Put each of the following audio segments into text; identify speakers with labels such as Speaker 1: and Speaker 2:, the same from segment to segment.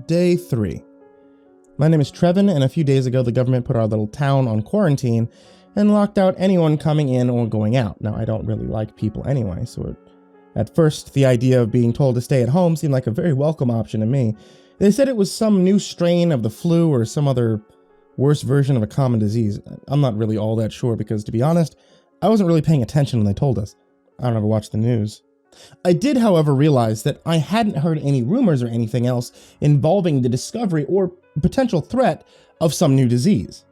Speaker 1: Day 3. My name is Trevin, and a few days ago the government put our little town on quarantine and locked out anyone coming in or going out. Now, I don't really like people anyway, so at first the idea of being told to stay at home seemed like a very welcome option to me. They said it was some new strain of the flu or some other worse version of a common disease. I'm not really all that sure because, to be honest, I wasn't really paying attention when they told us. I don't ever watch the news. I did, however, realize that I hadn't heard any rumors or anything else involving the discovery or potential threat of some new disease.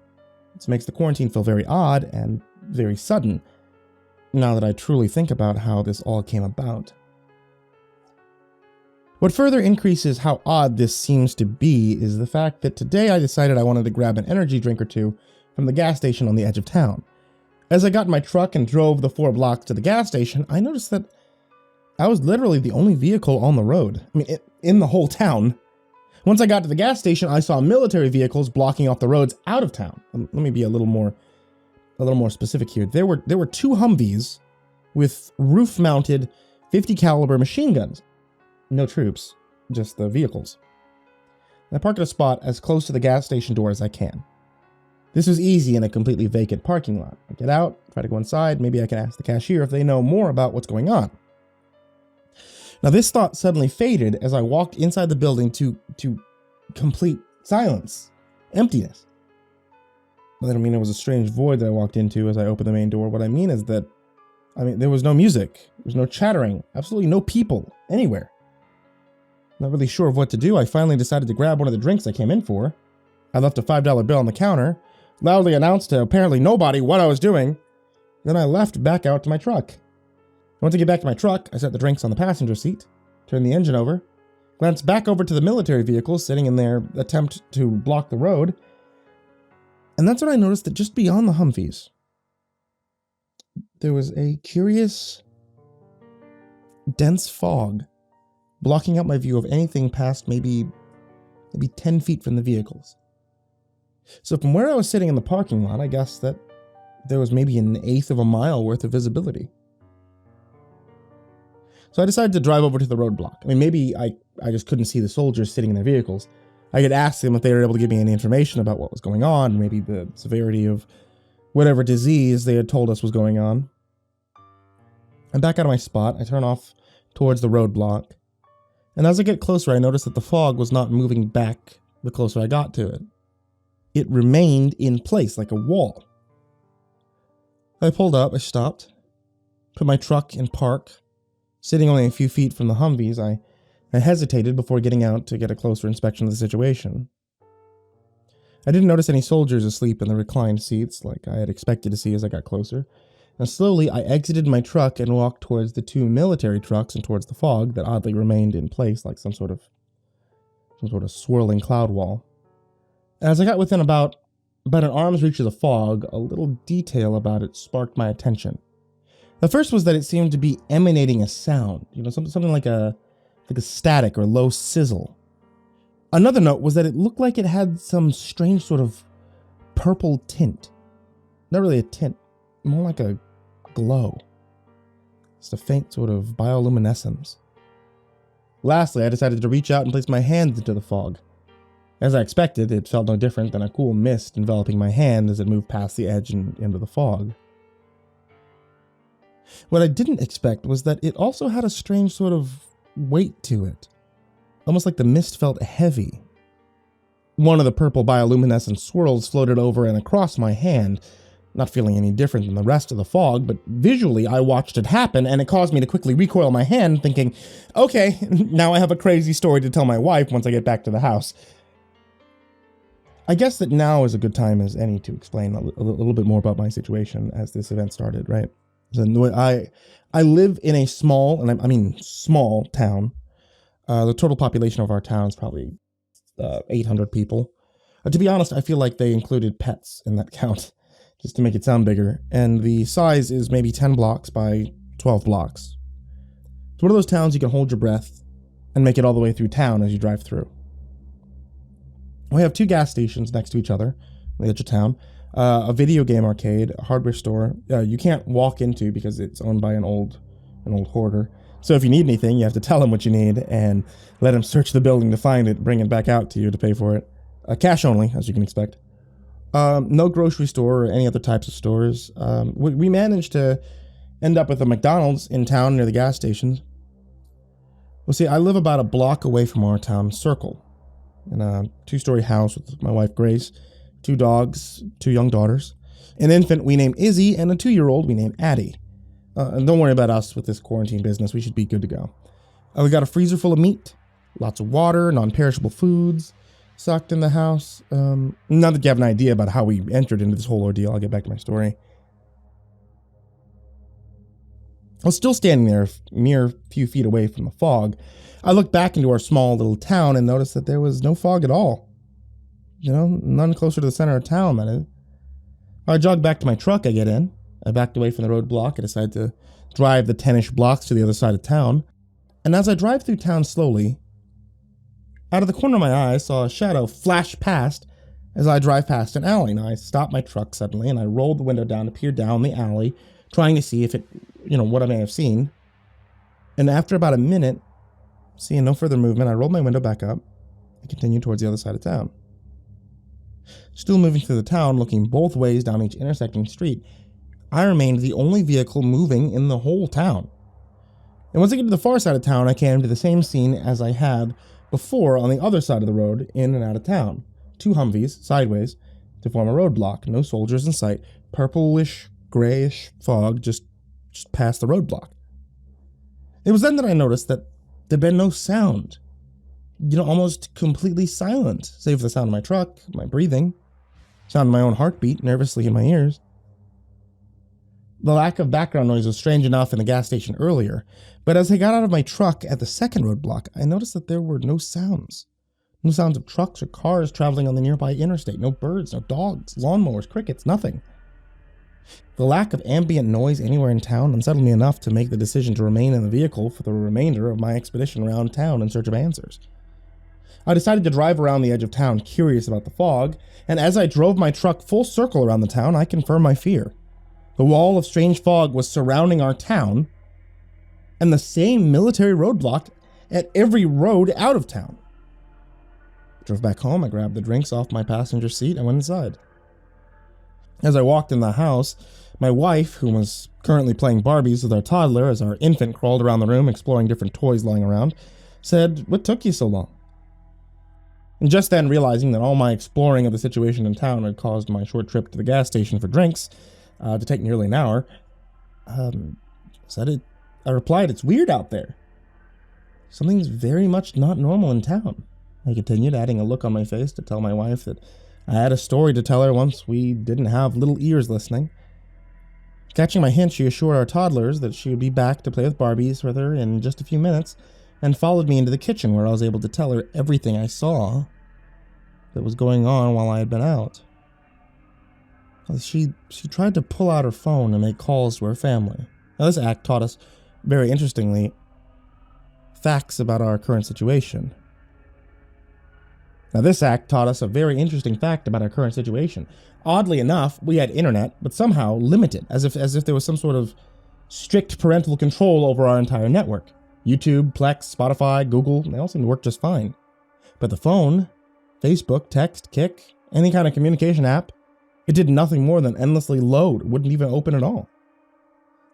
Speaker 1: This makes the quarantine feel very odd and very sudden, now that I truly think about how this all came about. What further increases how odd this seems to be is the fact that today I decided I wanted to grab an energy drink or two from the gas station on the edge of town. As I got in my truck and drove the 4 blocks to the gas station, I noticed that I was literally the only vehicle on the road. I mean, in the whole town. Once I got to the gas station, I saw military vehicles blocking off the roads out of town. Let me be a little more specific here. There were 2 Humvees with roof-mounted 50 caliber machine guns. No troops, just the vehicles. I park at a spot as close to the gas station door as I can. This was easy in a completely vacant parking lot. I get out, try to go inside. Maybe I can ask the cashier if they know more about what's going on. Now, this thought suddenly faded as I walked inside the building to complete silence, emptiness. I don't mean it was a strange void that I walked into as I opened the main door. What I mean is that, there was no music, there was no chattering, absolutely no people anywhere. Not really sure of what to do, I finally decided to grab one of the drinks I came in for. I left a $5 bill on the counter, loudly announced to apparently nobody what I was doing. Then I left back out to my truck. Once I get back to my truck, I set the drinks on the passenger seat, turned the engine over, glanced back over to the military vehicles sitting in their attempt to block the road, and that's when I noticed that just beyond the Humvees, there was a curious, dense fog blocking out my view of anything past maybe 10 feet from the vehicles. So from where I was sitting in the parking lot, I guess that there was maybe 1/8 of a mile worth of visibility. So I decided to drive over to the roadblock. Maybe I just couldn't see the soldiers sitting in their vehicles. I could ask them if they were able to give me any information about what was going on, maybe the severity of whatever disease they had told us was going on. I'm back out of my spot. I turn off towards the roadblock. And as I get closer, I notice that the fog was not moving back the closer I got to it. It remained in place like a wall. I pulled up, I stopped, put my truck in park. Sitting only a few feet from the Humvees, I hesitated before getting out to get a closer inspection of the situation. I didn't notice any soldiers asleep in the reclined seats like I had expected to see as I got closer. And slowly, I exited my truck and walked towards the 2 military trucks and towards the fog that oddly remained in place like some sort of swirling cloud wall. As I got within about an arm's reach of the fog, a little detail about it sparked my attention. The first was that it seemed to be emanating a sound, something like a static or low sizzle. Another note was that it looked like it had some strange sort of purple tint. Not really a tint, more like a glow. Just a faint sort of bioluminescence. Lastly, I decided to reach out and place my hands into the fog. As I expected, it felt no different than a cool mist enveloping my hand as it moved past the edge and into the fog. What I didn't expect was that it also had a strange sort of weight to it. Almost like the mist felt heavy. One of the purple bioluminescent swirls floated over and across my hand, not feeling any different than the rest of the fog, but visually I watched it happen and it caused me to quickly recoil my hand, thinking, okay, now I have a crazy story to tell my wife once I get back to the house. I guess that now is a good time as any to explain a little bit more about my situation as this event started, right? So I live in a small, and I mean small town. The total population of our town is probably 800 people. To be honest, I feel like they included pets in that count, just to make it sound bigger. And the size is maybe 10 blocks by 12 blocks. It's one of those towns you can hold your breath and make it all the way through town as you drive through. We have 2 gas stations next to each other on the edge of town. A video game arcade, a hardware store you can't walk into because it's owned by an old hoarder. So if you need anything, you have to tell him what you need and let him search the building to find it, bring it back out to you to pay for it. Cash only, as you can expect. No grocery store or any other types of stores. We managed to end up with a McDonald's in town near the gas stations. Well, see, I live about a block away from our town circle in a 2-story house with my wife, Grace, 2 dogs, 2 young daughters, an infant we named Izzy, and a 2-year-old we named Addie. And don't worry about us with this quarantine business. We should be good to go. We got a freezer full of meat, lots of water, non-perishable foods stocked in the house. Now that you have an idea about how we entered into this whole ordeal, I'll get back to my story. I was still standing there, a mere few feet away from the fog. I looked back into our small little town and noticed that there was no fog at all. You know, none closer to the center of town, that is. I jogged back to my truck. I get in. I backed away from the roadblock. I decided to drive the 10-ish blocks to the other side of town. And as I drive through town slowly, out of the corner of my eye, I saw a shadow flash past as I drive past an alley. Now, I stopped my truck suddenly, and I rolled the window down to peer down the alley, trying to see if it, what I may have seen. And after about a minute, seeing no further movement, I rolled my window back up and continued towards the other side of town. Still moving through the town, looking both ways down each intersecting street, I remained the only vehicle moving in the whole town. And once I get to the far side of town, I came to the same scene as I had before on the other side of the road, in and out of town. 2 Humvees, sideways, to form a roadblock. No soldiers in sight. Purplish, grayish fog just past the roadblock. It was then that I noticed that there'd been no sound. Almost completely silent, save for the sound of my truck, my breathing, sound of my own heartbeat nervously in my ears. The lack of background noise was strange enough in the gas station earlier, but as I got out of my truck at the second roadblock, I noticed that there were no sounds. No sounds of trucks or cars traveling on the nearby interstate. No birds, no dogs, lawnmowers, crickets, nothing. The lack of ambient noise anywhere in town unsettled me enough to make the decision to remain in the vehicle for the remainder of my expedition around town in search of answers. I decided to drive around the edge of town, curious about the fog, and as I drove my truck full circle around the town, I confirmed my fear. The wall of strange fog was surrounding our town, and the same military roadblock at every road out of town. I drove back home, I grabbed the drinks off my passenger seat, and went inside. As I walked in the house, my wife, who was currently playing Barbies with our toddler as our infant crawled around the room exploring different toys lying around, said, "What took you so long?" And just then, realizing that all my exploring of the situation in town had caused my short trip to the gas station for drinks to take nearly an hour, I replied, "It's weird out there. Something's very much not normal in town." I continued, adding a look on my face to tell my wife that I had a story to tell her once we didn't have little ears listening. Catching my hint, she assured our toddlers that she would be back to play with Barbies with her in just a few minutes, and followed me into the kitchen where I was able to tell her everything I saw that was going on while I had been out. She tried to pull out her phone and make calls to her family. Now, this act taught us, very interestingly, facts about our current situation. Oddly enough, we had internet, but somehow limited, as if there was some sort of strict parental control over our entire network. YouTube, Plex, Spotify, Google, they all seem to work just fine. But the phone, Facebook, text, Kik, any kind of communication app, it did nothing more than endlessly load. It wouldn't even open at all.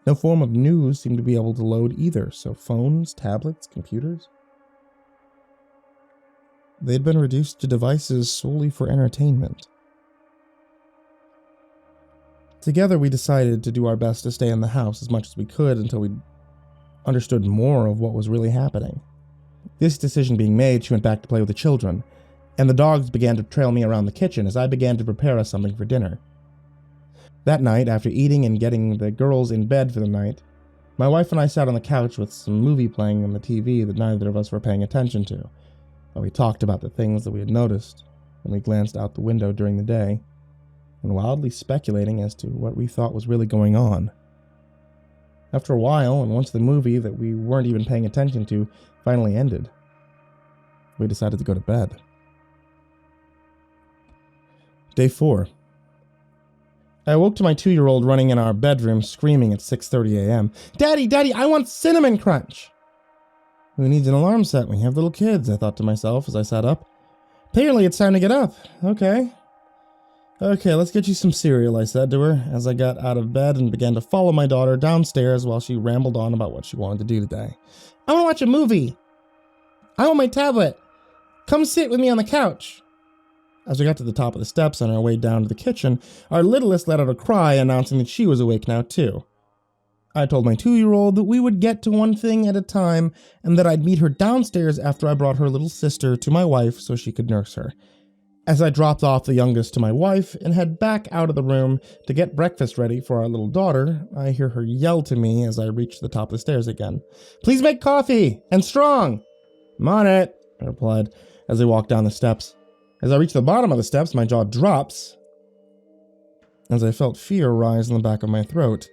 Speaker 1: No form of news seemed to be able to load either, so phones, tablets, computers, they'd been reduced to devices solely for entertainment. Together, we decided to do our best to stay in the house as much as we could until we understood more of what was really happening. This decision being made, she went back to play with the children, and the dogs began to trail me around the kitchen as I began to prepare us something for dinner. That night, after eating and getting the girls in bed for the night, my wife and I sat on the couch with some movie playing on the TV that neither of us were paying attention to, while we talked about the things that we had noticed when we glanced out the window during the day, and wildly speculating as to what we thought was really going on. After a while, and once the movie that we weren't even paying attention to finally ended, we decided to go to bed. Day 4. I awoke to my 2-year-old running in our bedroom screaming at 6:30 a.m. Daddy, I want Cinnamon Crunch!" Who needs an alarm set when you have little kids? I thought to myself as I sat up. Apparently it's time to get up. Okay, let's get you some cereal, I said to her as I got out of bed and began to follow my daughter downstairs while she rambled on about what she wanted to do today. I want to watch a movie. I want my tablet. Come sit with me on the couch. As we got to the top of the steps on our way down to the kitchen, our littlest let out a cry announcing that she was awake now too. I told my 2-year-old that we would get to one thing at a time and that I'd meet her downstairs after I brought her little sister to my wife so she could nurse her. As I dropped off the youngest to my wife and head back out of the room to get breakfast ready for our little daughter, I hear her yell to me as I reach the top of the stairs again. Please make coffee, and strong. I'm on it, I replied as I walked down the steps. As I reach the bottom of the steps, my jaw drops as I felt fear rise in the back of my throat.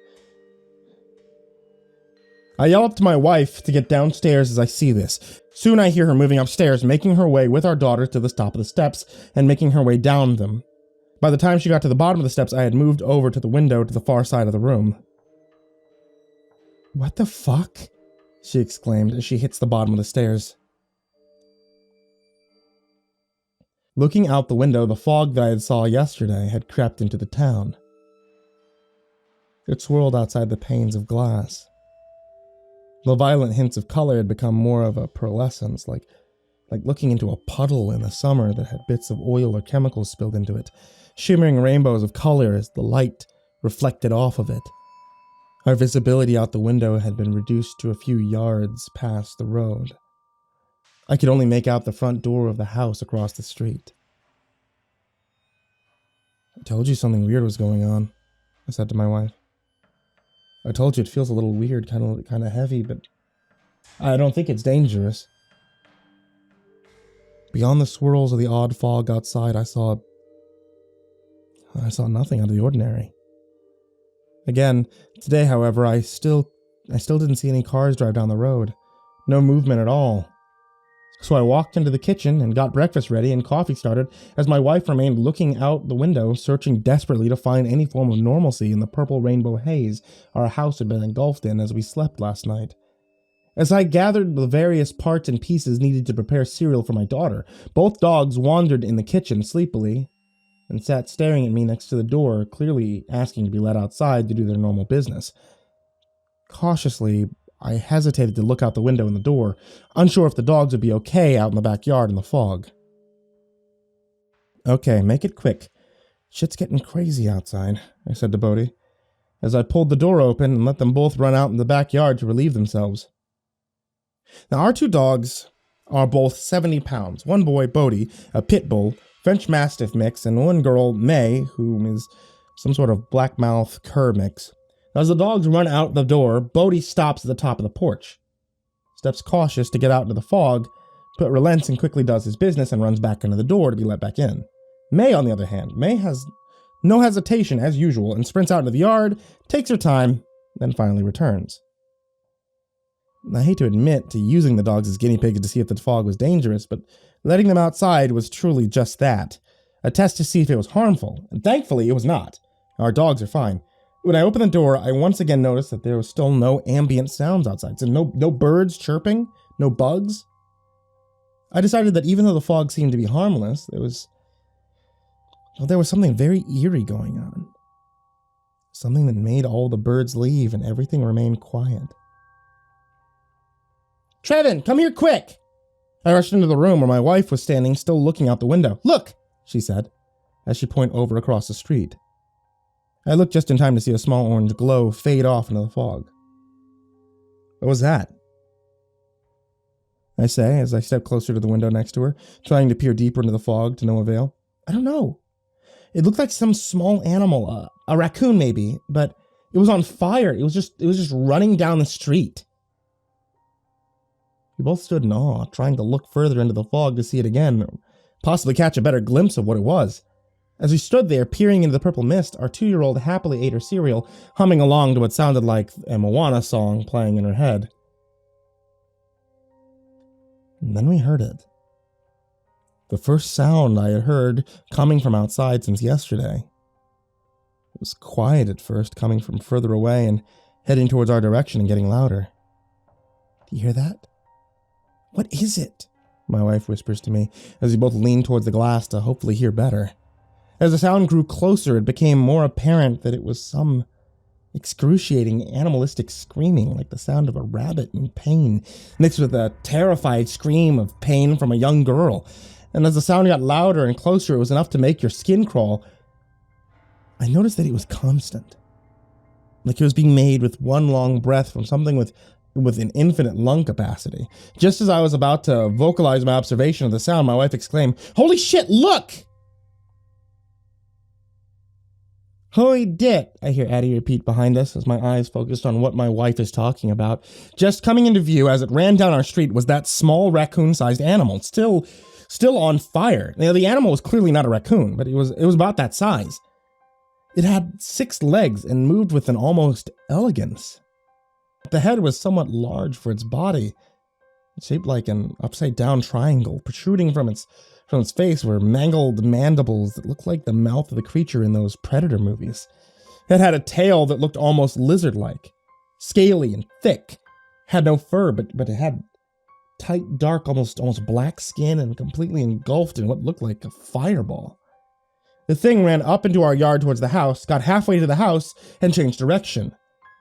Speaker 1: I yell up to my wife to get downstairs as I see this. Soon I hear her moving upstairs, making her way with our daughter to the top of the steps and making her way down them. By the time she got to the bottom of the steps, I had moved over to the window to the far side of the room. What the fuck? She exclaimed as she hits the bottom of the stairs. Looking out the window, the fog that I had saw yesterday had crept into the town. It swirled outside the panes of glass. The violent hints of color had become more of a pearlescence, like looking into a puddle in the summer that had bits of oil or chemicals spilled into it, shimmering rainbows of color as the light reflected off of it. Our visibility out the window had been reduced to a few yards past the road. I could only make out the front door of the house across the street. I told you something weird was going on, I said to my wife. I told you it feels a little weird, kind of heavy, but I don't think it's dangerous. Beyond the swirls of the odd fog outside, I saw nothing out of the ordinary. Again, today, however, I still didn't see any cars drive down the road. No movement at all. So I walked into the kitchen and got breakfast ready and coffee started as my wife remained looking out the window, searching desperately to find any form of normalcy in the purple rainbow haze our house had been engulfed in as we slept last night. As I gathered the various parts and pieces needed to prepare cereal for my daughter, both dogs wandered in the kitchen sleepily and sat staring at me next to the door, clearly asking to be let outside to do their normal business. Cautiously, I hesitated to look out the window and the door, unsure if the dogs would be okay out in the backyard in the fog. Okay, make it quick. Shit's getting crazy outside, I said to Bodhi, as I pulled the door open and let them both run out in the backyard to relieve themselves. Now, our 2 dogs are both 70 pounds. One boy, Bodhi, a pit bull, French Mastiff mix, and one girl, May, who is some sort of black-mouth cur mix. As the dogs run out the door, Bodhi stops at the top of the porch, steps cautious to get out into the fog, but relents and quickly does his business and runs back into the door to be let back in. May, on the other hand, May has no hesitation as usual and sprints out into the yard, takes her time, then finally returns. I hate to admit to using the dogs as guinea pigs to see if the fog was dangerous, but letting them outside was truly just that, a test to see if it was harmful, and thankfully it was not. Our dogs are fine. When I opened the door, I once again noticed that there was still no ambient sounds outside. So no birds chirping, no bugs. I decided that even though the fog seemed to be harmless, there was something very eerie going on. Something that made all the birds leave and everything remain quiet. Trevin, come here quick! I rushed into the room where my wife was standing, still looking out the window. Look, she said, as she pointed over across the street. I looked just in time to see a small orange glow fade off into the fog. What was that? I say as I stepped closer to the window next to her, trying to peer deeper into the fog to no avail. I don't know. It looked like some small animal, a raccoon maybe, but it was on fire. It was just running down the street. We both stood in awe, trying to look further into the fog to see it again, or possibly catch a better glimpse of what it was. As we stood there, peering into the purple mist, our 2-year-old happily ate her cereal, humming along to what sounded like a Moana song playing in her head. And then we heard it. The first sound I had heard coming from outside since yesterday. It was quiet at first, coming from further away and heading towards our direction and getting louder. Do you hear that? What is it? My wife whispers to me, as we both lean towards the glass to hopefully hear better. As the sound grew closer, it became more apparent that it was some excruciating animalistic screaming, like the sound of a rabbit in pain, mixed with a terrified scream of pain from a young girl. And as the sound got louder and closer, it was enough to make your skin crawl. I noticed that it was constant, like it was being made with one long breath from something with an infinite lung capacity. Just as I was about to vocalize my observation of the sound, my wife exclaimed, "Holy shit, look!" "Holy dit," I hear Addie repeat behind us as my eyes focused on what my wife is talking about. Just coming into view as it ran down our street was that small raccoon-sized animal, still on fire. Now, the animal was clearly not a raccoon, but it was about that size. It had 6 legs and moved with an almost elegance. The head was somewhat large for its body, shaped like an upside-down triangle. Protruding from its face were mangled mandibles that looked like the mouth of the creature in those Predator movies. It had a tail that looked almost lizard-like, scaly and thick. Had no fur, but it had tight, dark, almost black skin and completely engulfed in what looked like a fireball. The thing ran up into our yard towards the house, got halfway to the house, and changed direction.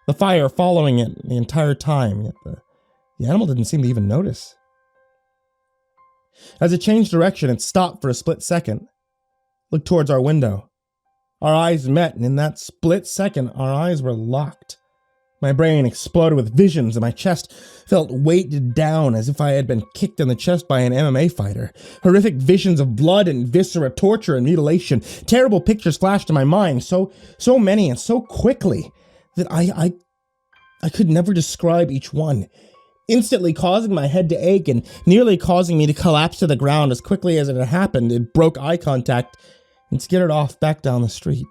Speaker 1: The fire following it the entire time, yet the animal didn't seem to even notice. As it changed direction, it stopped for a split second, looked towards our window. Our eyes met, and in that split second, our eyes were locked. My brain exploded with visions, and my chest felt weighted down as if I had been kicked in the chest by an MMA fighter. Horrific visions of blood and viscera, torture and mutilation. Terrible pictures flashed in my mind, so many and so quickly that I could never describe each one, instantly causing my head to ache and nearly causing me to collapse to the ground. As quickly as it had happened, it broke eye contact and skittered off back down the street.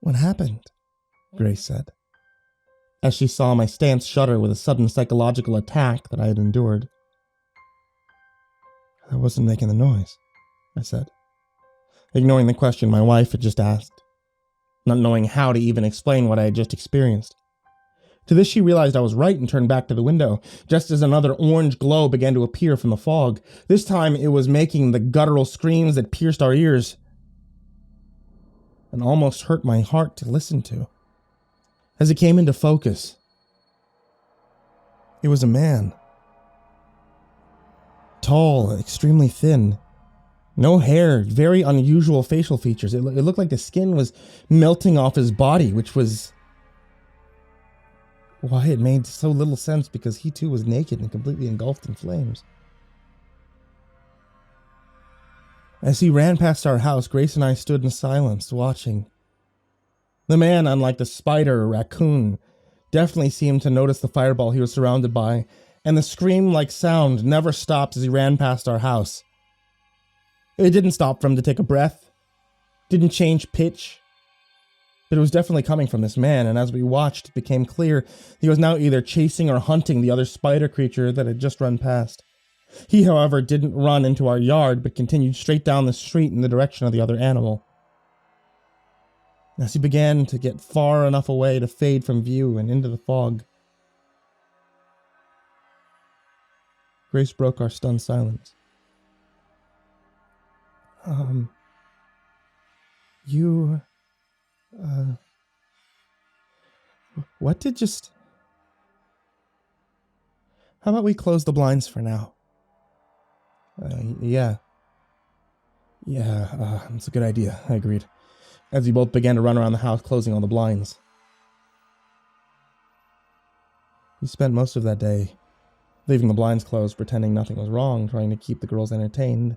Speaker 1: "What happened?" Grace said, as she saw my stance shudder with a sudden psychological attack that I had endured. "I wasn't making the noise," I said, ignoring the question my wife had just asked, not knowing how to even explain what I had just experienced. To this she realized I was right and turned back to the window, just as another orange glow began to appear from the fog. This time it was making the guttural screams that pierced our ears and almost hurt my heart to listen to. As it came into focus, it was a man. Tall, extremely thin. No hair, very unusual facial features. It looked like the skin was melting off his body, which was why it made so little sense, because he too was naked and completely engulfed in flames. As he ran past our house, Grace and I stood in silence, watching. The man, unlike the spider or raccoon, definitely seemed to notice the fireball he was surrounded by, and the scream-like sound never stopped as he ran past our house. It didn't stop for him to take a breath, didn't change pitch, but it was definitely coming from this man, and as we watched, it became clear he was now either chasing or hunting the other spider creature that had just run past. He, however, didn't run into our yard, but continued straight down the street in the direction of the other animal. As he began to get far enough away to fade from view and into the fog, Grace broke our stunned silence. What did just... How about we close the blinds for now? Yeah, that's a good idea, I agreed, as we both began to run around the house closing all the blinds. We spent most of that day leaving the blinds closed, pretending nothing was wrong, trying to keep the girls entertained.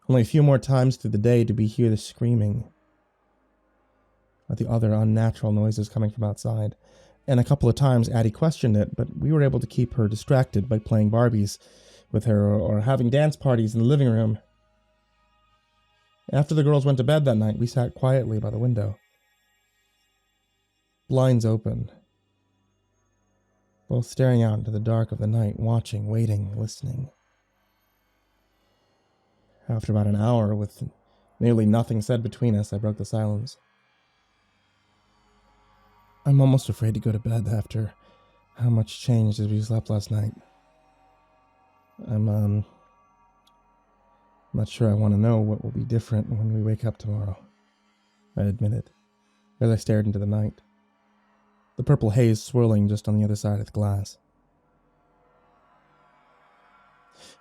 Speaker 1: Only a few more times through the day did we hear the screaming, or the other unnatural noises coming from outside, and a couple of times Addie questioned it, but we were able to keep her distracted by playing Barbies with her or having dance parties in the living room. After the girls went to bed that night, we sat quietly by the window, blinds open, both staring out into the dark of the night, watching, waiting, listening. After about an hour, with nearly nothing said between us, I broke the silence. I'm almost afraid to go to bed after How much changed as we slept last night? I'm not sure I want to know what will be different when we wake up tomorrow, I admitted, as I stared into the night, the purple haze swirling just on the other side of the glass.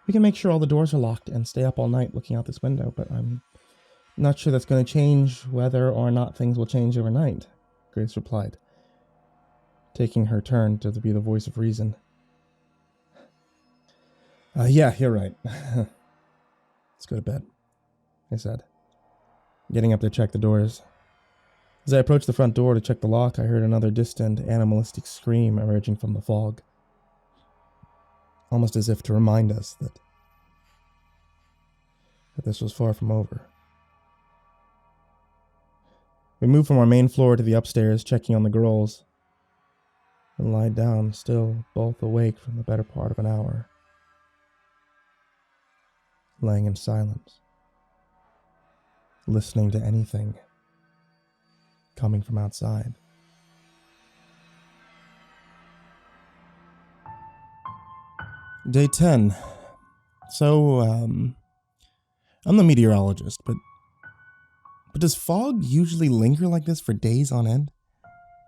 Speaker 1: We can make sure all the doors are locked and stay up all night looking out this window, but I'm not sure that's going to change whether or not things will change overnight, Grace replied, taking her turn to be the voice of reason. Yeah, you're right. Let's go to bed, I said, getting up to check the doors. As I approached the front door to check the lock, I heard another distant, animalistic scream emerging from the fog, almost as if to remind us that this was far from over. We moved from our main floor to the upstairs, checking on the girls, and lied down, still both awake from the better part of an hour, laying in silence, listening to anything coming from outside. Day 10. So, I'm the meteorologist, but does fog usually linger like this for days on end?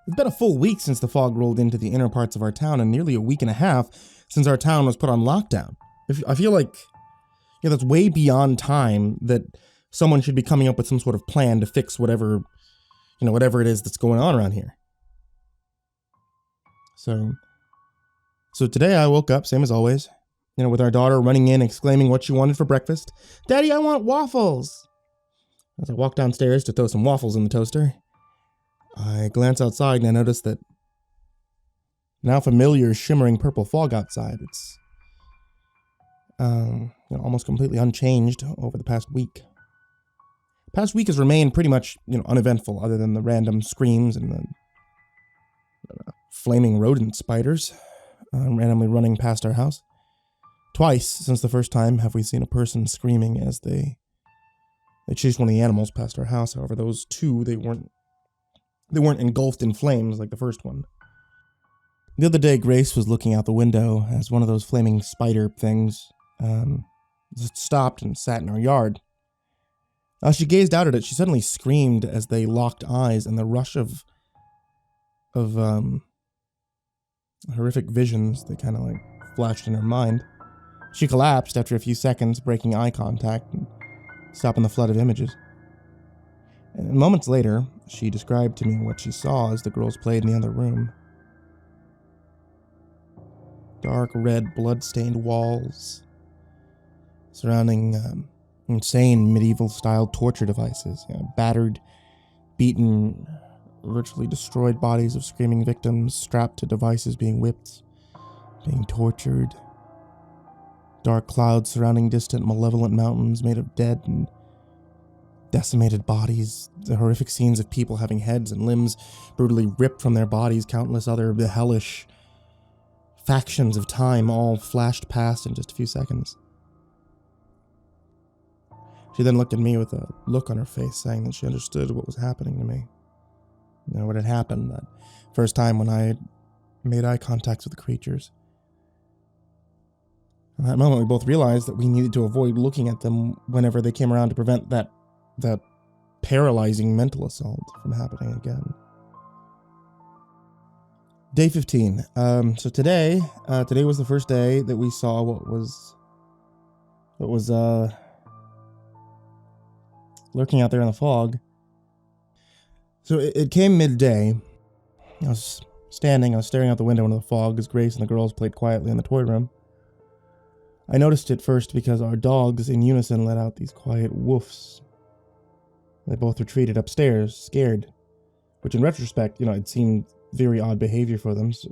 Speaker 1: It's been a full week since the fog rolled into the inner parts of our town, and nearly a week and a half since our town was put on lockdown. I feel like, that's way beyond time that someone should be coming up with some sort of plan to fix whatever it is that's going on around here. So today I woke up, same as always, with our daughter running in exclaiming what she wanted for breakfast. "Daddy, I want waffles!" As I walked downstairs to throw some waffles in the toaster, I glanced outside and I noticed that now familiar shimmering purple fog outside. It's almost completely unchanged over the past week. The past week has remained pretty much, uneventful, other than the random screams and the flaming rodent spiders randomly running past our house. Twice since the first time have we seen a person screaming as they chased one of the animals past our house. However, those two, they weren't engulfed in flames like the first one. The other day, Grace was looking out the window as one of those flaming spider things stopped and sat in our yard. As she gazed out at it, she suddenly screamed as they locked eyes, and the rush of horrific visions that kind of flashed in her mind. She collapsed after a few seconds, breaking eye contact and stopping the flood of images. And moments later, she described to me what she saw as the girls played in the other room. Dark red blood-stained walls surrounding insane medieval-style torture devices, battered, beaten, virtually destroyed bodies of screaming victims strapped to devices being whipped, being tortured. Dark clouds surrounding distant malevolent mountains made of dead and decimated bodies, the horrific scenes of people having heads and limbs brutally ripped from their bodies, countless other hellish factions of time all flashed past in just a few seconds. She then looked at me with a look on her face, saying that she understood what was happening to me. What had happened that first time when I had made eye contact with the creatures. At that moment, we both realized that we needed to avoid looking at them whenever they came around to prevent that paralyzing mental assault from happening again. Day 15. So today was the first day that we saw what was lurking out there in the fog. So it came midday. I was staring out the window into the fog as Grace and the girls played quietly in the toy room. I noticed it first because our dogs in unison let out these quiet woofs. They both retreated upstairs, scared, which in retrospect, it seemed very odd behavior for them, so,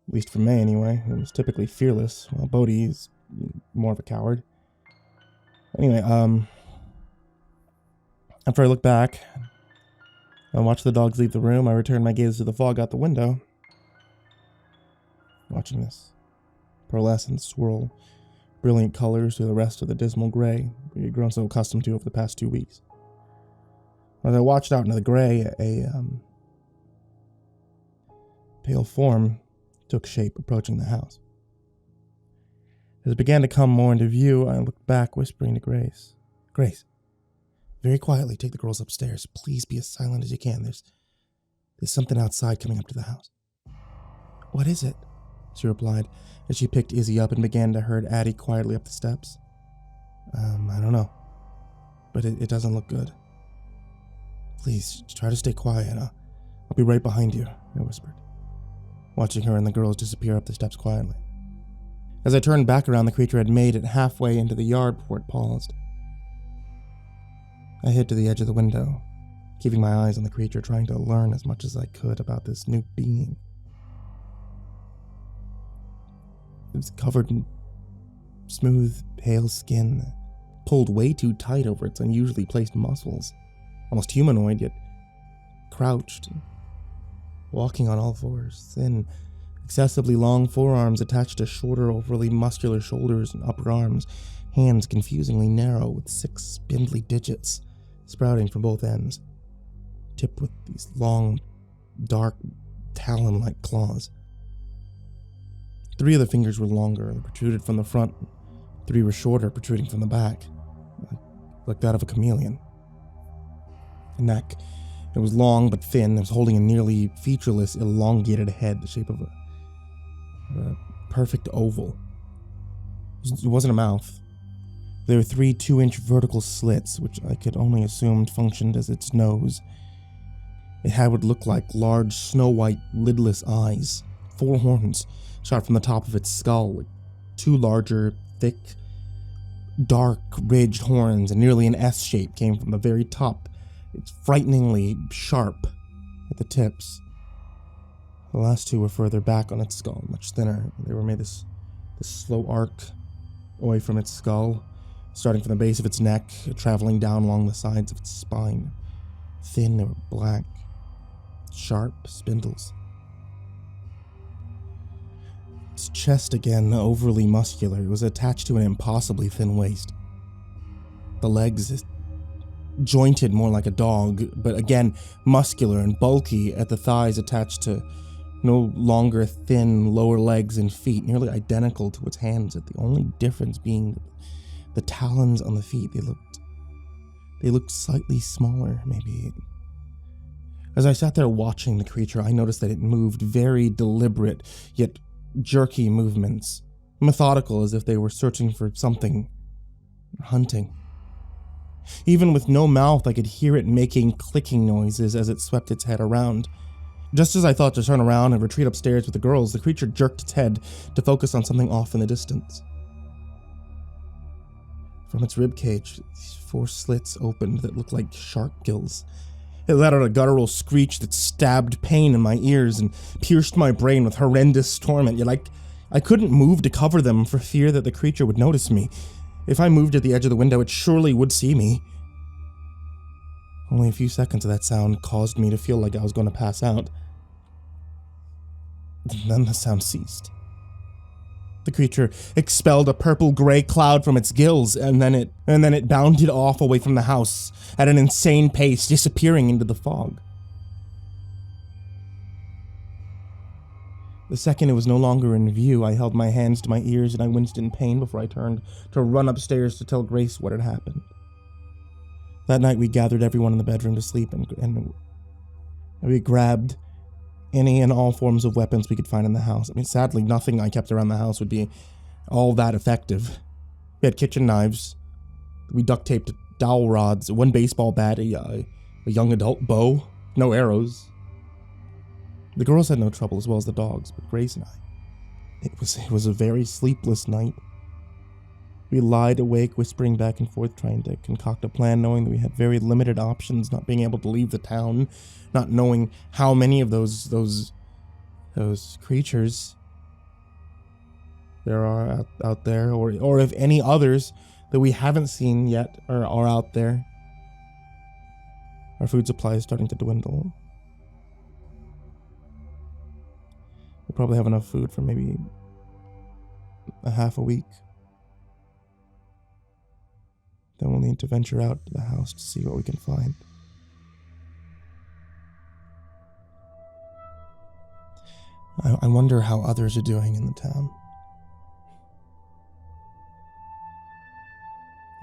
Speaker 1: at least for me anyway. It was typically fearless, while Bodhi is more of a coward. Anyway, after I looked back and watched the dogs leave the room, I returned my gaze to the fog out the window, watching this pearlescent swirl brilliant colors through the rest of the dismal gray we had grown so accustomed to over the past 2 weeks. As I watched out into the gray, pale form took shape, approaching the house. As it began to come more into view, I looked back, whispering to Grace. Grace, very quietly, take the girls upstairs. Please be as silent as you can. There's something outside coming up to the house. What is it? She replied, as she picked Izzy up and began to herd Addie quietly up the steps. I don't know, but it doesn't look good. Please, try to stay quiet. I'll be right behind you, I whispered, watching her and the girls disappear up the steps quietly. As I turned back around, the creature had made it halfway into the yard before it paused. I hid to the edge of the window, keeping my eyes on the creature, trying to learn as much as I could about this new being. It was covered in smooth, pale skin, pulled way too tight over its unusually placed muscles, almost humanoid, yet crouched, walking on all fours, thin, excessively long forearms attached to shorter, overly muscular shoulders and upper arms, hands confusingly narrow with 6 spindly digits sprouting from both ends, tipped with these long, dark, talon-like claws. 3 of the fingers were longer, they protruded from the front. 3 were shorter, protruding from the back, like that of a chameleon. The neck, it was long but thin. It was holding a nearly featureless, elongated head, the shape of a perfect oval. It wasn't a mouth. There were 3 2-inch vertical slits, which I could only assume functioned as its nose. It had what looked like large, snow-white, lidless eyes, 4 horns shot from the top of its skull, with 2 larger, thick, dark, ridged horns, and nearly an S shape came from the very top. It's frighteningly sharp at the tips. The last 2 were further back on its skull, much thinner. They were made this slow arc away from its skull, starting from the base of its neck, traveling down along the sides of its spine. Thin, they were black, sharp spindles. Its chest, again, overly muscular. It was attached to an impossibly thin waist. The legs jointed more like a dog, but again, muscular and bulky at the thighs, attached to no longer thin lower legs and feet, nearly identical to its hands, with the only difference being the talons on the feet. They looked slightly smaller, maybe. As I sat there watching the creature, I noticed that it moved very deliberate, yet jerky movements, methodical, as if they were searching for something, hunting. Even with no mouth, I could hear it making clicking noises as it swept its head around. Just as I thought to turn around and retreat upstairs with the girls, the creature jerked its head to focus on something off in the distance. From its ribcage, 4 slits opened that looked like shark gills. It let out a guttural screech that stabbed pain in my ears and pierced my brain with horrendous torment, yet I couldn't move to cover them for fear that the creature would notice me. If I moved at the edge of the window, it surely would see me. Only a few seconds of that sound caused me to feel like I was going to pass out. And then the sound ceased. The creature expelled a purple-gray cloud from its gills, and then it bounded off away from the house at an insane pace, disappearing into the fog. The second it was no longer in view, I held my hands to my ears and I winced in pain before I turned to run upstairs to tell Grace what had happened. That night we gathered everyone in the bedroom to sleep, and we grabbed any and all forms of weapons we could find in the house. I mean, sadly, nothing I kept around the house would be all that effective. We had kitchen knives. We duct taped dowel rods, 1 baseball bat, a young adult bow, no arrows. The girls had no trouble, as well as the dogs, but Grace and I. It was a very sleepless night. We lied awake, whispering back and forth, trying to concoct a plan, knowing that we had very limited options, not being able to leave the town, not knowing how many of those creatures there are out there, or if any others that we haven't seen yet are out there. Our food supply is starting to dwindle. We'll probably have enough food for maybe a half a week. Then we'll need to venture out to the house to see what we can find. I wonder how others are doing in the town.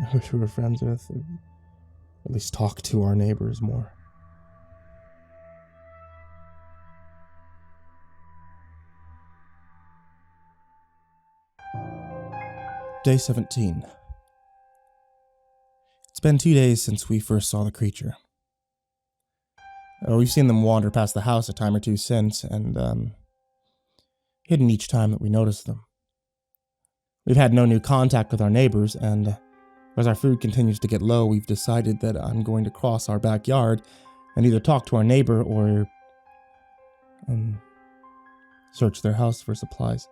Speaker 1: I wish we were friends with, or at least talk to our neighbors more. Day 17. It's been 2 days since we first saw the creature. We've seen them wander past the house a time or two since, and hidden each time that we noticed them. We've had no new contact with our neighbors, and as our food continues to get low, we've decided that I'm going to cross our backyard and either talk to our neighbor or search their house for supplies.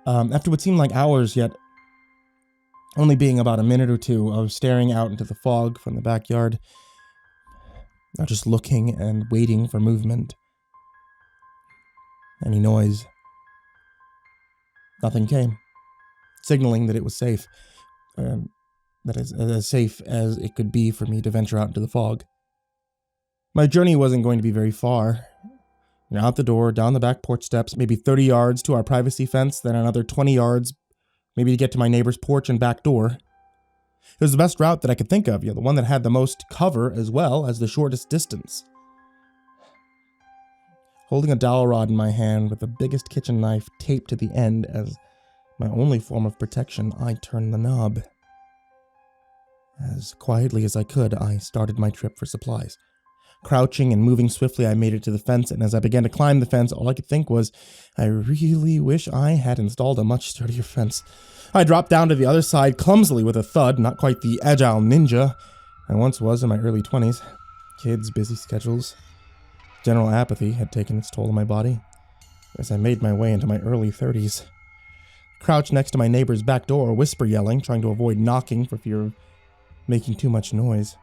Speaker 1: After what seemed like hours, yet only being about a minute or two of staring out into the fog from the backyard, just looking and waiting for movement, any noise, nothing came, signaling that it was safe, that is as safe as it could be for me to venture out into the fog. My journey wasn't going to be very far. Out the door, down the back porch steps, maybe 30 yards to our privacy fence, then another 20 yards, maybe to get to my neighbor's porch and back door. It was the best route that I could think of, the one that had the most cover as well as the shortest distance. Holding a dowel rod in my hand with the biggest kitchen knife taped to the end as my only form of protection, I turned the knob. As quietly as I could, I started my trip for supplies. Crouching and moving swiftly, I made it to the fence, and as I began to climb the fence, all I could think was, I really wish I had installed a much sturdier fence. I dropped down to the other side clumsily with a thud, not quite the agile ninja I once was in my early 20s. Kids, busy schedules, general apathy had taken its toll on my body as I made my way into my early 30s. Crouched next to my neighbor's back door, whisper yelling, trying to avoid knocking for fear of making too much noise.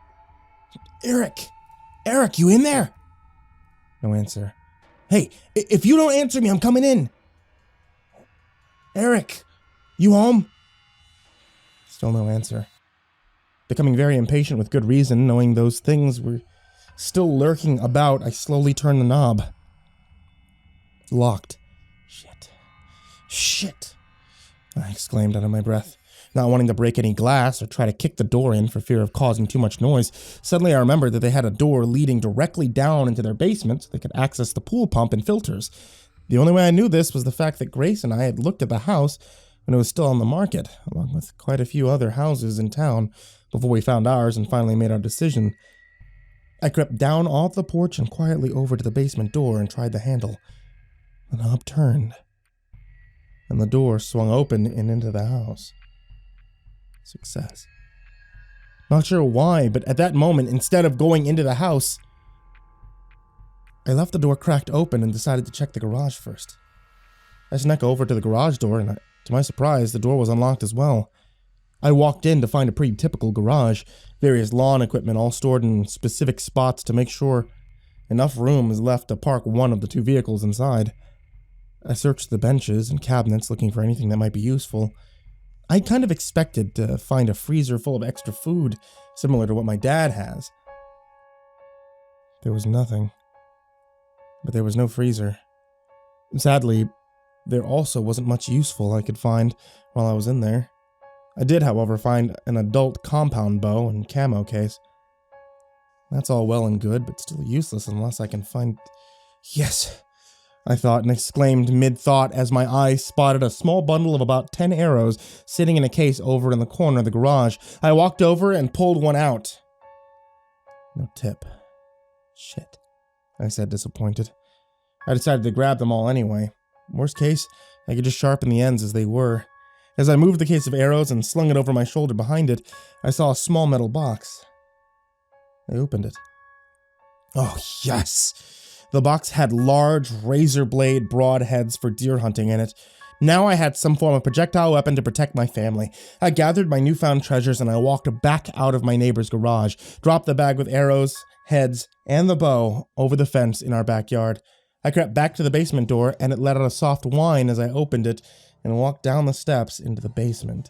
Speaker 1: Eric! Eric, you in there? No answer. Hey, if you don't answer me, I'm coming in. Eric, you home? Still no answer. Becoming very impatient with good reason, knowing those things were still lurking about, I slowly turned the knob. Locked. Shit, I exclaimed under my breath. Not wanting to break any glass or try to kick the door in for fear of causing too much noise, suddenly I remembered that they had a door leading directly down into their basement so they could access the pool pump and filters. The only way I knew this was the fact that Grace and I had looked at the house when it was still on the market, along with quite a few other houses in town, before we found ours and finally made our decision. I crept down off the porch and quietly over to the basement door and tried the handle. The knob turned, and the door swung open and into the house. Success. Not sure why, but at that moment, instead of going into the house, I left the door cracked open and decided to check the garage first. I snuck over to the garage door, and to my surprise, the door was unlocked as well. I walked in to find a pretty typical garage, various lawn equipment all stored in specific spots to make sure enough room is left to park one of the two vehicles inside. I searched the benches and cabinets looking for anything that might be useful. I kind of expected to find a freezer full of extra food, similar to what my dad has. There was nothing. But there was no freezer. Sadly, there also wasn't much useful I could find while I was in there. I did, however, find an adult compound bow and camo case. That's all well and good, but still useless unless I can find... Yes! I thought and exclaimed mid-thought as my eye spotted a small bundle of about 10 arrows sitting in a case over in the corner of the garage. I walked over and pulled one out. No tip. Shit, I said, disappointed. I decided to grab them all anyway. Worst case, I could just sharpen the ends as they were. As I moved the case of arrows and slung it over my shoulder behind it, I saw a small metal box. I opened it. Oh, yes! The box had large, razor blade broadheads for deer hunting in it. Now I had some form of projectile weapon to protect my family. I gathered my newfound treasures and I walked back out of my neighbor's garage, dropped the bag with arrows, heads, and the bow over the fence in our backyard. I crept back to the basement door and it let out a soft whine as I opened it and walked down the steps into the basement.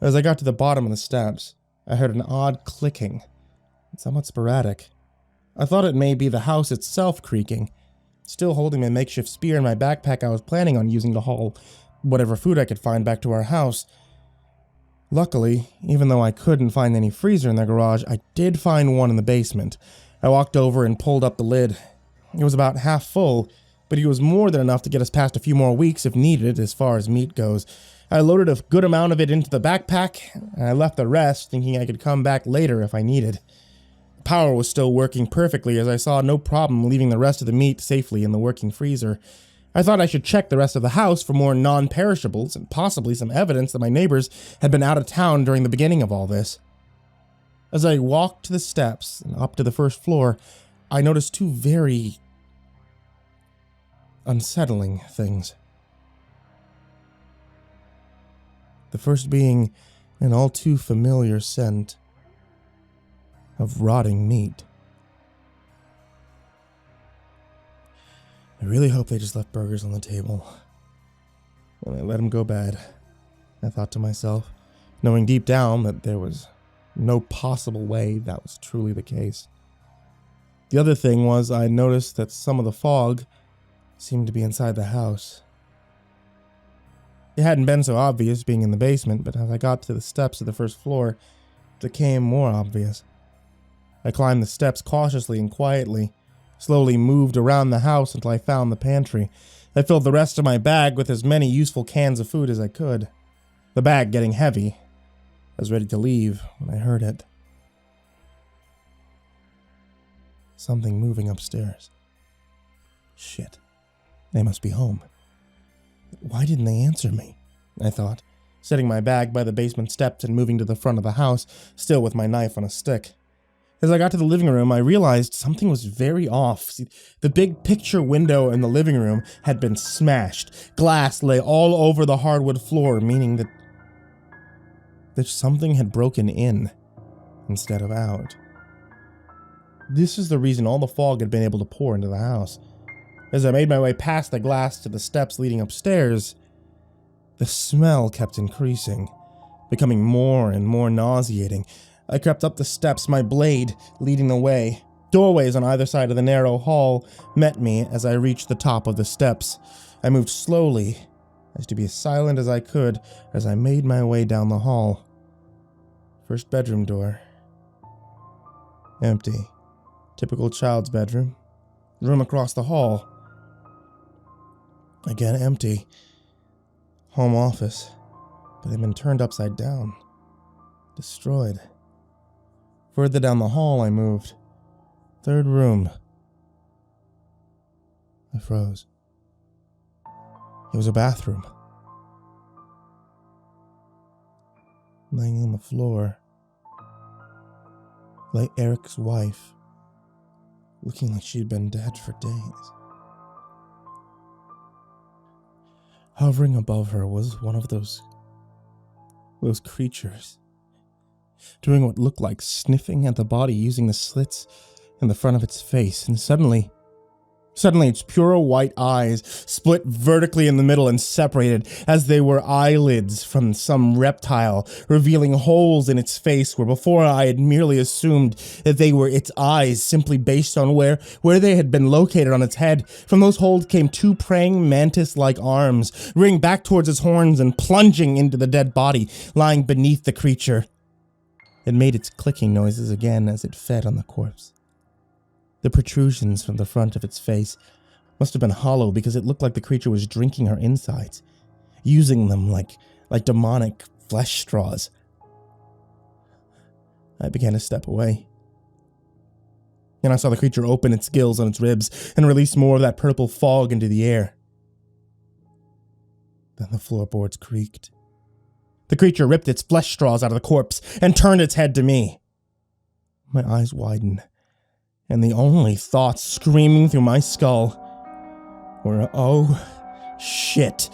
Speaker 1: As I got to the bottom of the steps, I heard an odd clicking, somewhat sporadic. I thought it may be the house itself creaking. Still holding my makeshift spear in my backpack I was planning on using to haul whatever food I could find back to our house. Luckily, even though I couldn't find any freezer in the garage, I did find one in the basement. I walked over and pulled up the lid. It was about half full, but it was more than enough to get us past a few more weeks if needed as far as meat goes. I loaded a good amount of it into the backpack, and I left the rest thinking I could come back later if I needed. The power was still working perfectly as I saw no problem leaving the rest of the meat safely in the working freezer. I thought I should check the rest of the house for more non-perishables and possibly some evidence that my neighbors had been out of town during the beginning of all this. As I walked to the steps and up to the first floor, I noticed two very unsettling things. The first being an all too familiar scent of rotting meat. I really hope they just left burgers on the table and I let them go bad, I thought to myself, knowing deep down that there was no possible way that was truly the case. The other thing was I noticed that some of the fog seemed to be inside the house. It hadn't been so obvious being in the basement, but as I got to the steps of the first floor, it became more obvious. I climbed the steps cautiously and quietly, slowly moved around the house until I found the pantry. I filled the rest of my bag with as many useful cans of food as I could. The bag getting heavy. I was ready to leave when I heard it. Something moving upstairs. Shit. They must be home. Why didn't they answer me? I thought, setting my bag by the basement steps and moving to the front of the house, still with my knife on a stick. As I got to the living room, I realized something was very off. See, the big picture window in the living room had been smashed. Glass lay all over the hardwood floor, meaning that something had broken in instead of out. This is the reason all the fog had been able to pour into the house. As I made my way past the glass to the steps leading upstairs, the smell kept increasing, becoming more and more nauseating. I crept up the steps, my blade leading the way. Doorways on either side of the narrow hall met me as I reached the top of the steps. I moved slowly, as to be as silent as I could, as I made my way down the hall. First bedroom door. Empty. Typical child's bedroom. Room across the hall. Again empty. Home office. But they've been turned upside down. Destroyed. Further down the hall I moved. Third room. I froze. It was a bathroom. Laying on the floor lay Eric's wife, looking like she'd been dead for days. Hovering above her was one of those creatures, doing what looked like sniffing at the body using the slits in the front of its face, and suddenly its pure white eyes split vertically in the middle and separated as they were eyelids from some reptile, revealing holes in its face where before I had merely assumed that they were its eyes simply based on where they had been located on its head. From those holes came two praying mantis-like arms, rearing back towards its horns and plunging into the dead body lying beneath the creature. It made its clicking noises again as it fed on the corpse. The protrusions from the front of its face must have been hollow because it looked like the creature was drinking her insides, using them like demonic flesh straws. I began to step away. And I saw the creature open its gills on its ribs and release more of that purple fog into the air. Then the floorboards creaked. The creature ripped its flesh straws out of the corpse and turned its head to me. My eyes widened, and the only thoughts screaming through my skull were, oh, shit,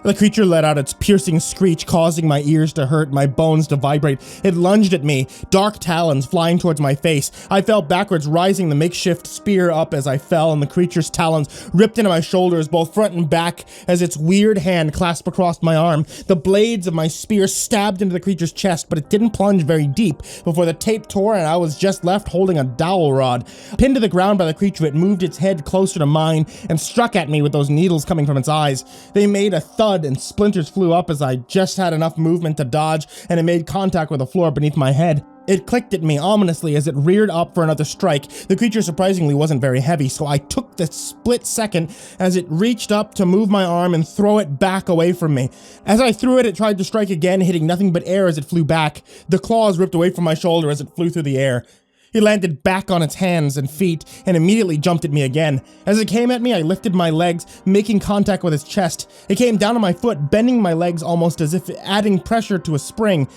Speaker 1: The creature let out its piercing screech, causing my ears to hurt, my bones to vibrate. It lunged at me, dark talons flying towards my face. I fell backwards, rising the makeshift spear up as I fell, and the creature's talons ripped into my shoulders, both front and back, as its weird hand clasped across my arm. The blades of my spear stabbed into the creature's chest, but it didn't plunge very deep before the tape tore and I was just left holding a dowel rod. Pinned to the ground by the creature, it moved its head closer to mine and struck at me with those needles coming from its eyes. They made a thud and splinters flew up as I just had enough movement to dodge, and it made contact with the floor beneath my head. It clicked at me ominously as it reared up for another strike. The creature surprisingly wasn't very heavy, so I took the split second as it reached up to move my arm and throw it back away from me. As I threw it, it tried to strike again, hitting nothing but air as it flew back. The claws ripped away from my shoulder as it flew through the air. It landed back on its hands and feet and immediately jumped at me again. As it came at me, I lifted my legs, making contact with its chest. It came down on my foot, bending my legs almost as if adding pressure to a spring.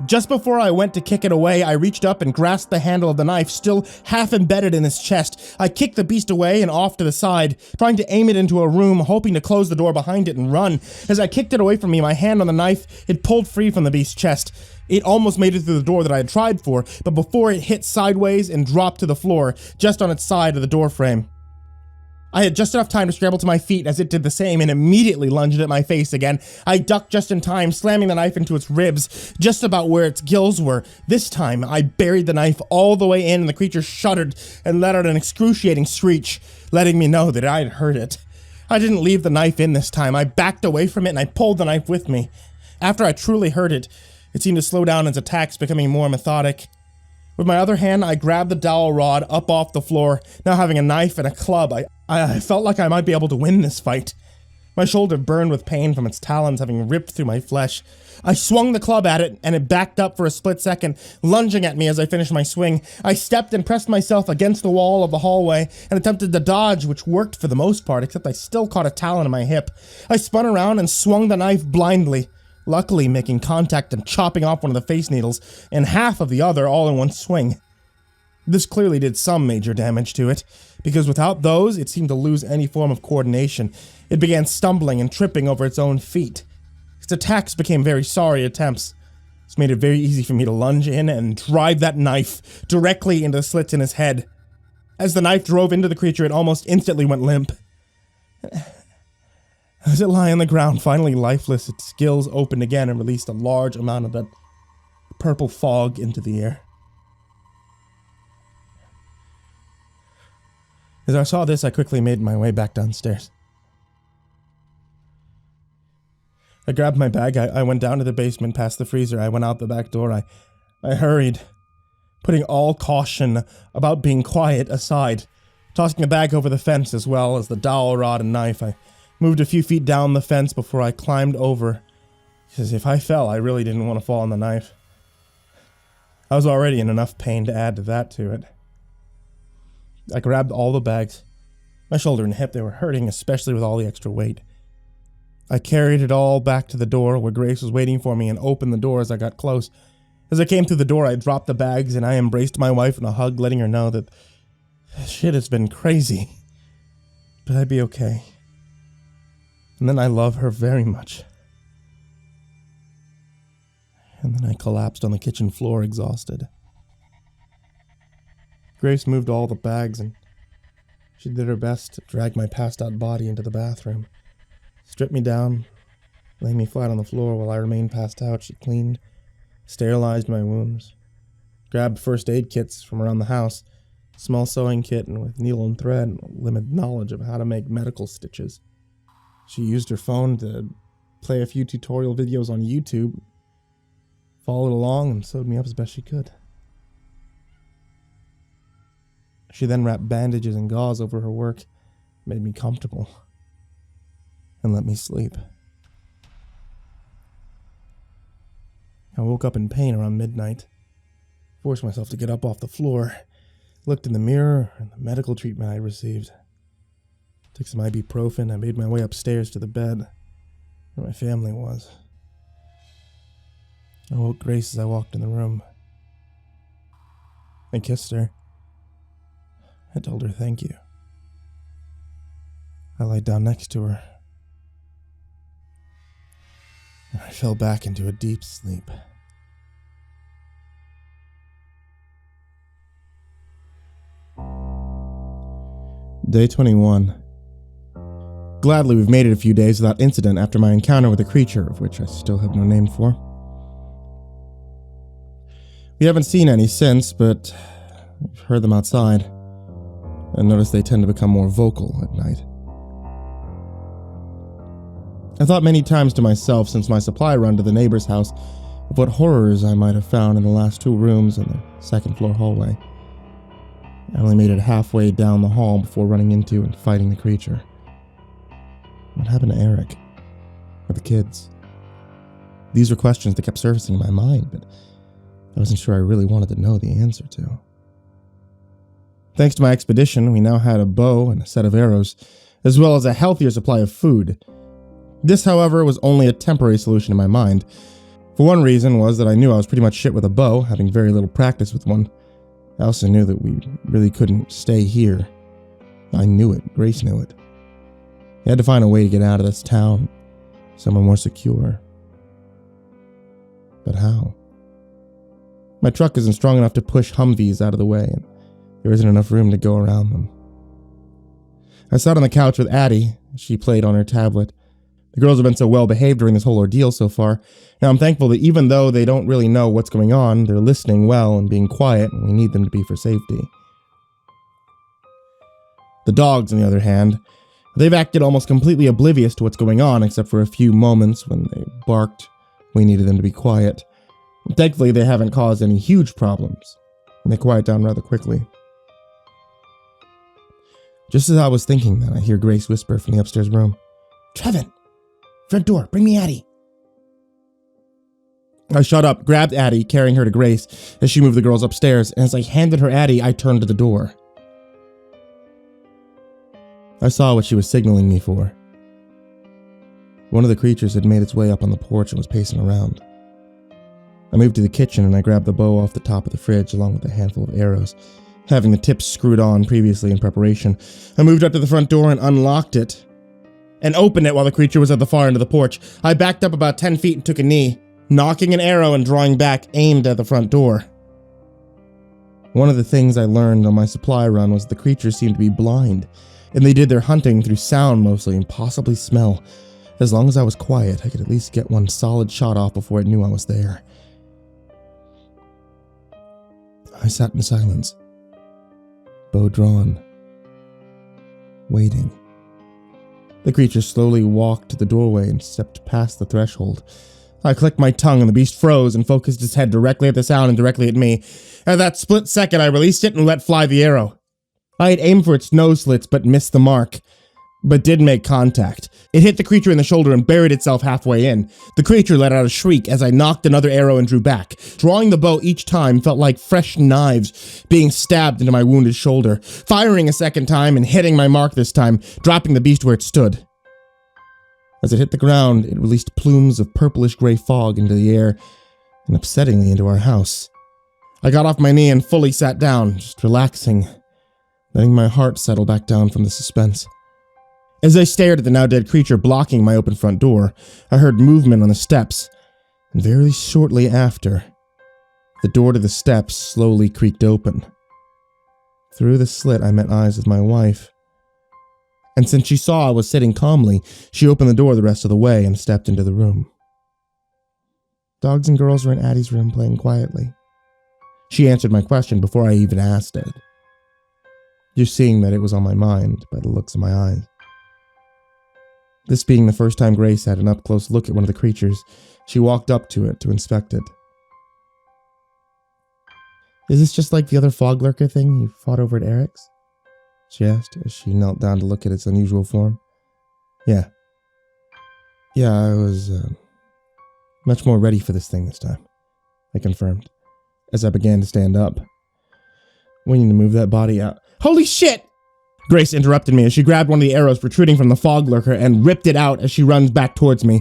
Speaker 1: Just before I went to kick it away, I reached up and grasped the handle of the knife, still half embedded in its chest. I kicked the beast away and off to the side, trying to aim it into a room, hoping to close the door behind it and run. As I kicked it away from me, my hand on the knife, it pulled free from the beast's chest. It almost made it through the door that I had tried for, but before it hit sideways and dropped to the floor, just on its side of the door frame. I had just enough time to scramble to my feet as it did the same and immediately lunged at my face again. I ducked just in time, slamming the knife into its ribs, just about where its gills were. This time, I buried the knife all the way in and the creature shuddered and let out an excruciating screech, letting me know that I had heard it. I didn't leave the knife in this time. I backed away from it and I pulled the knife with me. After I truly heard it, it seemed to slow down its attacks, becoming more methodic. With my other hand, I grabbed the dowel rod up off the floor, now having a knife and a club. I felt like I might be able to win this fight. My shoulder burned with pain from its talons having ripped through my flesh. I swung the club at it, and it backed up for a split second, lunging at me as I finished my swing. I stepped and pressed myself against the wall of the hallway and attempted to dodge, which worked for the most part, except I still caught a talon in my hip. I spun around and swung the knife blindly, luckily making contact and chopping off one of the face needles and half of the other all in one swing. This clearly did some major damage to it, because without those, it seemed to lose any form of coordination. It began stumbling and tripping over its own feet. Its attacks became very sorry attempts. This made it very easy for me to lunge in and drive that knife directly into the slits in its head. As the knife drove into the creature, it almost instantly went limp. As it lay on the ground, finally lifeless, its gills opened again and released a large amount of that purple fog into the air. As I saw this, I quickly made my way back downstairs. I grabbed my bag, I went down to the basement past the freezer, I went out the back door, I hurried, putting all caution about being quiet aside, tossing the bag over the fence as well as the dowel rod and knife. I moved a few feet down the fence before I climbed over, because if I fell, I really didn't want to fall on the knife. I was already in enough pain to add that to it. I grabbed all the bags. My shoulder and hip, they were hurting, especially with all the extra weight. I carried it all back to the door where Grace was waiting for me and opened the door as I got close. As I came through the door, I dropped the bags and I embraced my wife in a hug, letting her know that shit has been crazy, but I'd be okay. And then I love her very much. And then I collapsed on the kitchen floor, exhausted. Grace moved all the bags and she did her best to drag my passed-out body into the bathroom. Stripped me down, laid me flat on the floor while I remained passed out. She cleaned, sterilized my wounds, grabbed first aid kits from around the house, a small sewing kit and with needle and thread and limited knowledge of how to make medical stitches. She used her phone to play a few tutorial videos on YouTube, followed along, and sewed me up as best she could. She then wrapped bandages and gauze over her work, made me comfortable, and let me sleep. I woke up in pain around midnight, forced myself to get up off the floor, looked in the mirror and the medical treatment I received. Took some ibuprofen, I made my way upstairs to the bed where my family was. I woke Grace as I walked in the room. I kissed her. I told her thank you. I laid down next to her. I fell back into a deep sleep. Day 21. Gladly, we've made it a few days without incident after my encounter with a creature, of which I still have no name for. We haven't seen any since, but I've heard them outside. I noticed they tend to become more vocal at night. I thought many times to myself since my supply run to the neighbor's house of what horrors I might have found in the last 2 rooms in the second floor hallway. I only made it halfway down the hall before running into and fighting the creature. What happened to Eric? Or the kids? These were questions that kept surfacing in my mind, but I wasn't sure I really wanted to know the answer to. Thanks to my expedition, we now had a bow and a set of arrows, as well as a healthier supply of food. This, however, was only a temporary solution in my mind. For one reason was that I knew I was pretty much shit with a bow, having very little practice with one. I also knew that we really couldn't stay here. I knew it. Grace knew it. I had to find a way to get out of this town, somewhere more secure. But how? My truck isn't strong enough to push Humvees out of the way, and there isn't enough room to go around them. I sat on the couch with Addie. She played on her tablet. The girls have been so well behaved during this whole ordeal so far. Now I'm thankful that even though they don't really know what's going on, they're listening well and being quiet, and we need them to be for safety. The dogs, on the other hand, they've acted almost completely oblivious to what's going on, except for a few moments when they barked. We needed them to be quiet. Thankfully, they haven't caused any huge problems, and they quiet down rather quickly. Just as I was thinking that, I hear Grace whisper from the upstairs room, "Trevin! Front door, bring me Addie." I shut up, grabbed Addie, carrying her to Grace as she moved the girls upstairs, and as I handed her Addie, I turned to the door. I saw what she was signaling me for. One of the creatures had made its way up on the porch and was pacing around. I moved to the kitchen and I grabbed the bow off the top of the fridge along with a handful of arrows, having the tips screwed on previously in preparation. I moved up to the front door and unlocked it, and opened it while the creature was at the far end of the porch. I backed up about 10 feet and took a knee, nocking an arrow and drawing back, aimed at the front door. One of the things I learned on my supply run was the creatures seemed to be blind, and they did their hunting through sound mostly and possibly smell. As long as I was quiet, I could at least get one solid shot off before it knew I was there. I sat in silence, bow drawn, waiting. The creature slowly walked to the doorway and stepped past the threshold. I clicked my tongue and the beast froze and focused its head directly at the sound and directly at me. At that split second, I released it and let fly the arrow. I had aimed for its nose slits but missed the mark, but did make contact. It hit the creature in the shoulder and buried itself halfway in. The creature let out a shriek as I knocked another arrow and drew back. Drawing the bow each time felt like fresh knives being stabbed into my wounded shoulder. Firing a second time and hitting my mark this time, dropping the beast where it stood. As it hit the ground, it released plumes of purplish-gray fog into the air and upsettingly into our house. I got off my knee and fully sat down, just relaxing, letting my heart settle back down from the suspense. As I stared at the now-dead creature blocking my open front door, I heard movement on the steps, and very shortly after, the door to the steps slowly creaked open. Through the slit, I met eyes with my wife. And since she saw I was sitting calmly, she opened the door the rest of the way and stepped into the room. Dogs and girls were in Addie's room playing quietly. She answered my question before I even asked it, just seeing that it was on my mind by the looks of my eyes. This being the first time Grace had an up-close look at one of the creatures, she walked up to it to inspect it. "Is this just like the other fog lurker thing you fought over at Eric's?" she asked as she knelt down to look at its unusual form. Yeah, I was much more ready for this thing this time," I confirmed, as I began to stand up. "We need to move that body out." "Holy shit!" Grace interrupted me as she grabbed one of the arrows protruding from the fog lurker and ripped it out as she runs back towards me.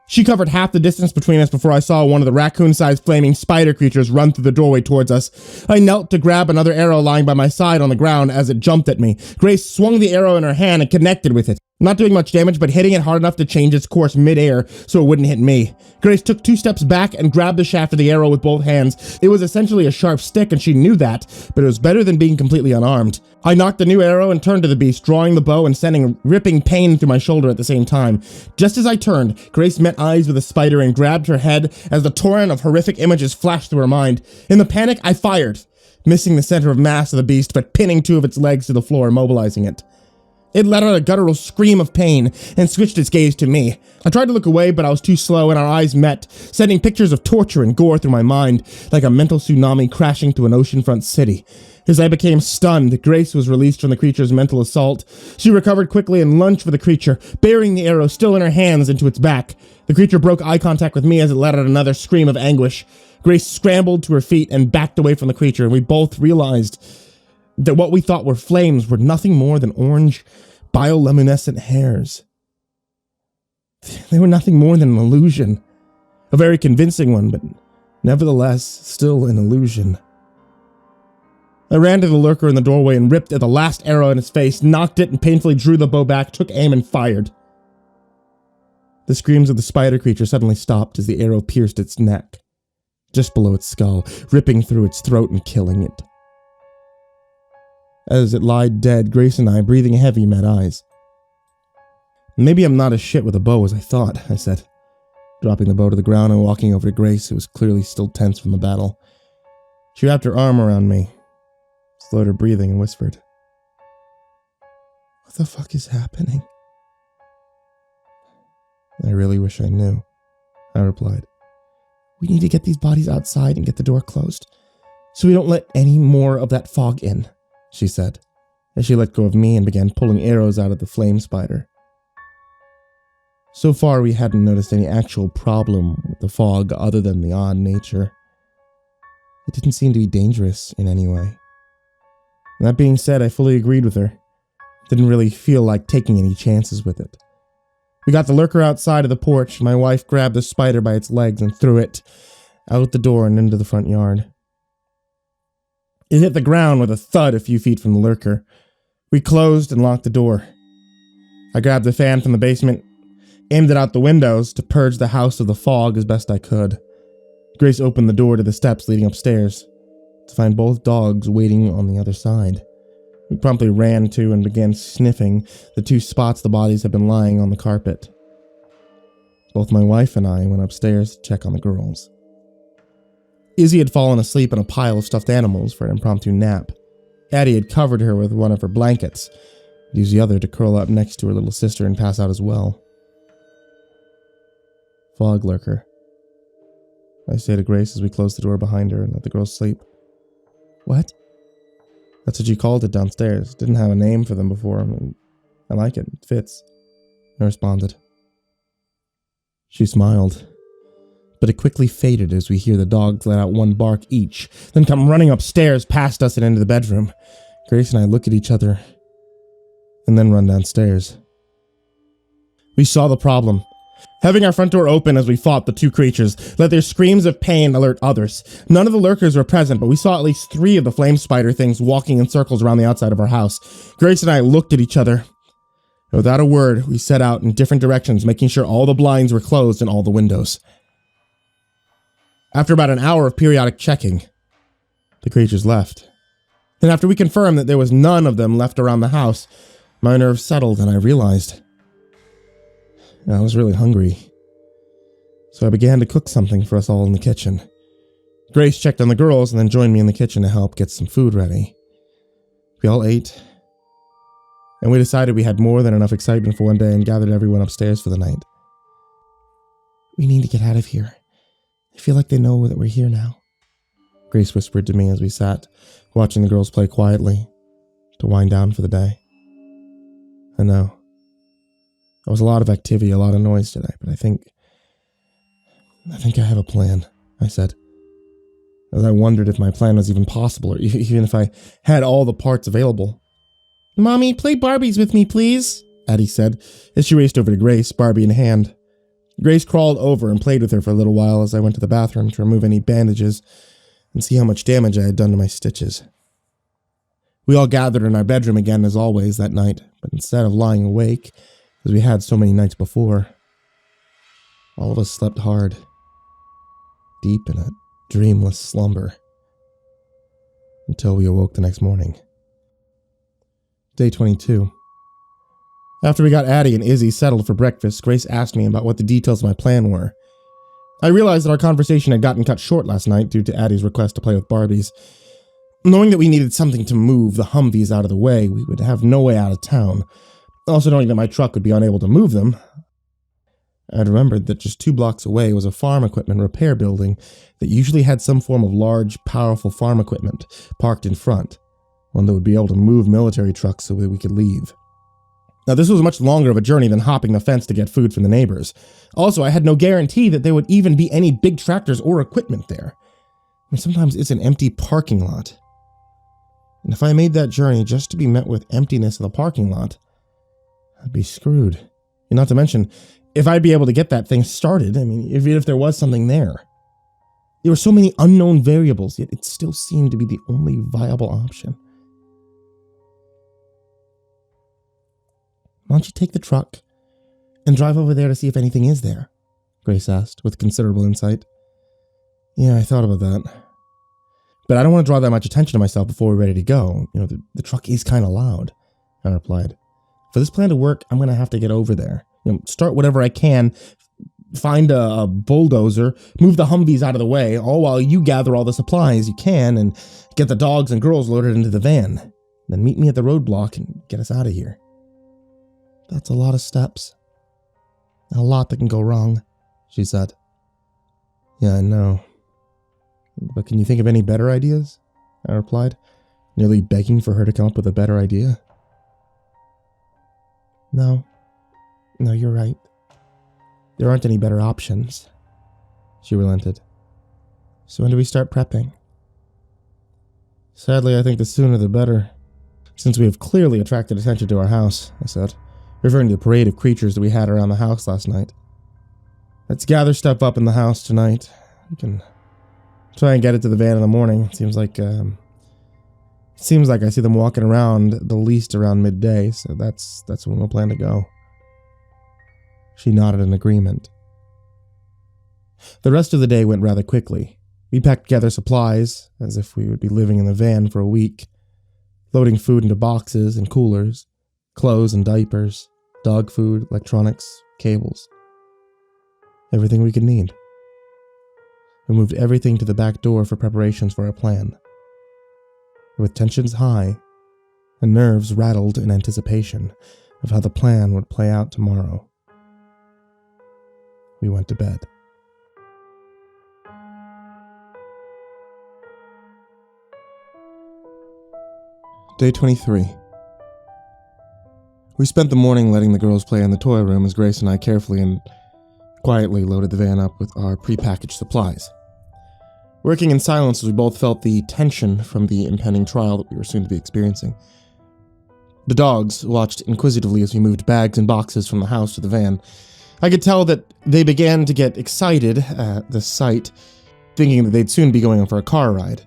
Speaker 1: She covered half the distance between us before I saw one of the raccoon-sized flaming spider creatures run through the doorway towards us. I knelt to grab another arrow lying by my side on the ground as it jumped at me. Grace swung the arrow in her hand and connected with it. not doing much damage, but hitting it hard enough to change its course mid-air so it wouldn't hit me. Grace took 2 steps back and grabbed the shaft of the arrow with both hands. It was essentially a sharp stick, and she knew that, but it was better than being completely unarmed. I knocked the new arrow and turned to the beast, drawing the bow and sending ripping pain through my shoulder at the same time. Just as I turned, Grace met eyes with a spider and grabbed her head as the torrent of horrific images flashed through her mind. In the panic, I fired, missing the center of mass of the beast, but pinning 2 of its legs to the floor, immobilizing it. It let out a guttural scream of pain and switched its gaze to me. I tried to look away, but I was too slow, and our eyes met, sending pictures of torture and gore through my mind, like a mental tsunami crashing to an oceanfront city. As I became stunned, Grace was released from the creature's mental assault. She recovered quickly and lunged for the creature, burying the arrow still in her hands into its back. The creature broke eye contact with me as it let out another scream of anguish. Grace scrambled to her feet and backed away from the creature, and we both realized that what we thought were flames were nothing more than orange, bioluminescent hairs. They were nothing more than an illusion. A very convincing one, but nevertheless, still an illusion. I ran to the lurker in the doorway and ripped at the last arrow in its face, knocked it and painfully drew the bow back, took aim and fired. The screams of the spider creature suddenly stopped as the arrow pierced its neck, just below its skull, ripping through its throat and killing it. As it lied dead, Grace and I, breathing heavy, met eyes. "Maybe I'm not as shit with a bow as I thought," I said, dropping the bow to the ground and walking over to Grace, who was clearly still tense from the battle. She wrapped her arm around me, slowed her breathing, and whispered, "What the fuck is happening?" "I really wish I knew," I replied. "We need to get these bodies outside and get the door closed, so we don't let any more of that fog in," she said, as she let go of me and began pulling arrows out of the flame spider. So far, we hadn't noticed any actual problem with the fog other than the odd nature. It didn't seem to be dangerous in any way. That being said, I fully agreed with her. Didn't really feel like taking any chances with it. We got the lurker outside of the porch, and my wife grabbed the spider by its legs and threw it out the door and into the front yard. It hit the ground with a thud a few feet from the lurker. We closed and locked the door. I grabbed the fan from the basement, aimed it out the windows to purge the house of the fog as best I could. Grace opened the door to the steps leading upstairs to find both dogs waiting on the other side. We promptly ran to and began sniffing the 2 spots the bodies had been lying on the carpet. Both my wife and I went upstairs to check on the girls. Izzy had fallen asleep in a pile of stuffed animals for an impromptu nap. Addie had covered her with one of her blankets, and used the other to curl up next to her little sister and pass out as well. "Fog lurker," I say to Grace as we close the door behind her and let the girls sleep. "What?" "That's what you called it downstairs. Didn't have a name for them before. I like it. It fits," I responded. She smiled, but it quickly faded as we hear the dogs let out one bark each, then come running upstairs past us and into the bedroom. Grace and I look at each other, and then run downstairs. We saw the problem. Having our front door open as we fought the 2 creatures let their screams of pain alert others. None of the lurkers were present, but we saw at least 3 of the flame spider things walking in circles around the outside of our house. Grace and I looked at each other. Without a word, we set out in different directions, making sure all the blinds were closed and all the windows. After about an hour of periodic checking, the creatures left. Then after we confirmed that there was none of them left around the house, my nerves settled and I realized I was really hungry. So I began to cook something for us all in the kitchen. Grace checked on the girls and then joined me in the kitchen to help get some food ready. We all ate, and we decided we had more than enough excitement for one day and gathered everyone upstairs for the night. "We need to get out of here. I feel like they know that we're here now," Grace whispered to me as we sat, watching the girls play quietly, to wind down for the day. I know. There was a lot of activity, a lot of noise today, but I think I have a plan, I said, as I wondered if my plan was even possible, or even if I had all the parts available. "Mommy, play Barbies with me, please," Addie said, as she raced over to Grace, Barbie in hand. Grace crawled over and played with her for a little while as I went to the bathroom to remove any bandages and see how much damage I had done to my stitches. We all gathered in our bedroom again as always that night, but instead of lying awake, as we had so many nights before. All of us slept hard, deep in a dreamless slumber, until we awoke the next morning. Day 22. After we got Addie and Izzy settled for breakfast, Grace asked me about what the details of my plan were. I realized that our conversation had gotten cut short last night due to Addie's request to play with Barbies. Knowing that we needed something to move the Humvees out of the way, we would have no way out of town. Also knowing that my truck would be unable to move them, I'd remembered that just 2 blocks away was a farm equipment repair building that usually had some form of large, powerful farm equipment parked in front, one that would be able to move military trucks so that we could leave. Now, this was much longer of a journey than hopping the fence to get food from the neighbors. Also, I had no guarantee that there would even be any big tractors or equipment there. I mean, sometimes it's an empty parking lot. And if I made that journey just to be met with emptiness in the parking lot, I'd be screwed. And not to mention, if I'd be able to get that thing started, I mean, if there was something there. There were so many unknown variables, yet it still seemed to be the only viable option. Why don't you take the truck and drive over there to see if anything is there? Grace asked, with considerable insight. Yeah, I thought about that. But I don't want to draw that much attention to myself before we're ready to go. You know, the truck is kind of loud, I replied. For this plan to work, I'm going to have to get over there. You know, start whatever I can, find a bulldozer, move the Humvees out of the way, all while you gather all the supplies you can and get the dogs and girls loaded into the van. Then meet me at the roadblock and get us out of here. That's a lot of steps. A lot that can go wrong, she said. Yeah, I know. But can you think of any better ideas? I replied, nearly begging for her to come up with a better idea. No, you're right. There aren't any better options, she relented. So when do we start prepping? Sadly, I think the sooner the better, since we have clearly attracted attention to our house, I said, referring to the parade of creatures that we had around the house last night. Let's gather stuff up in the house tonight. We can try and get it to the van in the morning. It seems like I see them walking around the least around midday, so that's when we'll plan to go. She nodded in agreement. The rest of the day went rather quickly. We packed together supplies, as if we would be living in the van for a week, loading food into boxes and coolers, clothes and diapers, dog food, electronics, cables. Everything we could need. We moved everything to the back door for preparations for our plan. With tensions high and nerves rattled in anticipation of how the plan would play out tomorrow, we went to bed. Day 23. We spent the morning letting the girls play in the toy room as Grace and I carefully and quietly loaded the van up with our prepackaged supplies. Working in silence as we both felt the tension from the impending trial that we were soon to be experiencing. The dogs watched inquisitively as we moved bags and boxes from the house to the van. I could tell that they began to get excited at the sight, thinking that they'd soon be going on for a car ride.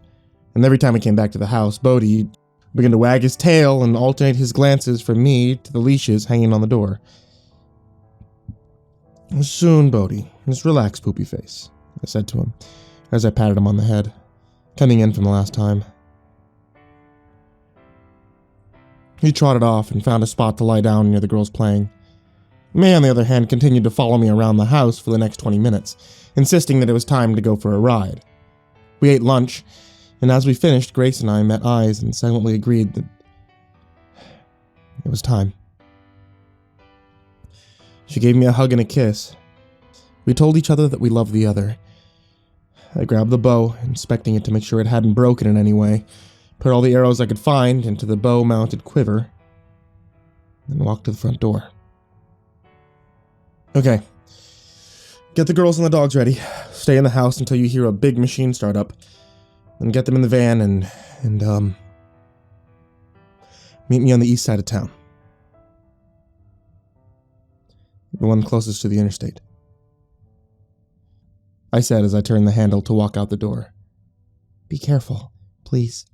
Speaker 1: And every time we came back to the house, Bodhi began to wag his tail and alternate his glances from me to the leashes hanging on the door. Soon, Bodhi, just relax, poopy face, I said to him, as I patted him on the head, coming in from the last time. He trotted off and found a spot to lie down near the girls playing. May, on the other hand, continued to follow me around the house for the next 20 minutes, insisting that it was time to go for a ride. We ate lunch, and as we finished, Grace and I met eyes and silently agreed that it was time. She gave me a hug and a kiss. We told each other that we loved the other. I grabbed the bow, inspecting it to make sure it hadn't broken in any way, put all the arrows I could find into the bow-mounted quiver, and walked to the front door. Okay. Get the girls and the dogs ready. Stay in the house until you hear a big machine start up. Then get them in the van and meet me on the east side of town. The one closest to the interstate. I said as I turned the handle to walk out the door. Be careful, please.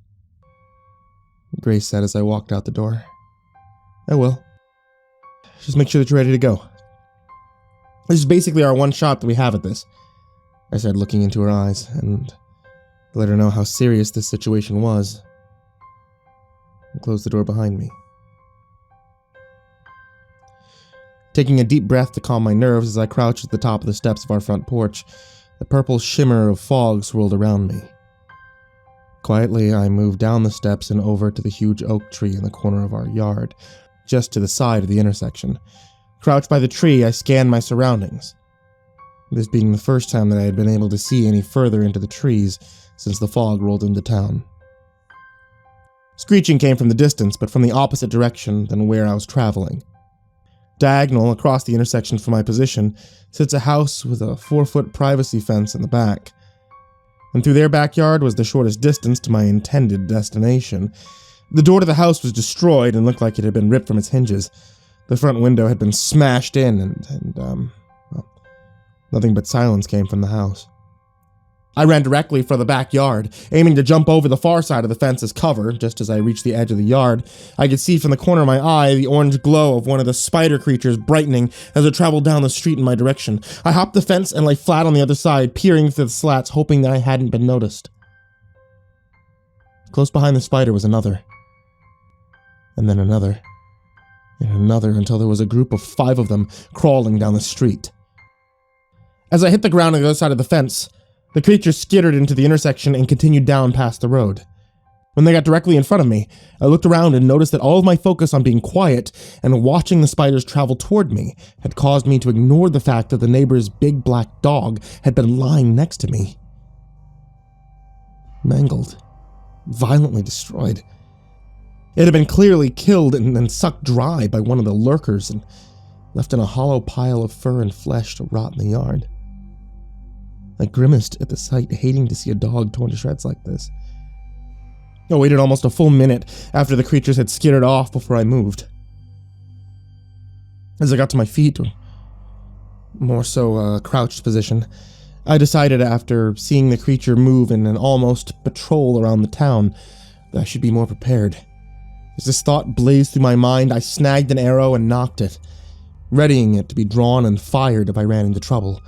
Speaker 1: Grace said as I walked out the door. I will. Just make sure that you're ready to go. This is basically our one shot that we have at this, I said, looking into her eyes, and let her know how serious this situation was, and closed the door behind me. Taking a deep breath to calm my nerves as I crouched at the top of the steps of our front porch, the purple shimmer of fog swirled around me. Quietly, I moved down the steps and over to the huge oak tree in the corner of our yard, just to the side of the intersection. Crouched by the tree, I scanned my surroundings, this being the first time that I had been able to see any further into the trees since the fog rolled into town. Screeching came from the distance, but from the opposite direction than where I was traveling. Diagonal across the intersection from my position sits a house with a 4-foot privacy fence in the back, and through their backyard was the shortest distance to my intended destination. The door to the house was destroyed and looked like it had been ripped from its hinges. The front window had been smashed in, and nothing but silence came from the house. I ran directly for the backyard, aiming to jump over the far side of the fence as cover. Just as I reached the edge of the yard, I could see from the corner of my eye the orange glow of one of the spider creatures brightening as it traveled down the street in my direction. I hopped the fence and lay flat on the other side, peering through the slats, hoping that I hadn't been noticed. Close behind the spider was another, and then another, and another, until there was a group of 5 of them crawling down the street. As I hit the ground on the other side of the fence, the creature skittered into the intersection and continued down past the road. When they got directly in front of me, I looked around and noticed that all of my focus on being quiet and watching the spiders travel toward me had caused me to ignore the fact that the neighbor's big black dog had been lying next to me. Mangled, violently destroyed. It had been clearly killed and then sucked dry by one of the lurkers and left in a hollow pile of fur and flesh to rot in the yard. I grimaced at the sight, hating to see a dog torn to shreds like this. I waited almost a full minute after the creatures had skittered off before I moved. As I got to my feet, or more so a crouched position, I decided after seeing the creature move in an almost patrol around the town that I should be more prepared. As this thought blazed through my mind, I snagged an arrow and nocked it, readying it to be drawn and fired if I ran into trouble.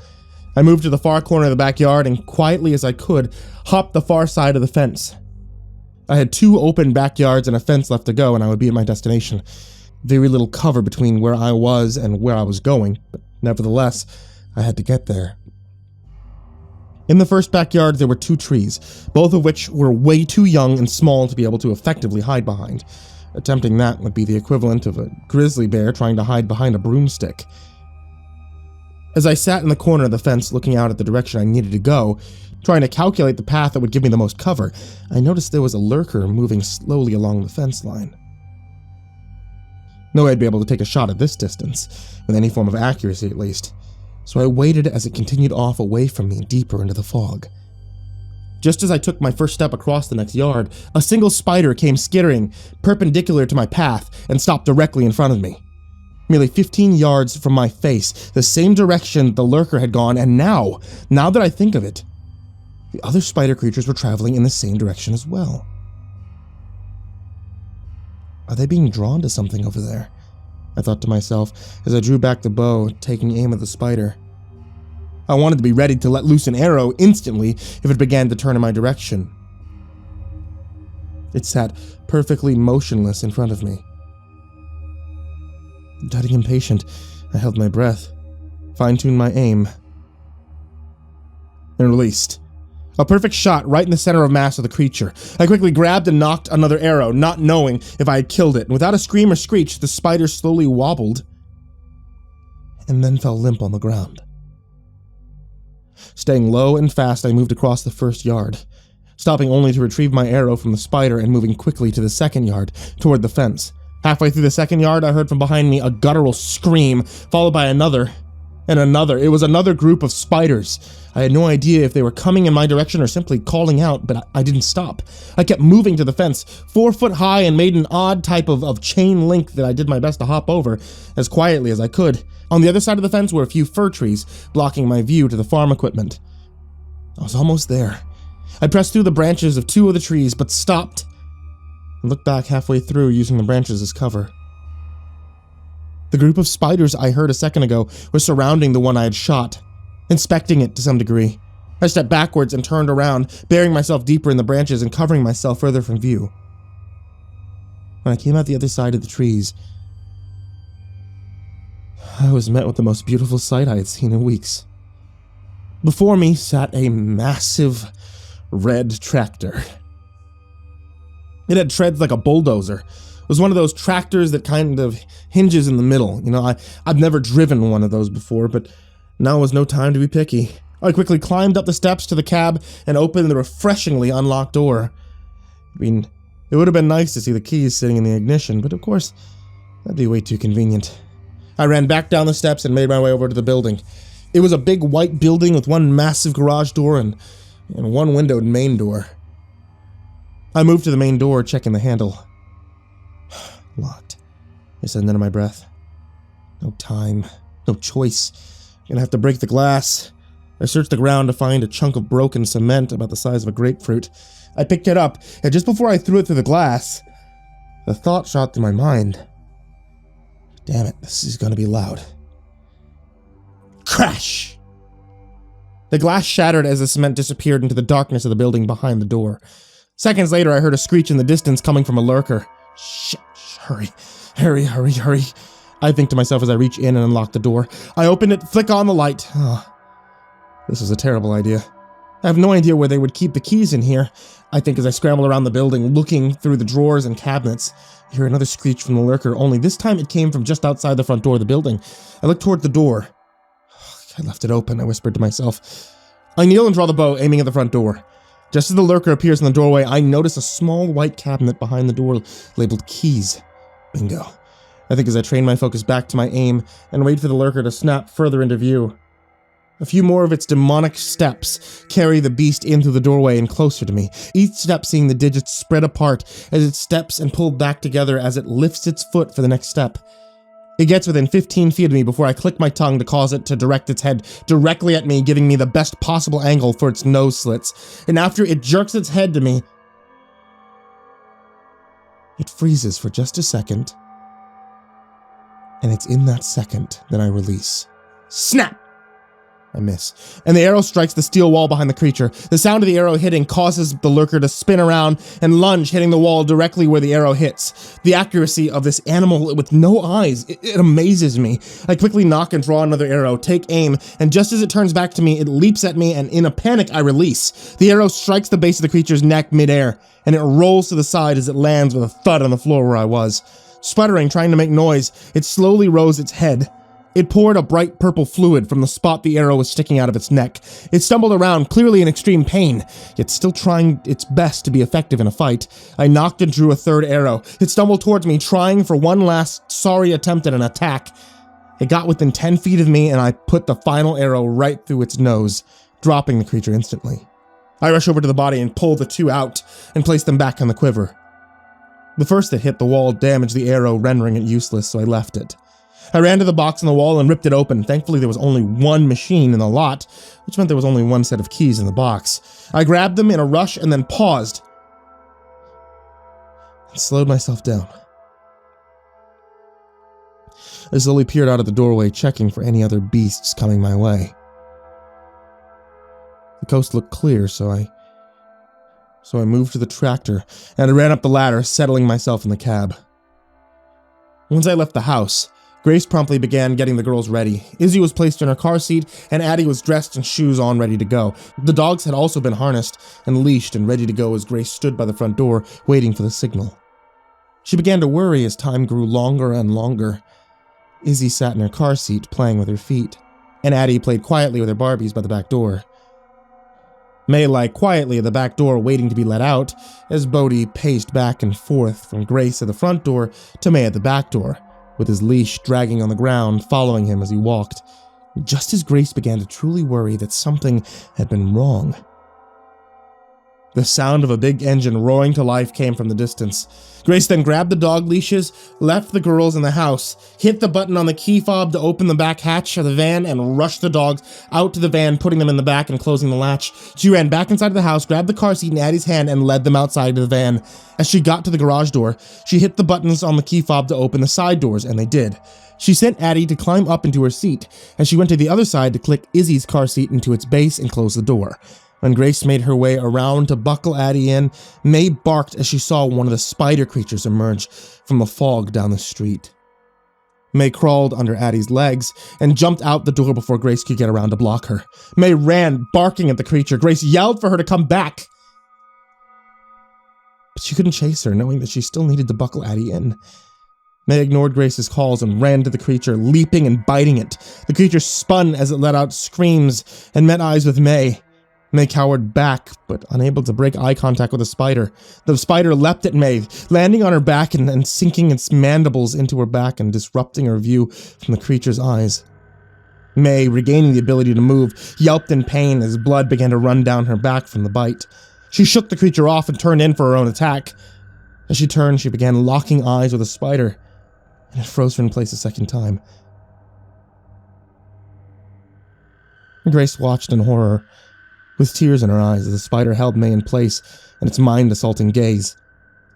Speaker 1: I moved to the far corner of the backyard and, quietly as I could, hopped the far side of the fence. I had 2 open backyards and a fence left to go, and I would be at my destination. Very little cover between where I was and where I was going, but nevertheless, I had to get there. In the first backyard, there were 2 trees, both of which were way too young and small to be able to effectively hide behind. Attempting that would be the equivalent of a grizzly bear trying to hide behind a broomstick. As I sat in the corner of the fence looking out at the direction I needed to go, trying to calculate the path that would give me the most cover, I noticed there was a lurker moving slowly along the fence line. No way I'd be able to take a shot at this distance, with any form of accuracy at least, so I waited as it continued off away from me deeper into the fog. Just as I took my first step across the next yard, a single spider came skittering perpendicular to my path and stopped directly in front of me. Merely 15 yards from my face, the same direction the lurker had gone, and now that I think of it, the other spider creatures were traveling in the same direction as well. Are they being drawn to something over there? I thought to myself as I drew back the bow, taking aim at the spider. I wanted to be ready to let loose an arrow instantly if it began to turn in my direction. It sat perfectly motionless in front of me. Getting impatient, I held my breath, fine-tuned my aim, and released. A perfect shot right in the center of mass of the creature. I quickly grabbed and nocked another arrow, not knowing if I had killed it, and without a scream or screech, the spider slowly wobbled and then fell limp on the ground. Staying low and fast, I moved across the first yard, stopping only to retrieve my arrow from the spider and moving quickly to the second yard, toward the fence. Halfway through the second yard, I heard from behind me a guttural scream, followed by another, and another. It was another group of spiders. I had no idea if they were coming in my direction or simply calling out, but I didn't stop. I kept moving to the fence, 4 foot high, and made an odd type of chain link that I did my best to hop over as quietly as I could. On the other side of the fence were a few fir trees, blocking my view to the farm equipment. I was almost there. I pressed through the branches of 2 of the trees, but stopped and looked back halfway through, using the branches as cover. The group of spiders I heard a second ago was surrounding the one I had shot, inspecting it to some degree. I stepped backwards and turned around, burying myself deeper in the branches and covering myself further from view. When I came out the other side of the trees, I was met with the most beautiful sight I had seen in weeks. Before me sat a massive red tractor. It had treads like a bulldozer. It was one of those tractors that kind of hinges in the middle. You know, I've never driven one of those before, but now was no time to be picky. I quickly climbed up the steps to the cab and opened the refreshingly unlocked door. I mean, it would have been nice to see the keys sitting in the ignition, but of course, that'd be way too convenient. I ran back down the steps and made my way over to the building. It was a big white building with one massive garage door and one windowed main door. I moved to the main door, checking the handle. Locked. I said under my breath. No time. No choice. Gonna have to break the glass. I searched the ground to find a chunk of broken cement about the size of a grapefruit. I picked it up, and just before I threw it through the glass, the thought shot through my mind. Damn it, this is gonna be loud. Crash! The glass shattered as the cement disappeared into the darkness of the building behind the door. Seconds later, I heard a screech in the distance coming from a lurker. Shit, hurry, hurry. I think to myself as I reach in and unlock the door. I open it, flick on the light. Oh, this is a terrible idea. I have no idea where they would keep the keys in here. I think as I scramble around the building, looking through the drawers and cabinets. I hear another screech from the lurker, only this time it came from just outside the front door of the building. I look toward the door. I left it open, I whispered to myself. I kneel and draw the bow, aiming at the front door. Just as the lurker appears in the doorway, I notice a small white cabinet behind the door labeled keys. Bingo. I think as I train my focus back to my aim and wait for the lurker to snap further into view. A few more of its demonic steps carry the beast in through the doorway and closer to me, each step seeing the digits spread apart as it steps and pulled back together as it lifts its foot for the next step. It gets within 15 feet of me before I click my tongue to cause it to direct its head directly at me, giving me the best possible angle for its nose slits. And after it jerks its head to me, it freezes for just a second. And it's in that second that I release. Snap! I miss, and the arrow strikes the steel wall behind the creature. The sound of the arrow hitting causes the lurker to spin around and lunge, hitting the wall directly where the arrow hits. The accuracy of this animal with no eyes, it amazes me. I quickly knock and draw another arrow, take aim, and just as it turns back to me, it leaps at me, and in a panic, I release. The arrow strikes the base of the creature's neck midair, and it rolls to the side as it lands with a thud on the floor where I was. Sputtering, trying to make noise, it slowly rose its head. It poured a bright purple fluid from the spot the arrow was sticking out of its neck. It stumbled around, clearly in extreme pain, yet still trying its best to be effective in a fight. I knocked and drew a third arrow. It stumbled towards me, trying for one last sorry attempt at an attack. It got within 10 feet of me, and I put the final arrow right through its nose, dropping the creature instantly. I rush over to the body and pull the two out and place them back on the quiver. The first that hit the wall damaged the arrow, rendering it useless, so I left it. I ran to the box on the wall and ripped it open. Thankfully, there was only one machine in the lot, which meant there was only one set of keys in the box. I grabbed them in a rush and then paused and slowed myself down. I slowly peered out of the doorway, checking for any other beasts coming my way. The coast looked clear, so I moved to the tractor and I ran up the ladder, settling myself in the cab. Once I left the house, Grace promptly began getting the girls ready. Izzy was placed in her car seat, and Addie was dressed and shoes on ready to go. The dogs had also been harnessed and leashed and ready to go as Grace stood by the front door, waiting for the signal. She began to worry as time grew longer and longer. Izzy sat in her car seat, playing with her feet, and Addie played quietly with her Barbies by the back door. May lay quietly at the back door, waiting to be let out, as Bodhi paced back and forth from Grace at the front door to May at the back door, with his leash dragging on the ground, following him as he walked, just as Grace began to truly worry that something had been wrong. The sound of a big engine roaring to life came from the distance. Grace then grabbed the dog leashes, left the girls in the house, hit the button on the key fob to open the back hatch of the van, and rushed the dogs out to the van, putting them in the back and closing the latch. She ran back inside of the house, grabbed the car seat in Addie's hand, and led them outside of the van. As she got to the garage door, she hit the buttons on the key fob to open the side doors, and they did. She sent Addie to climb up into her seat, and she went to the other side to click Izzy's car seat into its base and close the door. When Grace made her way around to buckle Addie in, May barked as she saw one of the spider creatures emerge from the fog down the street. May crawled under Addie's legs and jumped out the door before Grace could get around to block her. May ran, barking at the creature. Grace yelled for her to come back, but she couldn't chase her, knowing that she still needed to buckle Addie in. May ignored Grace's calls and ran to the creature, leaping and biting it. The creature spun as it let out screams and met eyes with May. May cowered back, but unable to break eye contact with the spider. The spider leapt at May, landing on her back and sinking its mandibles into her back and disrupting her view from the creature's eyes. May, regaining the ability to move, yelped in pain as blood began to run down her back from the bite. She shook the creature off and turned in for her own attack. As she turned, she began locking eyes with the spider, and it froze her in place a second time. Grace watched in horror, with tears in her eyes, as the spider held May in place in its mind-assaulting gaze.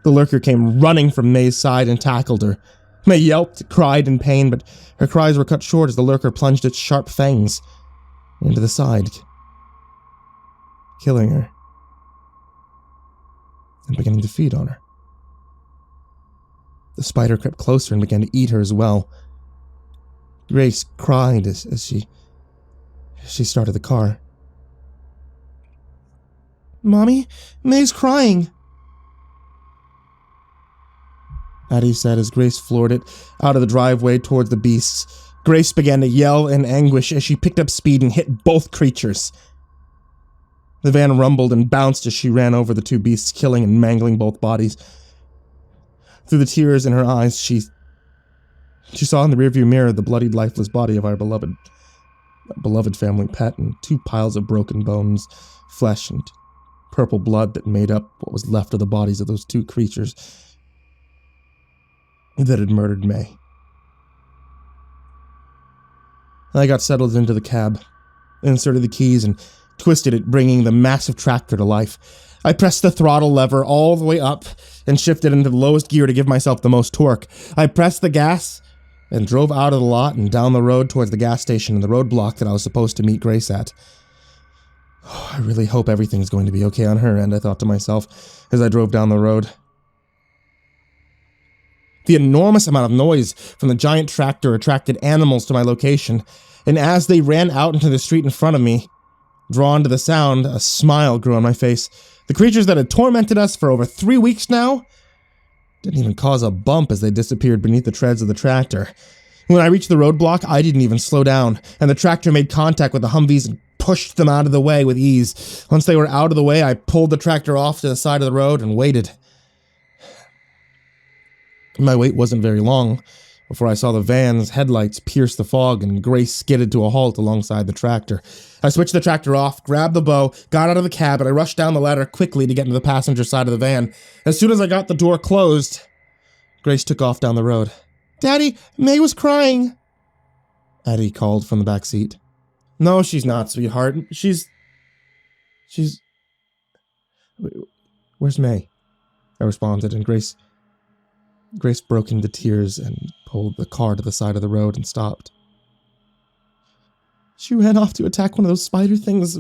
Speaker 1: The lurker came running from May's side and tackled her. May yelped, cried in pain, but her cries were cut short as the lurker plunged its sharp fangs into the side, killing her and beginning to feed on her. The spider crept closer and began to eat her as well. Grace cried as she started the car. "Mommy, May's crying," Addie said as Grace floored it out of the driveway towards the beasts. Grace began to yell in anguish as she picked up speed and hit both creatures. The van rumbled and bounced as she ran over the two beasts, killing and mangling both bodies. Through the tears in her eyes, she saw in the rearview mirror the bloodied, lifeless body of our beloved family pet and two piles of broken bones, flesh, and purple blood that made up what was left of the bodies of those two creatures that had murdered May. I got settled into the cab, inserted the keys, and twisted it, bringing the massive tractor to life. I pressed the throttle lever all the way up and shifted into the lowest gear to give myself the most torque. I pressed the gas and drove out of the lot and down the road towards the gas station and the roadblock that I was supposed to meet Grace at. I really hope everything's going to be okay on her end, I thought to myself as I drove down the road. The enormous amount of noise from the giant tractor attracted animals to my location, and as they ran out into the street in front of me, drawn to the sound, a smile grew on my face. The creatures that had tormented us for over 3 weeks now didn't even cause a bump as they disappeared beneath the treads of the tractor. When I reached the roadblock, I didn't even slow down, and the tractor made contact with the Humvees and pushed them out of the way with ease. Once they were out of the way, I pulled the tractor off to the side of the road and waited. My wait wasn't very long before I saw the van's headlights pierce the fog and Grace skidded to a halt alongside the tractor. I switched the tractor off, grabbed the bow, got out of the cab, and I rushed down the ladder quickly to get into the passenger side of the van. As soon as I got the door closed, Grace took off down the road. "Daddy, May was crying," Addie called from the back seat. "No, she's not, sweetheart. She's... Where's May?" I responded, and Grace broke into tears and pulled the car to the side of the road and stopped. "She ran off to attack one of those spider things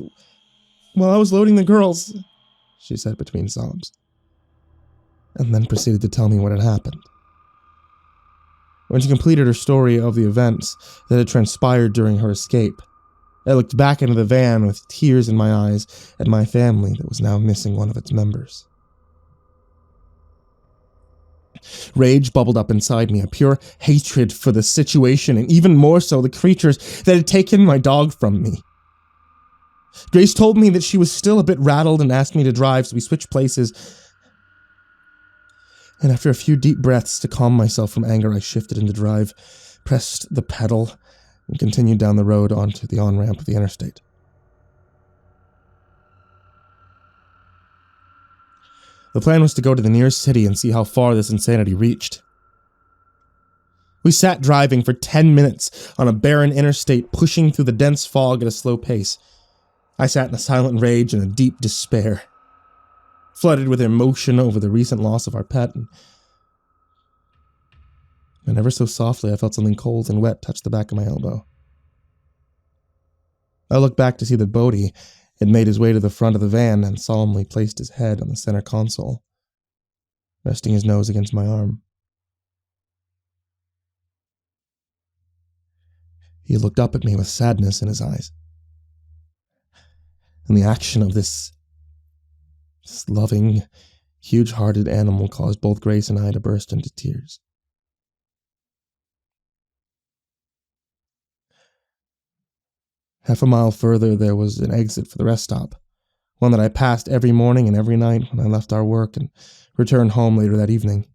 Speaker 1: while I was loading the girls," she said between sobs, and then proceeded to tell me what had happened. When she completed her story of the events that had transpired during her escape, I looked back into the van with tears in my eyes at my family that was now missing one of its members. Rage bubbled up inside me, a pure hatred for the situation, and even more so the creatures that had taken my dog from me. Grace told me that she was still a bit rattled and asked me to drive, so we switched places. And after a few deep breaths to calm myself from anger, I shifted into drive, pressed the pedal, and continued down the road onto the on-ramp of the interstate. The plan was to go to the nearest city and see how far this insanity reached. We sat driving for 10 minutes on a barren interstate, pushing through the dense fog at a slow pace. I sat in a silent rage and a deep despair, flooded with emotion over the recent loss of our pet, and ever so softly I felt something cold and wet touch the back of my elbow. I looked back to see that Bodhi had made his way to the front of the van and solemnly placed his head on the center console, resting his nose against my arm. He looked up at me with sadness in his eyes. And the action of this loving, huge-hearted animal caused both Grace and I to burst into tears. Half a mile further, there was an exit for the rest stop, one that I passed every morning and every night when I left our work and returned home later that evening.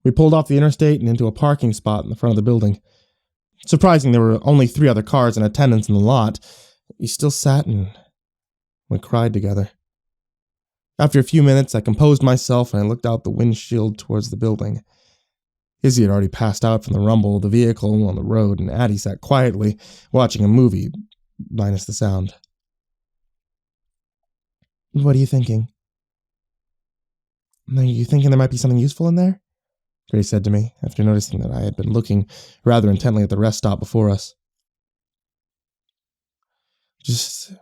Speaker 1: We pulled off the interstate and into a parking spot in the front of the building. Surprising, there were only 3 other cars in attendance in the lot. We still sat and we cried together. After a few minutes, I composed myself and I looked out the windshield towards the building. Izzy had already passed out from the rumble of the vehicle on the road, and Addie sat quietly, watching a movie, minus the sound. "What are you thinking?" "Are you thinking there might be something useful in there?" Grace said to me, after noticing that I had been looking rather intently at the rest stop before us. Just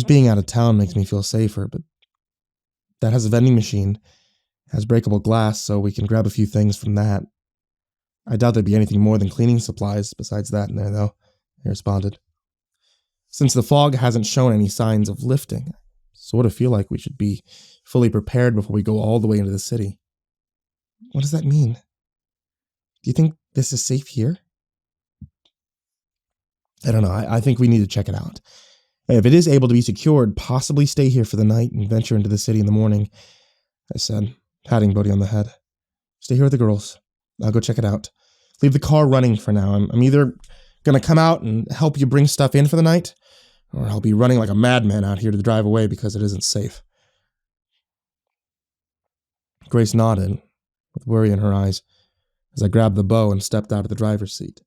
Speaker 1: being out of town makes me feel safer, but that has a vending machine, has breakable glass, so we can grab a few things from that. I doubt there'd be anything more than cleaning supplies besides that in there, though, he responded. Since the fog hasn't shown any signs of lifting, I sort of feel like we should be fully prepared before we go all the way into the city. What does that mean? Do you think this is safe here? I don't know. I think we need to check it out. If it is able to be secured, possibly stay here for the night and venture into the city in the morning, I said, patting Bodhi on the head. Stay here with the girls. I'll go check it out. Leave the car running for now. I'm either going to come out and help you bring stuff in for the night, or I'll be running like a madman out here to drive away because it isn't safe. Grace nodded, with worry in her eyes, as I grabbed the bow and stepped out of the driver's seat.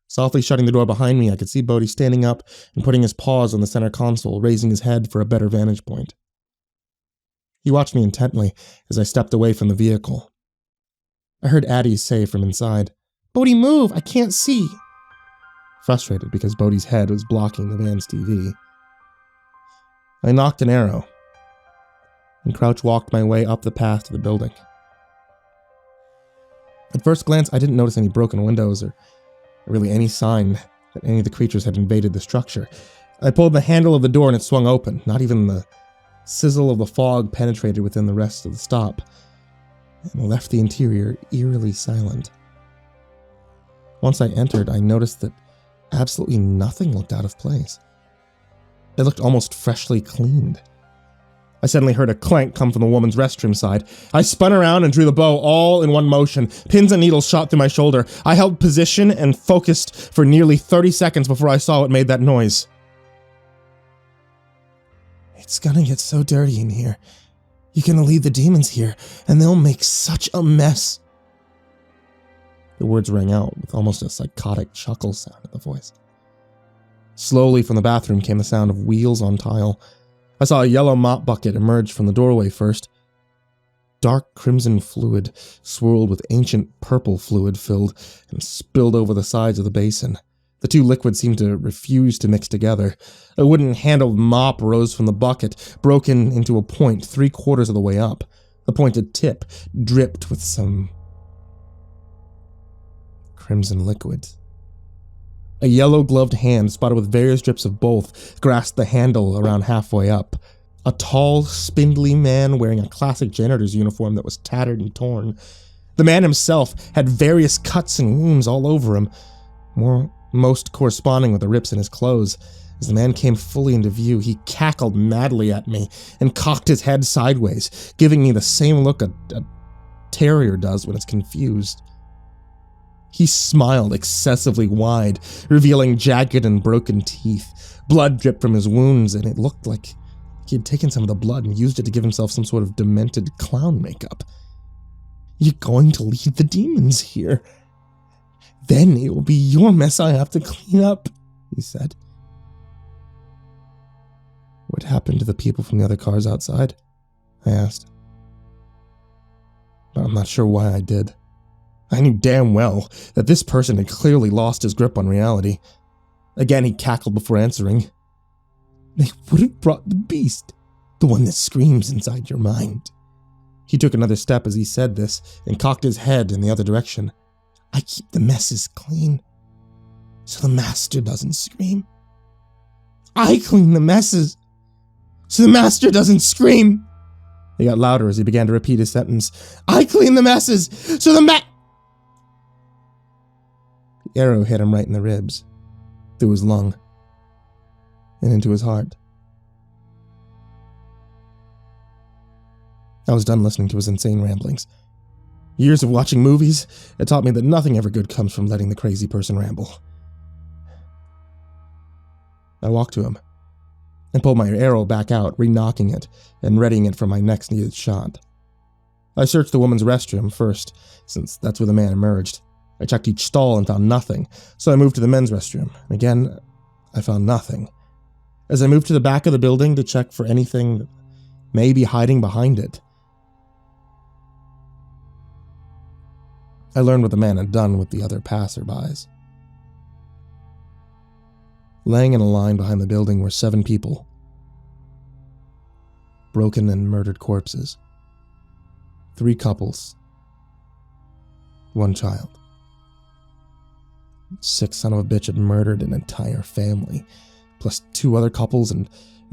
Speaker 1: Softly shutting the door behind me, I could see Bodhi standing up and putting his paws on the center console, raising his head for a better vantage point. He watched me intently as I stepped away from the vehicle. I heard Addie say from inside, "Bodhi, move! I can't see!" Frustrated because Bodhi's head was blocking the van's TV. I knocked an arrow and crouch walked my way up the path to the building. At first glance, I didn't notice any broken windows or really any sign that any of the creatures had invaded the structure. I pulled the handle of the door and it swung open. Not even the sizzle of the fog penetrated within the rest of the stop, and left the interior eerily silent. Once I entered, I noticed that absolutely nothing looked out of place. It looked almost freshly cleaned. I suddenly heard a clank come from the woman's restroom side. I spun around and drew the bow all in one motion. Pins and needles shot through my shoulder. I held position and focused for nearly 30 seconds before I saw what made that noise. "It's gonna get so dirty in here. You're gonna leave the demons here, and they'll make such a mess." The words rang out with almost a psychotic chuckle sound in the voice. Slowly from the bathroom came the sound of wheels on tile. I saw a yellow mop bucket emerge from the doorway first. Dark crimson fluid swirled with ancient purple fluid filled and spilled over the sides of the basin. The two liquids seemed to refuse to mix together. A wooden handled mop rose from the bucket, broken into a point 3/4 of the way up. The pointed tip dripped with some crimson liquid. A yellow-gloved hand, spotted with various drips of both, grasped the handle around halfway up. A tall, spindly man wearing a classic janitor's uniform that was tattered and torn. The man himself had various cuts and wounds all over him, most corresponding with the rips in his clothes. As the man came fully into view, he cackled madly at me and cocked his head sideways, giving me the same look a terrier does when it's confused. He smiled excessively wide, revealing jagged and broken teeth. Blood dripped from his wounds, and it looked like He had taken some of the blood and used it to give himself some sort of demented clown makeup. You're going to leave the demons here. Then it will be your mess I have to clean up, he said. What happened to the people from the other cars outside? I asked. But I'm not sure why I did. I knew damn well that this person had clearly lost his grip on reality. Again, he cackled before answering. They would have brought the beast, the one that screams inside your mind. He took another step as he said this and cocked his head in the other direction. I keep the messes clean, so the master doesn't scream. I clean the messes, so the master doesn't scream. He got louder as he began to repeat his sentence. I clean the messes, so the The arrow hit him right in the ribs, through his lung, and into his heart. I was done listening to his insane ramblings. Years of watching movies had taught me that nothing ever good comes from letting the crazy person ramble. I walked to him and pulled my arrow back out, re-nocking it and readying it for my next needed shot. I searched the woman's restroom first, since that's where the man emerged. I checked each stall and found nothing, so I moved to the men's restroom. Again, I found nothing. As I moved to the back of the building to check for anything that may be hiding behind it, I learned what the man had done with the other passerbys. Laying in a line behind the building were 7 people. Broken and murdered corpses. 3 couples. 1 child. 6 son of a bitch had murdered an entire family, plus 2 other couples and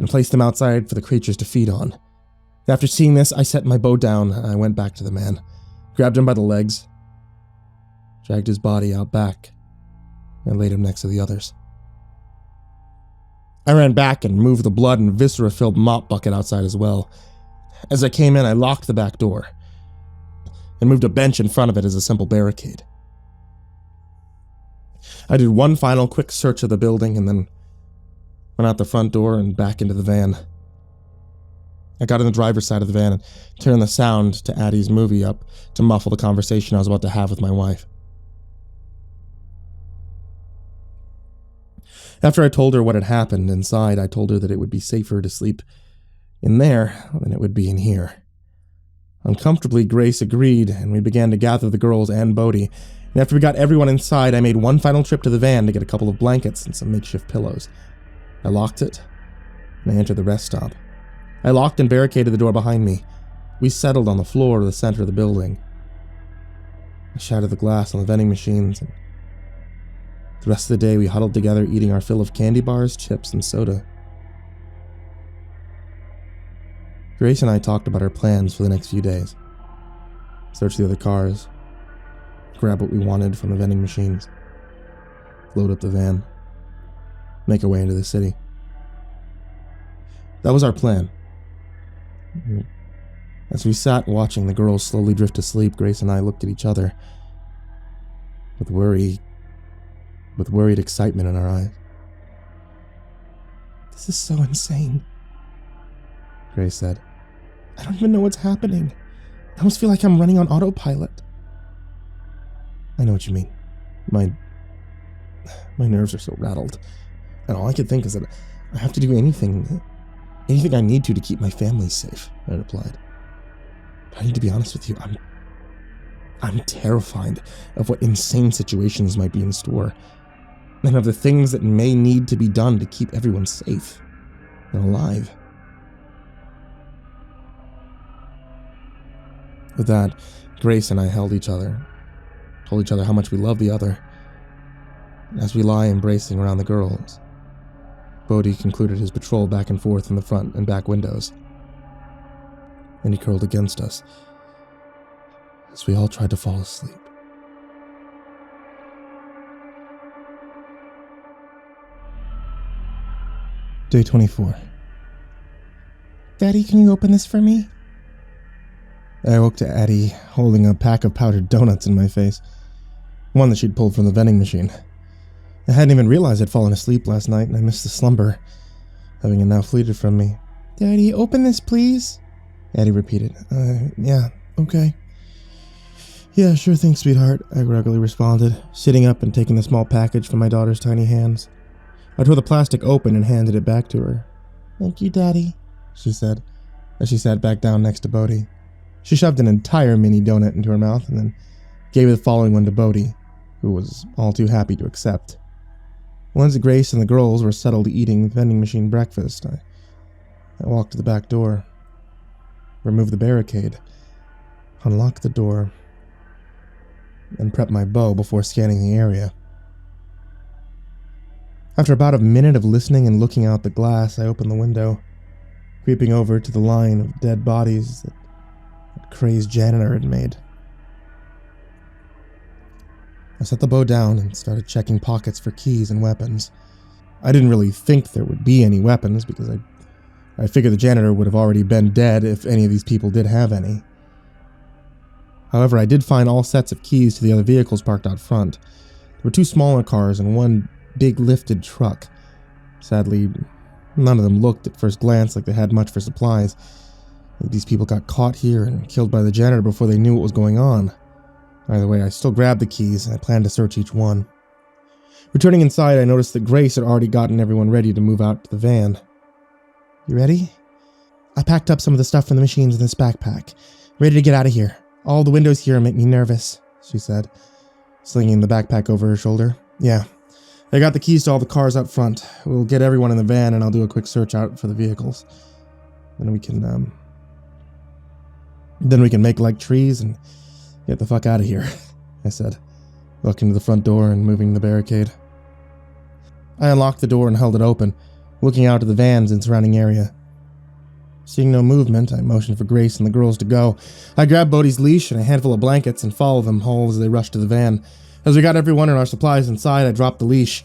Speaker 1: placed them outside for the creatures to feed on. After seeing this, I set my bow down and I went back to the man, grabbed him by the legs, dragged his body out back, and laid him next to the others. I ran back and moved the blood and viscera-filled mop bucket outside as well. As I came in, I locked the back door and moved a bench in front of it as a simple barricade. I did one final quick search of the building and then went out the front door and back into the van. I got in the driver's side of the van and turned the sound to Addie's movie up to muffle the conversation I was about to have with my wife. After I told her what had happened inside, I told her that it would be safer to sleep in there than it would be in here. Uncomfortably, Grace agreed, and we began to gather the girls and Bodhi. And after we got everyone inside, I made one final trip to the van to get a couple of blankets and some makeshift pillows. I locked it, and I entered the rest stop. I locked and barricaded the door behind me. We settled on the floor of the center of the building. I shattered the glass on the vending machines, and the rest of the day we huddled together eating our fill of candy bars, chips, and soda. Grace and I talked about our plans for the next few days. Search the other cars, grab what we wanted from the vending machines, load up the van, make our way into the city. That was our plan. As we sat watching the girls slowly drift to sleep, Grace and I looked at each other with worried excitement in our eyes. This is so insane, Grace said. I don't even know what's happening. I almost feel like I'm running on autopilot. I know what you mean. My nerves are so rattled. And all I could think is that I have to do anything I need to keep my family safe, I replied. But I need to be honest with you, I'm terrified of what insane situations might be in store, and of the things that may need to be done to keep everyone safe and alive. With that, Grace and I held each other, told each other how much we love the other. As we lie embracing around the girls, Bodhi concluded his patrol back and forth in the front and back windows, and he curled against us as we all tried to fall asleep. Day 24. Daddy, can you open this for me? I woke to Addie holding a pack of powdered donuts in my face, one that she'd pulled from the vending machine. I hadn't even realized I'd fallen asleep last night, and I missed the slumber, having it now fleeted from me. Daddy, open this, please, Addie repeated. Yeah, okay. Yeah, sure thing, sweetheart, I gruggily responded, sitting up and taking the small package from my daughter's tiny hands. I tore the plastic open and handed it back to her. Thank you, Daddy, she said, as she sat back down next to Bodhi. She shoved an entire mini donut into her mouth and then gave the following one to Bodhi, who was all too happy to accept. Once Grace and the girls were settled eating vending machine breakfast, I walked to the back door, removed the barricade, unlocked the door, and prepped my bow before scanning the area. After about a minute of listening and looking out the glass, I opened the window, creeping over to the line of dead bodies that crazed janitor had made. I set the bow down and started checking pockets for keys and weapons. I didn't really think there would be any weapons because I figured the janitor would have already been dead if any of these people did have any. However, I did find all sets of keys to the other vehicles parked out front. There were 2 smaller cars and 1 big lifted truck. Sadly, none of them looked at first glance like they had much for supplies. Maybe these people got caught here and killed by the janitor before they knew what was going on. Either way, I still grabbed the keys and I planned to search each one. Returning inside, I noticed that Grace had already gotten everyone ready to move out to the van. You ready? I packed up some of the stuff from the machines in this backpack. Ready to get out of here. All the windows here make me nervous, she said, slinging the backpack over her shoulder. Yeah. I got the keys to all the cars out front. We'll get everyone in the van and I'll do a quick search out for the vehicles. Then we can make like trees and get the fuck out of here, I said, walking to the front door and moving the barricade. I unlocked the door and held it open, looking out at the vans and surrounding area. Seeing no movement, I motioned for Grace and the girls to go. I grabbed Bodhi's leash and a handful of blankets and followed them all as they rushed to the van. As we got everyone and our supplies inside, I dropped the leash.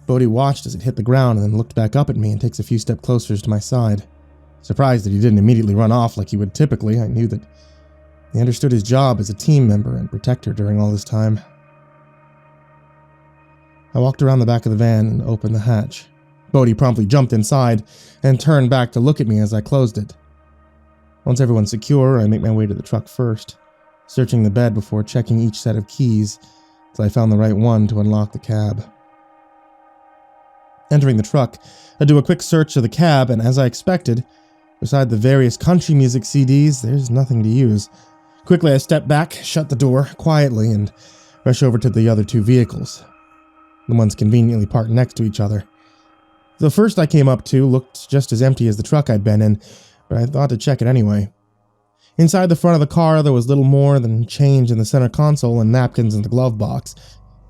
Speaker 1: Bodhi watched as it hit the ground and then looked back up at me and takes a few steps closer to my side. Surprised that he didn't immediately run off like he would typically, I knew that he understood his job as a team member and protector during all this time. I walked around the back of the van and opened the hatch. Bodhi promptly jumped inside and turned back to look at me as I closed it. Once everyone's secure, I make my way to the truck first, searching the bed before checking each set of keys till I found the right one to unlock the cab. Entering the truck, I do a quick search of the cab, and as I expected, beside the various country music CDs, there's nothing to use. Quickly, I step back, shut the door quietly, and rush over to the other 2 vehicles. The ones conveniently parked next to each other. The first I came up to looked just as empty as the truck I'd been in, but I thought to check it anyway. Inside the front of the car, there was little more than change in the center console and napkins in the glove box.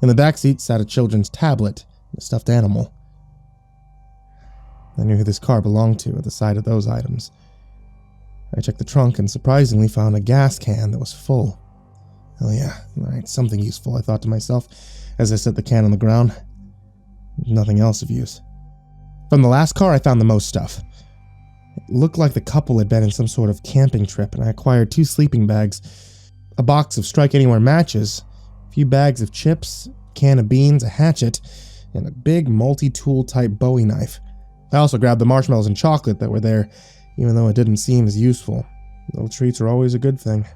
Speaker 1: In the back seat sat a children's tablet and a stuffed animal. I knew who this car belonged to at the sight of those items. I checked the trunk and surprisingly found a gas can that was full. Hell yeah, alright, something useful, I thought to myself as I set the can on the ground. Nothing else of use. From the last car, I found the most stuff. It looked like the couple had been in some sort of camping trip, and I acquired 2 sleeping bags, a box of Strike Anywhere matches, a few bags of chips, a can of beans, a hatchet, and a big multi-tool type Bowie knife. I also grabbed the marshmallows and chocolate that were there, even though it didn't seem as useful. Little treats are always a good thing.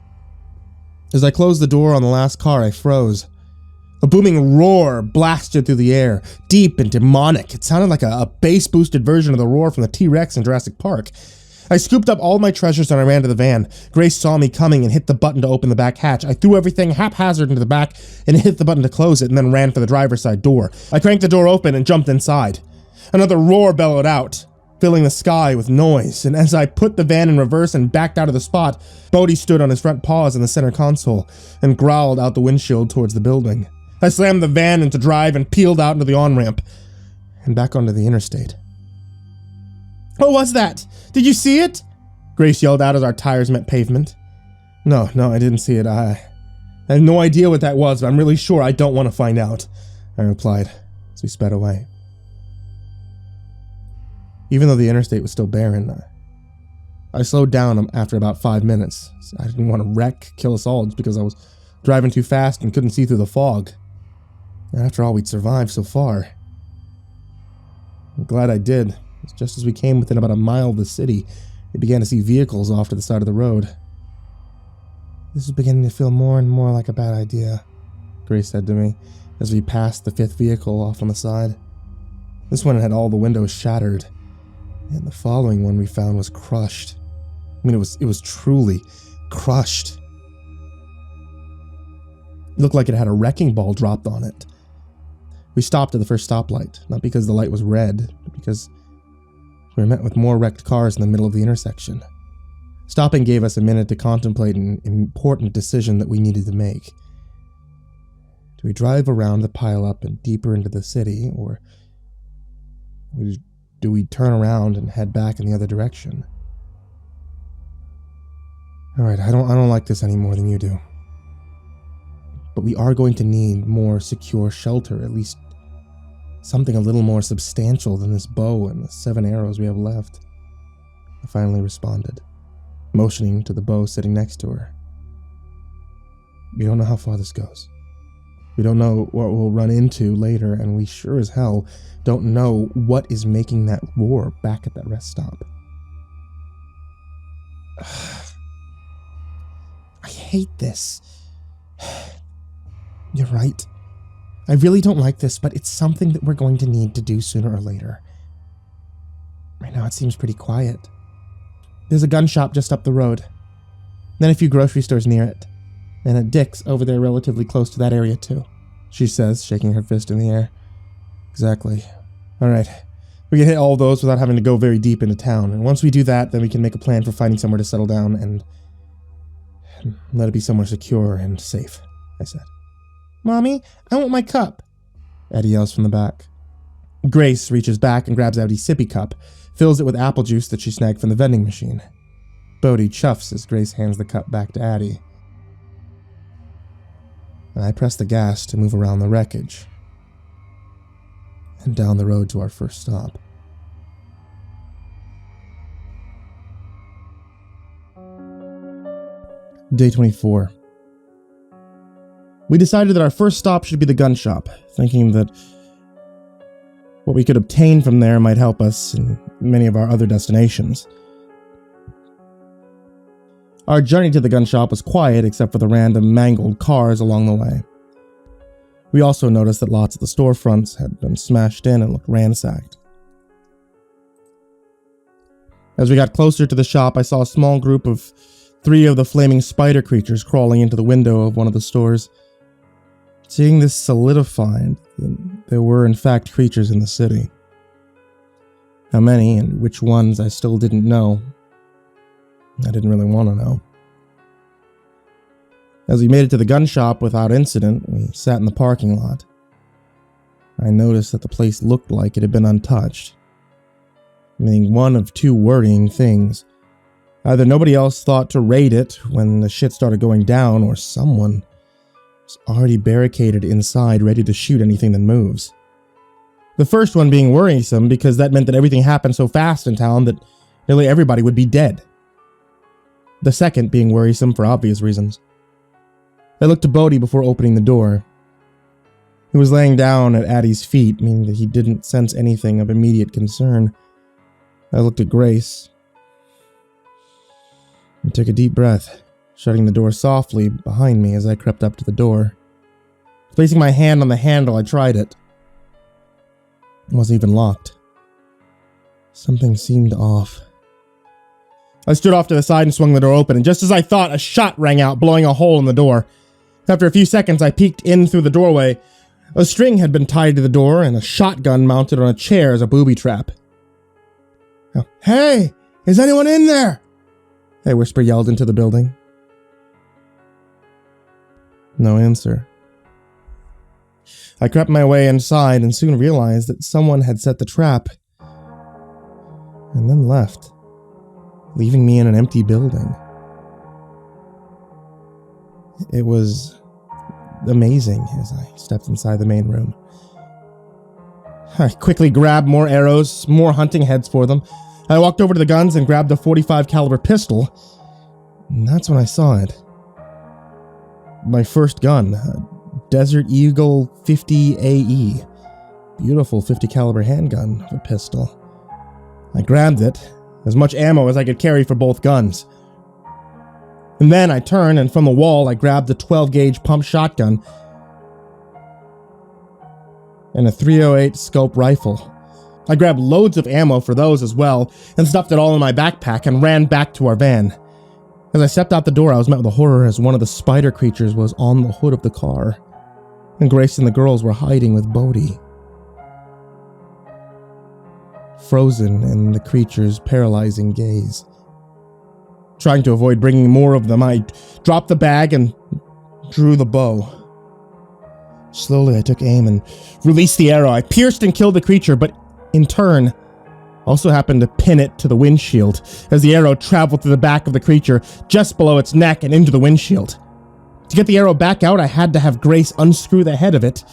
Speaker 1: As I closed the door on the last car, I froze. A booming roar blasted through the air, deep and demonic. It sounded like a bass-boosted version of the roar from the T-Rex in Jurassic Park. I scooped up all my treasures and I ran to the van. Grace saw me coming and hit the button to open the back hatch. I threw everything haphazard into the back and hit the button to close it and then ran for the driver's side door. I cranked the door open and jumped inside. Another roar bellowed out, filling the sky with noise, and as I put the van in reverse and backed out of the spot, Bodhi stood on his front paws in the center console and growled out the windshield towards the building. I slammed the van into drive and peeled out into the on-ramp and back onto the interstate. What was that? Did you see it? Grace yelled out as our tires met pavement. No, I didn't see it. I have no idea what that was, but I'm really sure I don't want to find out, I replied as we sped away. Even though the interstate was still barren, I slowed down after about 5 minutes. I didn't want to wreck, kill us all just because I was driving too fast and couldn't see through the fog. And after all, we'd survived so far. I'm glad I did. Just as we came within about a mile of the city, we began to see vehicles off to the side of the road. This is beginning to feel more and more like a bad idea, Grace said to me as we passed the 5th vehicle off on the side. This one had all the windows shattered, and the following one we found was crushed. I mean, it was truly crushed. It looked like it had a wrecking ball dropped on it. We stopped at the first stoplight, not because the light was red, but because we were met with more wrecked cars in the middle of the intersection. Stopping gave us a minute to contemplate an important decision that we needed to make. Do we drive around the pileup and deeper into the city, or do we turn around and head back in the other direction? Alright, I don't like this any more than you do. But we are going to need more secure shelter, at least something a little more substantial than this bow and the 7 arrows we have left. I finally responded, motioning to the bow sitting next to her. We don't know how far this goes. We don't know what we'll run into later, and we sure as hell don't know what is making that roar back at that rest stop. I hate this. You're right. I really don't like this, but it's something that we're going to need to do sooner or later. Right now it seems pretty quiet. There's a gun shop just up the road. Then a few grocery stores near it. And a Dick's over there relatively close to that area too, she says, shaking her fist in the air. Exactly. Alright. We can hit all those without having to go very deep into town. And once we do that, then we can make a plan for finding somewhere to settle down and let it be somewhere secure and safe, I said. Mommy, I want my cup, Eddie yells from the back. Grace reaches back and grabs Eddie's sippy cup, fills it with apple juice that she snagged from the vending machine. Bodhi chuffs as Grace hands the cup back to Addie. And I press the gas to move around the wreckage and down the road to our first stop. Day 24. We decided that our first stop should be the gun shop, thinking that what we could obtain from there might help us in many of our other destinations. Our journey to the gun shop was quiet except for the random mangled cars along the way. We also noticed that lots of the storefronts had been smashed in and looked ransacked. As we got closer to the shop, I saw a small group of 3 of the flaming spider creatures crawling into the window of one of the stores. Seeing this solidified that there were in fact creatures in the city. How many and which ones I still didn't know. I didn't really want to know. As we made it to the gun shop without incident, we sat in the parking lot. I noticed that the place looked like it had been untouched. Meaning one of 2 worrying things. Either nobody else thought to raid it when the shit started going down, or someone was already barricaded inside ready to shoot anything that moves. The first one being worrisome because that meant that everything happened so fast in town that nearly everybody would be dead. The second being worrisome for obvious reasons. I looked to Bodhi before opening the door. He was laying down at Addie's feet, meaning that he didn't sense anything of immediate concern. I looked at Grace and took a deep breath, shutting the door softly behind me as I crept up to the door. Placing my hand on the handle, I tried it. It wasn't even locked. Something seemed off. I stood off to the side and swung the door open, and just as I thought, a shot rang out, blowing a hole in the door. After a few seconds, I peeked in through the doorway. A string had been tied to the door, and a shotgun mounted on a chair as a booby trap. Oh, "Hey! Is anyone in there?" a whisper yelled into the building. No answer. I crept my way inside and soon realized that someone had set the trap and then left, leaving me in an empty building. It was amazing as I stepped inside the main room. I quickly grabbed more arrows, more hunting heads for them. I walked over to the guns and grabbed a .45 caliber pistol, and that's when I saw it. My first gun, a Desert Eagle 50 AE. Beautiful 50 caliber handgun of a pistol. I grabbed it, as much ammo as I could carry for both guns. And then I turned, and from the wall I grabbed the 12-gauge pump shotgun and a .308 scope rifle. I grabbed loads of ammo for those as well, and stuffed it all in my backpack and ran back to our van. As I stepped out the door, I was met with a horror as one of the spider creatures was on the hood of the car, and Grace and the girls were hiding with Bodhi. Frozen in the creature's paralyzing gaze. Trying to avoid bringing more of them, I dropped the bag and drew the bow. Slowly, I took aim and released the arrow. I pierced and killed the creature, but in turn, also happened to pin it to the windshield as the arrow traveled through the back of the creature just below its neck and into the windshield. To get the arrow back out, I had to have Grace unscrew the head of it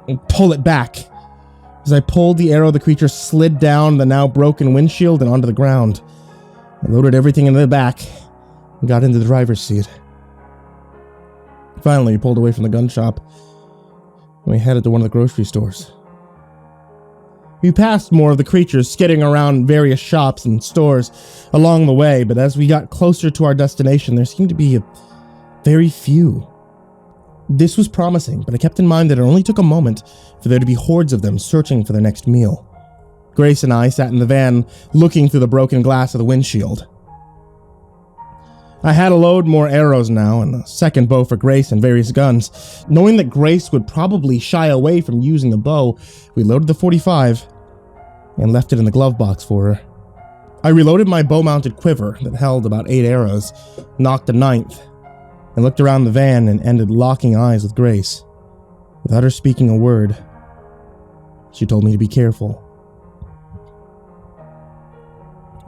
Speaker 1: and pull it back. As I pulled the arrow, the creature slid down the now broken windshield and onto the ground. I loaded everything into the back and got into the driver's seat. Finally, we pulled away from the gun shop and we headed to one of the grocery stores. We passed more of the creatures skidding around various shops and stores along the way, but as we got closer to our destination, there seemed to be very few. This was promising, but I kept in mind that it only took a moment for there to be hordes of them searching for their next meal. Grace and I sat in the van, looking through the broken glass of the windshield. I had a load more arrows now, and a second bow for Grace and various guns. Knowing that Grace would probably shy away from using the bow, we loaded the .45 and left it in the glove box for her. I reloaded my bow-mounted quiver that held about 8 arrows, knocked a 9th, and looked around the van and ended locking eyes with Grace. Without her speaking a word, she told me to be careful.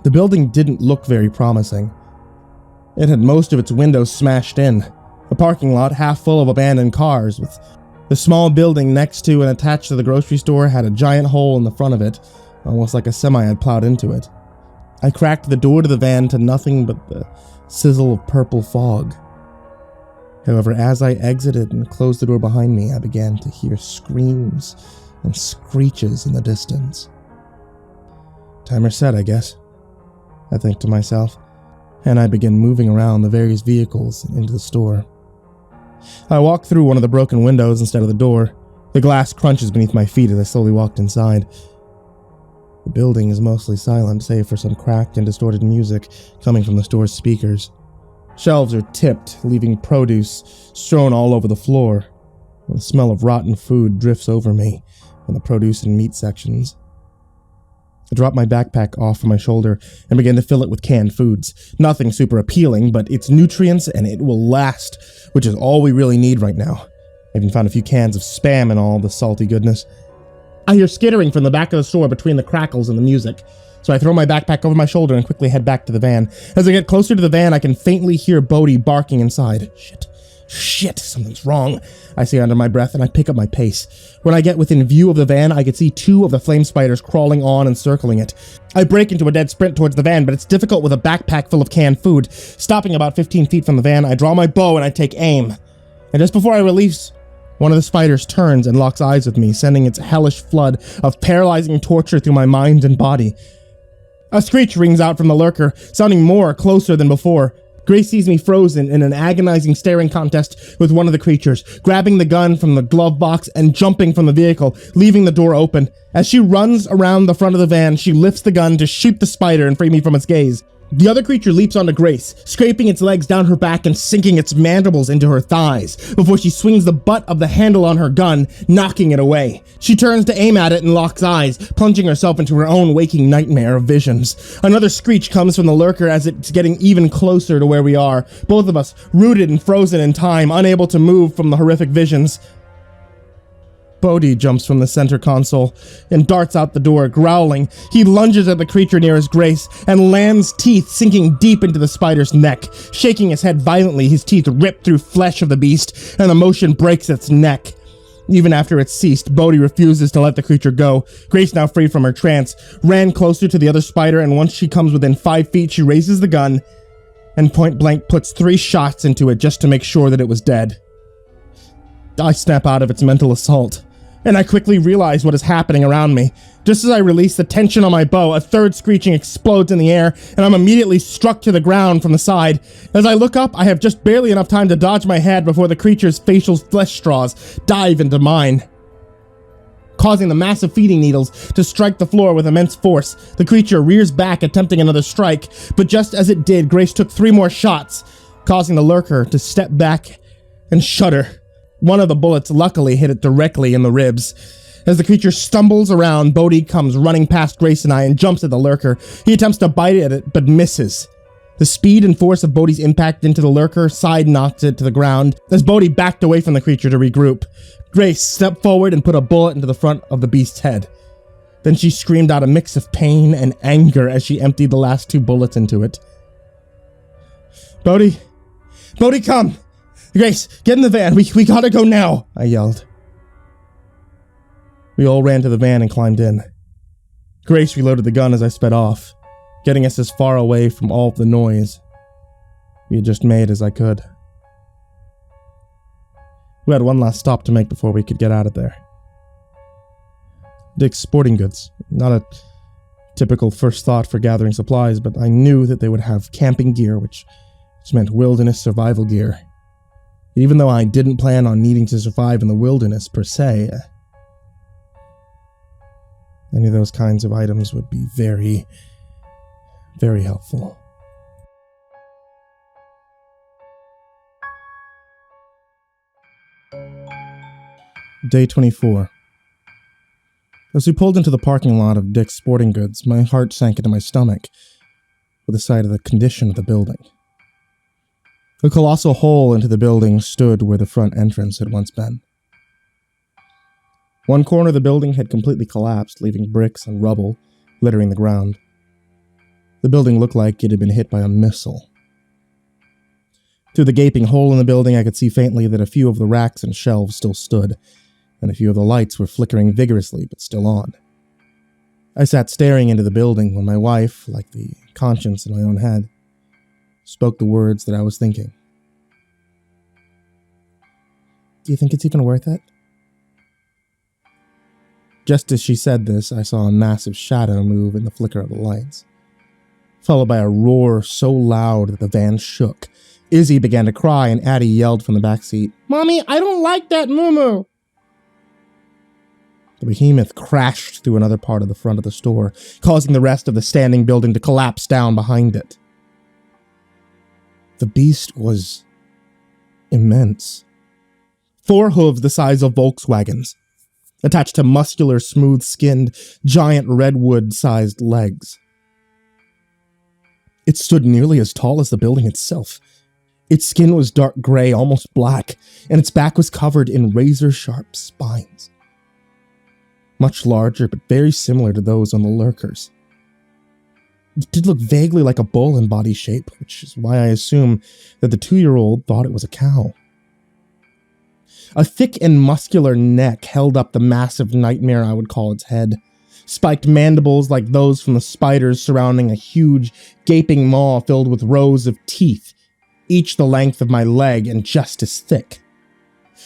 Speaker 1: The building didn't look very promising. It had most of its windows smashed in, a parking lot half full of abandoned cars, with the small building next to and attached to the grocery store had a giant hole in the front of it, almost like a semi had plowed into it. I cracked the door to the van to nothing but the sizzle of purple fog. However, as I exited and closed the door behind me, I began to hear screams and screeches in the distance. Timer set, I guess, I think to myself, and I began moving around the various vehicles into the store. I walked through one of the broken windows instead of the door. The glass crunches beneath my feet as I slowly walked inside. The building is mostly silent, save for some cracked and distorted music coming from the store's speakers. Shelves are tipped, leaving produce strewn all over the floor. The smell of rotten food drifts over me from the produce and meat sections. I dropped my backpack off from my shoulder and began to fill it with canned foods. Nothing super appealing, but it's nutrients and it will last, which is all we really need right now. I even found a few cans of Spam and all the salty goodness. I hear skittering from the back of the store between the crackles and the music, so I throw my backpack over my shoulder and quickly head back to the van. As I get closer to the van, I can faintly hear Bodhi barking inside. Shit, something's wrong, I say under my breath, and I pick up my pace. When I get within view of the van, I can see 2 of the flame spiders crawling on and circling it. I break into a dead sprint towards the van, but it's difficult with a backpack full of canned food. Stopping about 15 feet from the van, I draw my bow and I take aim. And just before I release, one of the spiders turns and locks eyes with me, sending its hellish flood of paralyzing torture through my mind and body. A screech rings out from the lurker, sounding more closer than before. Grace sees me frozen in an agonizing staring contest with one of the creatures, grabbing the gun from the glove box and jumping from the vehicle, leaving the door open. As she runs around the front of the van, she lifts the gun to shoot the spider and free me from its gaze. The other creature leaps onto Grace, scraping its legs down her back and sinking its mandibles into her thighs, before she swings the butt of the handle on her gun, knocking it away. She turns to aim at it and locks eyes, plunging herself into her own waking nightmare of visions. Another screech comes from the lurker as it's getting even closer to where we are, both of us rooted and frozen in time, unable to move from the horrific visions. Bodhi jumps from the center console and darts out the door, growling. He lunges at the creature nearest Grace and lands teeth sinking deep into the spider's neck. Shaking his head violently, his teeth rip through flesh of the beast, and the motion breaks its neck. Even after it's ceased, Bodhi refuses to let the creature go. Grace, now free from her trance, ran closer to the other spider, and once she comes within 5 feet, she raises the gun and point blank puts 3 shots into it just to make sure that it was dead. I snap out of its mental assault and I quickly realize what is happening around me. Just as I release the tension on my bow, a third screeching explodes in the air, and I'm immediately struck to the ground from the side. As I look up, I have just barely enough time to dodge my head before the creature's facial flesh straws dive into mine, causing the massive feeding needles to strike the floor with immense force. The creature rears back, attempting another strike, but just as it did, Grace took 3 more shots, causing the lurker to step back and shudder. One of the bullets luckily hit it directly in the ribs. As the creature stumbles around, Bodhi comes running past Grace and I and jumps at the lurker. He attempts to bite at it, but misses. The speed and force of Bodhi's impact into the lurker side knocks it to the ground as Bodhi backed away from the creature to regroup. Grace stepped forward and put a bullet into the front of the beast's head. Then she screamed out a mix of pain and anger as she emptied the last 2 bullets into it. Bodhi, come! Grace, get in the van. We gotta go now, I yelled. We all ran to the van and climbed in. Grace reloaded the gun as I sped off, getting us as far away from all of the noise we had just made as I could. We had one last stop to make before we could get out of there. Dick's Sporting Goods. Not a typical first thought for gathering supplies, but I knew that they would have camping gear, which meant wilderness survival gear. Even though I didn't plan on needing to survive in the wilderness per se, any of those kinds of items would be very, very helpful. Day 24. As we pulled into the parking lot of Dick's Sporting Goods, my heart sank into my stomach with the sight of the condition of the building. A colossal hole into the building stood where the front entrance had once been. One corner of the building had completely collapsed, leaving bricks and rubble littering the ground. The building looked like it had been hit by a missile. Through the gaping hole in the building, I could see faintly that a few of the racks and shelves still stood, and a few of the lights were flickering vigorously but still on. I sat staring into the building when my wife, like the conscience in my own head, spoke the words that I was thinking. Do you think it's even worth it? Just as she said this, I saw a massive shadow move in the flicker of the lights, followed by a roar so loud that the van shook. Izzy began to cry and Addie yelled from the back seat, "Mommy, I don't like that moo-moo!" The behemoth crashed through another part of the front of the store, causing the rest of the standing building to collapse down behind it. The beast was immense. 4 hooves the size of Volkswagens, attached to muscular, smooth-skinned, giant redwood-sized legs. It stood nearly as tall as the building itself. Its skin was dark gray, almost black, and its back was covered in razor-sharp spines. Much larger, but very similar to those on the lurkers. It did look vaguely like a bull in body shape, which is why I assume that the 2-year-old thought it was a cow. A thick and muscular neck held up the massive nightmare I would call its head. Spiked mandibles like those from the spiders surrounding a huge, gaping maw filled with rows of teeth, each the length of my leg and just as thick.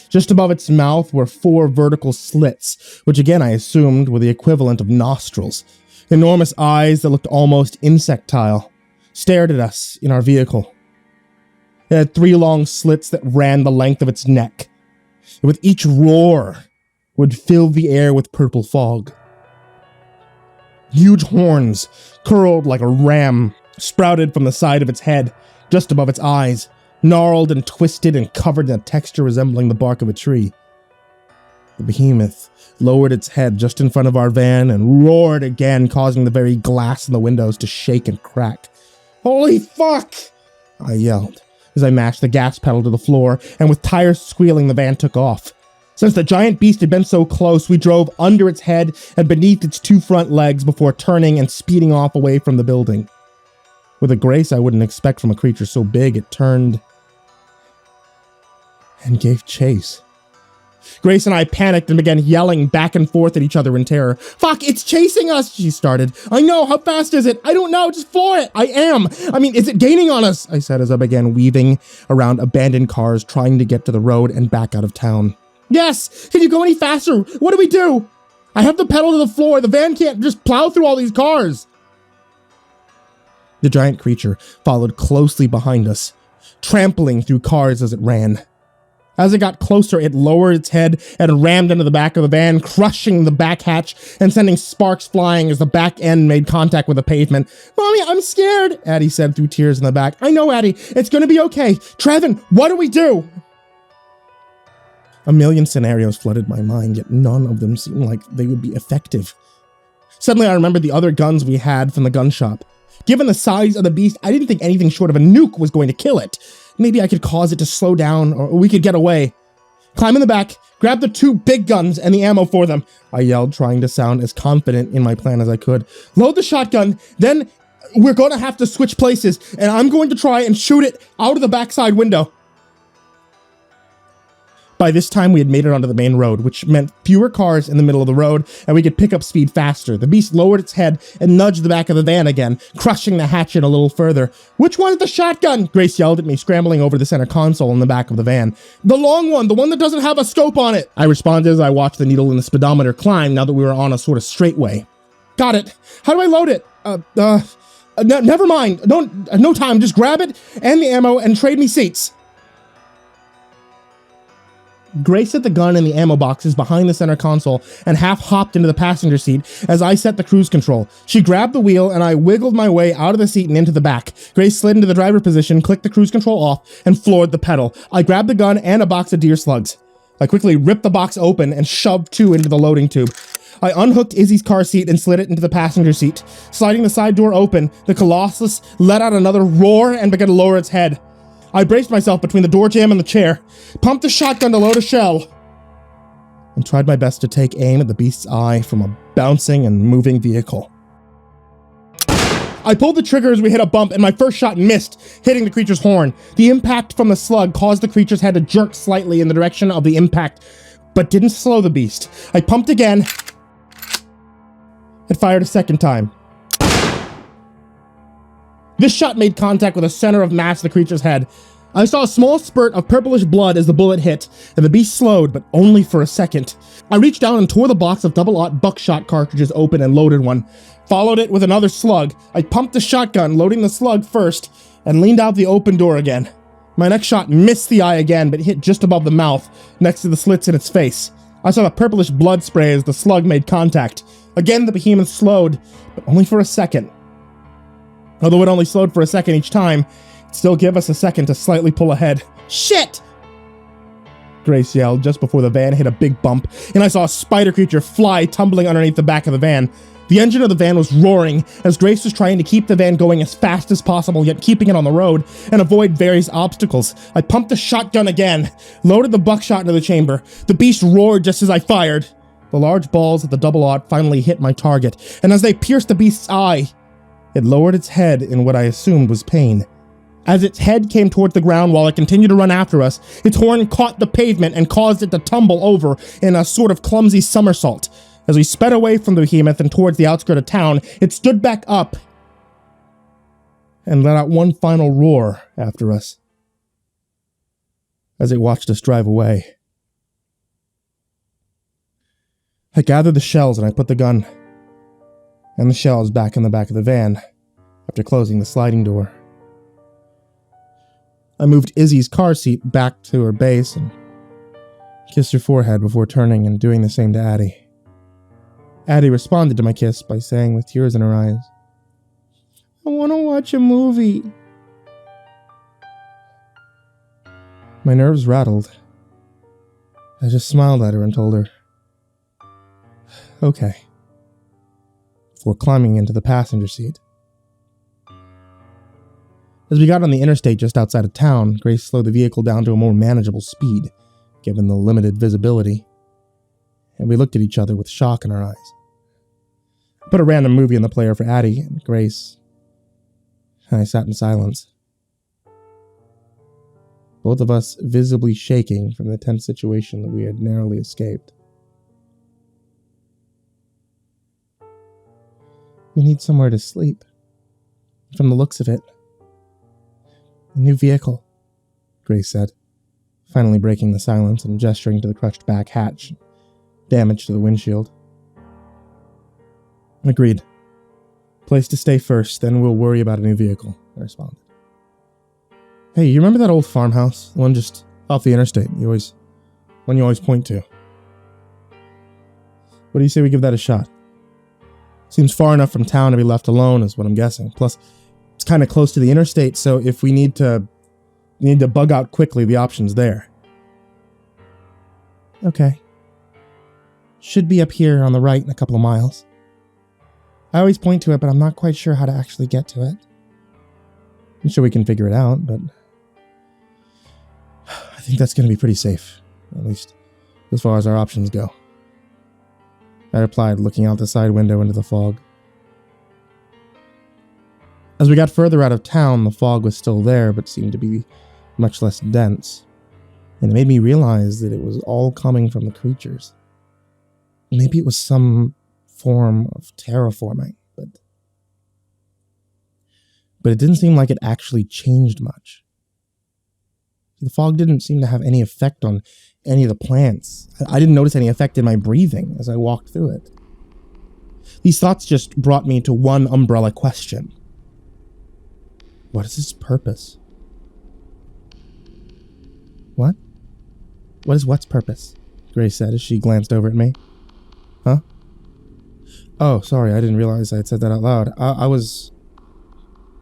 Speaker 1: Just above its mouth were 4 vertical slits, which again I assumed were the equivalent of nostrils. Enormous eyes that looked almost insectile stared at us in our vehicle. It had 3 long slits that ran the length of its neck. And with each roar, would fill the air with purple fog. Huge horns, curled like a ram, sprouted from the side of its head, just above its eyes, gnarled and twisted and covered in a texture resembling the bark of a tree. The behemoth lowered its head just in front of our van and roared again, causing the very glass in the windows to shake and crack. "Holy fuck!" I yelled as I mashed the gas pedal to the floor, and with tires squealing, the van took off. Since the giant beast had been so close, we drove under its head and beneath its 2 front legs before turning and speeding off away from the building. With a grace I wouldn't expect from a creature so big, it turned and gave chase. Grace and I panicked and began yelling back and forth at each other in terror. "Fuck, it's chasing us," she started. "I know, how fast is it? I don't know, just floor it." Is it gaining on us?" I said as I began weaving around abandoned cars trying to get to the road and back out of town. Yes! Can you go any faster? What do we do? I have the pedal to the floor. The van can't just plow through all these cars. The giant creature followed closely behind us, trampling through cars as it ran. As it got closer, it lowered its head and rammed into the back of the van, crushing the back hatch and sending sparks flying as the back end made contact with the pavement. Mommy, I'm scared, Addie said through tears in the back. I know, Addie. It's gonna be okay. Trevin, what do we do? A million scenarios flooded my mind, yet none of them seemed like they would be effective. Suddenly, I remembered the other guns we had from the gun shop. Given the size of the beast, I didn't think anything short of a nuke was going to kill it. Maybe I could cause it to slow down, or we could get away. Climb in the back, grab the 2 big guns and the ammo for them, I yelled, trying to sound as confident in my plan as I could. Load the shotgun, then we're going to have to switch places, and I'm going to try and shoot it out of the backside window. By this time, we had made it onto the main road, which meant fewer cars in the middle of the road, and we could pick up speed faster. The beast lowered its head and nudged the back of the van again, crushing the hatchet a little further. Which one is the shotgun? Grace yelled at me, scrambling over the center console in the back of the van. The long one, the one that doesn't have a scope on it, I responded as I watched the needle in the speedometer climb now that we were on a sort of straightway. Got it. How do I load it? Never mind. No time. Just grab it and the ammo and trade me seats. Grace set the gun in the ammo boxes behind the center console and half hopped into the passenger seat as I set the cruise control. She grabbed the wheel and I wiggled my way out of the seat and into the back. Grace slid into the driver position, clicked the cruise control off, and floored the pedal. I grabbed the gun and a box of deer slugs. I quickly ripped the box open and shoved 2 into the loading tube. I unhooked Izzy's car seat and slid it into the passenger seat. Sliding the side door open, the Colossus let out another roar and began to lower its head. I braced myself between the door jamb and the chair, pumped the shotgun to load a shell, and tried my best to take aim at the beast's eye from a bouncing and moving vehicle. I pulled the trigger as we hit a bump, and my first shot missed, hitting the creature's horn. The impact from the slug caused the creature's head to jerk slightly in the direction of the impact, but didn't slow the beast. I pumped again and fired a second time. This shot made contact with the center of mass of the creature's head. I saw a small spurt of purplish blood as the bullet hit, and the beast slowed, but only for a second. I reached down and tore the box of double-aught buckshot cartridges open and loaded one. Followed it with another slug. I pumped the shotgun, loading the slug first, and leaned out the open door again. My next shot missed the eye again, but hit just above the mouth, next to the slits in its face. I saw the purplish blood spray as the slug made contact. Again, the behemoth slowed, but only for a second. Although it only slowed for a second each time, it still gave us a second to slightly pull ahead. Shit! Grace yelled just before the van hit a big bump, and I saw a spider creature fly tumbling underneath the back of the van. The engine of the van was roaring as Grace was trying to keep the van going as fast as possible, yet keeping it on the road and avoid various obstacles. I pumped the shotgun again, loaded the buckshot into the chamber. The beast roared just as I fired. The large balls of the double-aught finally hit my target, and as they pierced the beast's eye, it lowered its head in what I assumed was pain. As its head came toward the ground while it continued to run after us, its horn caught the pavement and caused it to tumble over in a sort of clumsy somersault. As we sped away from the behemoth and towards the outskirts of town, it stood back up and let out one final roar after us as it watched us drive away. I gathered the shells and I put the gun and the shells back in the back of the van after closing the sliding door. I moved Izzy's car seat back to her base and kissed her forehead before turning and doing the same to Addie. Addie responded to my kiss by saying with tears in her eyes, "I want to watch a movie." My nerves rattled. I just smiled at her and told her, "Okay," before climbing into the passenger seat. As we got on the interstate just outside of town, Grace slowed the vehicle down to a more manageable speed, given the limited visibility, and we looked at each other with shock in our eyes. I put a random movie in the player for Addie and Grace, and I sat in silence, both of us visibly shaking from the tense situation that we had narrowly escaped. "We need somewhere to sleep. From the looks of it. A new vehicle," Grace said. finally breaking the silence and gesturing to the crushed back hatch, damage to the windshield. Agreed. Place to stay first, then we'll worry about a new vehicle, I responded. Hey, you remember that old farmhouse? The one just off the interstate, you always point to. What do you say we give that a shot? Seems far enough from town to be left alone is what I'm guessing. Plus, it's kind of close to the interstate, so if we need to bug out quickly, the option's there. Okay. Should be up here on the right in a couple of miles. I always point to it, but I'm not quite sure how to actually get to it. I'm sure we can figure it out, but I think that's going to be pretty safe, at least as far as our options go. I replied, looking out the side window into the fog. As we got further out of town, the fog was still there, but seemed to be much less dense, and it made me realize that it was all coming from the creatures. Maybe it was some form of terraforming, but it didn't seem like it actually changed much. The fog didn't seem to have any effect on any of the plants. I didn't notice any effect in my breathing as I walked through it. These thoughts just brought me to one umbrella question. What is its purpose? What? What is what's purpose? Grace said as she glanced over at me. Huh? Oh, sorry, I didn't realize I had said that out loud. I was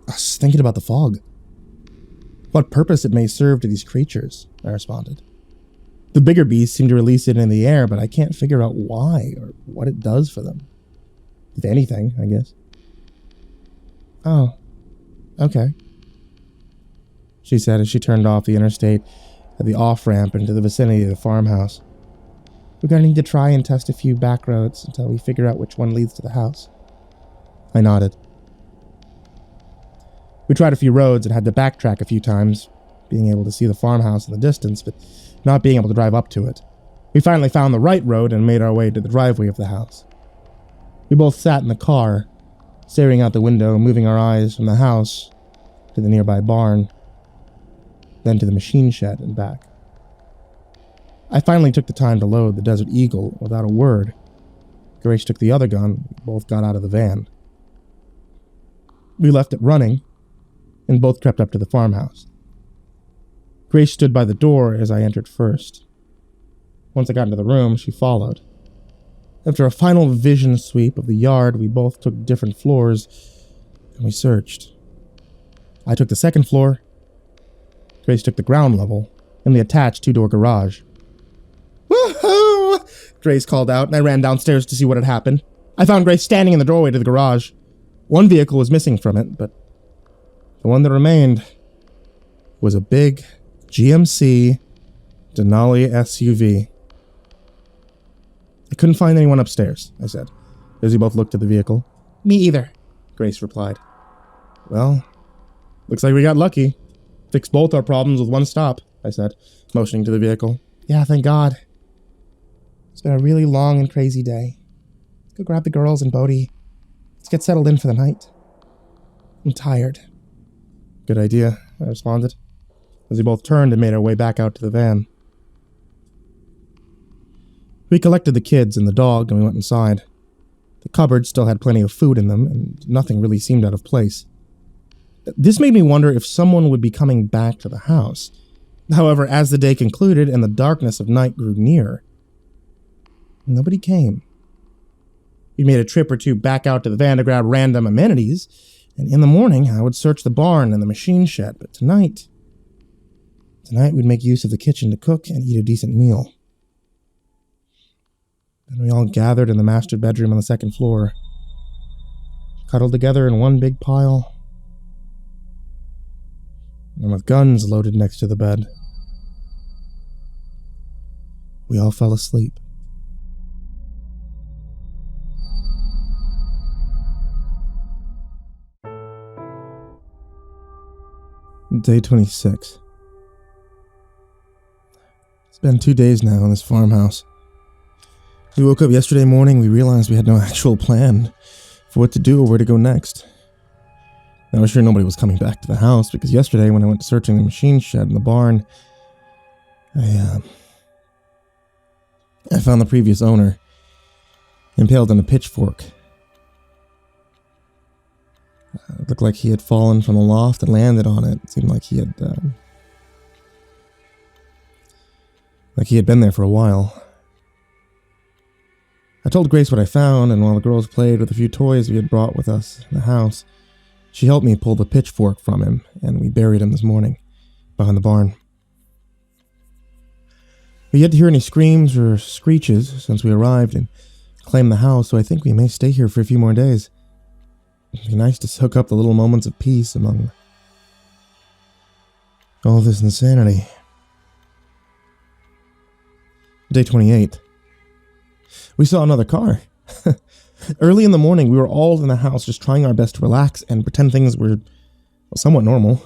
Speaker 1: thinking about the fog. What purpose it may serve to these creatures, I responded. The bigger beasts seem to release it in the air, but I can't figure out why or what it does for them. If anything, I guess. Oh, okay, she said as she turned off the interstate at the off-ramp into the vicinity of the farmhouse. We're going to need to try and test a few back roads until we figure out which one leads to the house. I nodded. We tried a few roads and had to backtrack a few times, being able to see the farmhouse in the distance, but not being able to drive up to it. We finally found the right road and made our way to the driveway of the house. We both sat in the car, staring out the window, moving our eyes from the house to the nearby barn, then to the machine shed and back. I finally took the time to load the Desert Eagle without a word. Grace took the other gun. We both got out of the van. We left it running, and both crept up to the farmhouse. Grace stood by the door as I entered first. Once I got into the room, she followed. After a final vision sweep of the yard, we both took different floors, and we searched. I took the second floor. Grace took the ground level, and the attached two-door garage. Woohoo! Grace called out, and I ran downstairs to see what had happened. I found Grace standing in the doorway to the garage. One vehicle was missing from it, but the one that remained was a big GMC Denali SUV. I couldn't find anyone upstairs, I said, as we both looked at the vehicle. Me either, Grace replied. Well, looks like we got lucky. Fixed both our problems with one stop, I said, motioning to the vehicle. Yeah, thank God. It's been a really long and crazy day. Let's go grab the girls and Bodhi. Let's get settled in for the night. I'm tired. Good idea, I responded, as we both turned and made our way back out to the van. We collected the kids and the dog and we went inside. The cupboards still had plenty of food in them, and nothing really seemed out of place. This made me wonder if someone would be coming back to the house. However, as the day concluded and the darkness of night grew near, nobody came. We made a trip or two back out to the van to grab random amenities, and in the morning I would search the barn and the machine shed, but tonight we'd make use of the kitchen to cook and eat a decent meal. Then we all gathered in the master bedroom on the second floor, cuddled together in one big pile, and with guns loaded next to the bed, we all fell asleep. Day 26. It's been 2 days now in this farmhouse. We woke up yesterday morning, we realized we had no actual plan for what to do or where to go next. I was sure nobody was coming back to the house, because yesterday when I went searching the machine shed and the barn, I found the previous owner impaled on a pitchfork. It looked like he had fallen from the loft and landed on it. It seemed like he had been there for a while. I told Grace what I found, and while the girls played with a few toys we had brought with us in the house, she helped me pull the pitchfork from him, and we buried him this morning, behind the barn. We yet to hear any screams or screeches since we arrived and claimed the house, so I think we may stay here for a few more days. It'd be nice to soak up the little moments of peace among all this insanity. Day 28. We saw another car. Early in the morning, we were all in the house just trying our best to relax and pretend things were somewhat normal.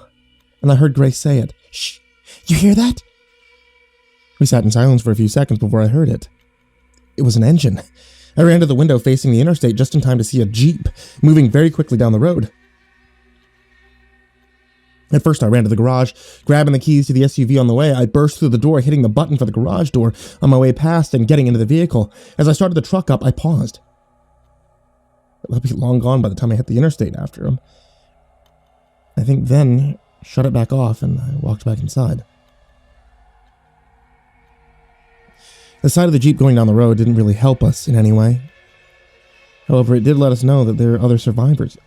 Speaker 1: And I heard Grace say it. "Shh! You hear that?" We sat in silence for a few seconds before I heard it. It was an engine. I ran to the window facing the interstate just in time to see a Jeep moving very quickly down the road. At first, I ran to the garage, grabbing the keys to the SUV on the way. I burst through the door, hitting the button for the garage door on my way past and getting into the vehicle. As I started the truck up, I paused. They'll be long gone by the time I hit the interstate after him. I think then shut it back off and I walked back inside. The sight of the Jeep going down the road didn't really help us in any way. However, it did let us know that there are other survivors,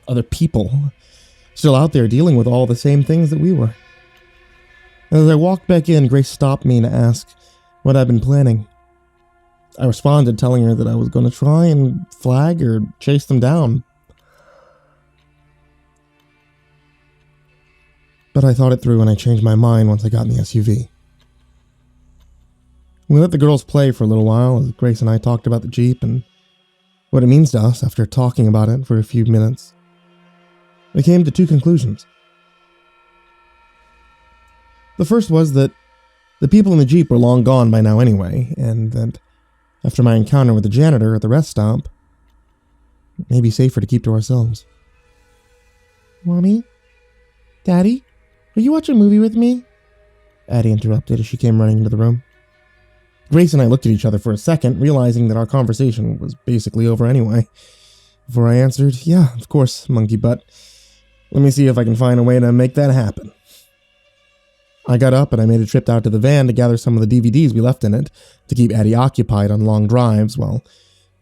Speaker 1: other people, still out there dealing with all the same things that we were. As I walked back in, Grace stopped me to ask what I'd been planning. I responded, telling her that I was going to try and flag or chase them down. But I thought it through and I changed my mind once I got in the SUV. We let the girls play for a little while as Grace and I talked about the Jeep and what it means to us after talking about it for a few minutes. We came to two conclusions. The first was that the people in the Jeep were long gone by now anyway, and that after my encounter with the janitor at the rest stop, it may be safer to keep to ourselves. "Mommy? Daddy? Will you watch a movie with me?" Addie interrupted as she came running into the room. Grace and I looked at each other for a second, realizing that our conversation was basically over anyway. Before I answered, "Yeah, of course, monkey butt. Let me see if I can find a way to make that happen." I got up and I made a trip out to the van to gather some of the DVDs we left in it to keep Addie occupied on long drives while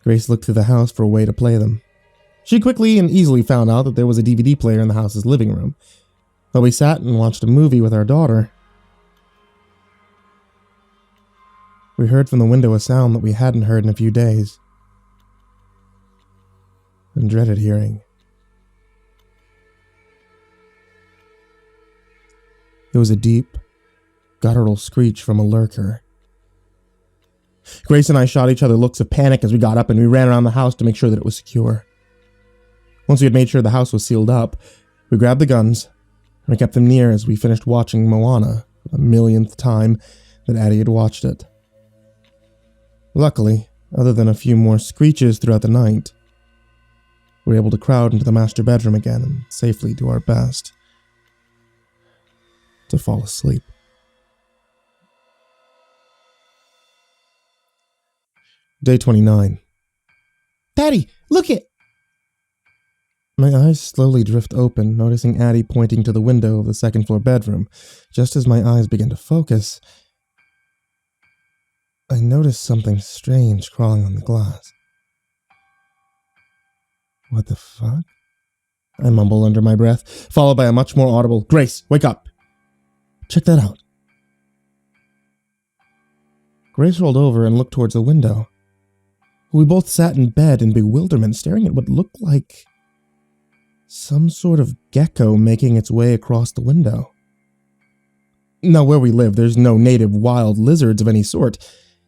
Speaker 1: Grace looked through the house for a way to play them. She quickly and easily found out that there was a DVD player in the house's living room. While we sat and watched a movie with our daughter, we heard from the window a sound that we hadn't heard in a few days, and dreaded hearing. It was a deep, guttural screech from a lurker. Grace and I shot each other looks of panic as we got up and we ran around the house to make sure that it was secure. Once we had made sure the house was sealed up, we grabbed the guns and we kept them near as we finished watching Moana for the millionth time that Addie had watched it. Luckily, other than a few more screeches throughout the night, we were able to crowd into the master bedroom again and safely do our best to fall asleep. Day 29. "Daddy, look it!" My eyes slowly drift open, noticing Addie pointing to the window of the second floor bedroom. Just as my eyes begin to focus, I noticed something strange crawling on the glass. "What the fuck?" I mumble under my breath, followed by a much more audible, "Grace, wake up! Check that out." Grace rolled over and looked towards the window. We both sat in bed in bewilderment, staring at what looked like some sort of gecko making its way across the window. Now, where we live, there's no native wild lizards of any sort.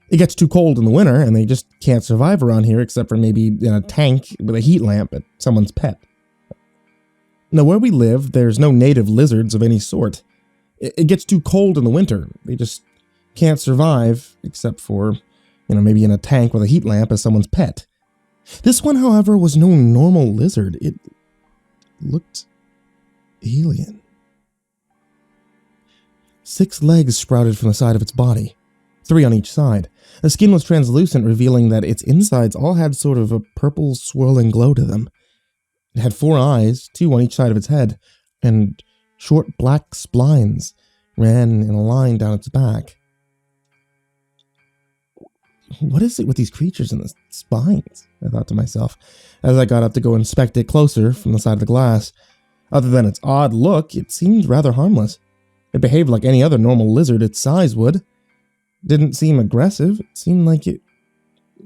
Speaker 1: It gets too cold in the winter, and they just can't survive around here except for maybe in a tank with a heat lamp at someone's pet. Now, where we live, there's no native lizards of any sort. It gets too cold in the winter. They just can't survive except for, maybe in a tank with a heat lamp as someone's pet. This one, however, was no normal lizard. It looked alien. 6 legs sprouted from the side of its body, 3 on each side. The skin was translucent, revealing that its insides all had sort of a purple swirling glow to them. It had 4 eyes, 2 on each side of its head, and short black splines ran in a line down its back. What is it with these creatures and the spines? I thought to myself, as I got up to go inspect it closer from the side of the glass. Other than its odd look, it seemed rather harmless. It behaved like any other normal lizard its size would. Didn't seem aggressive. It seemed like it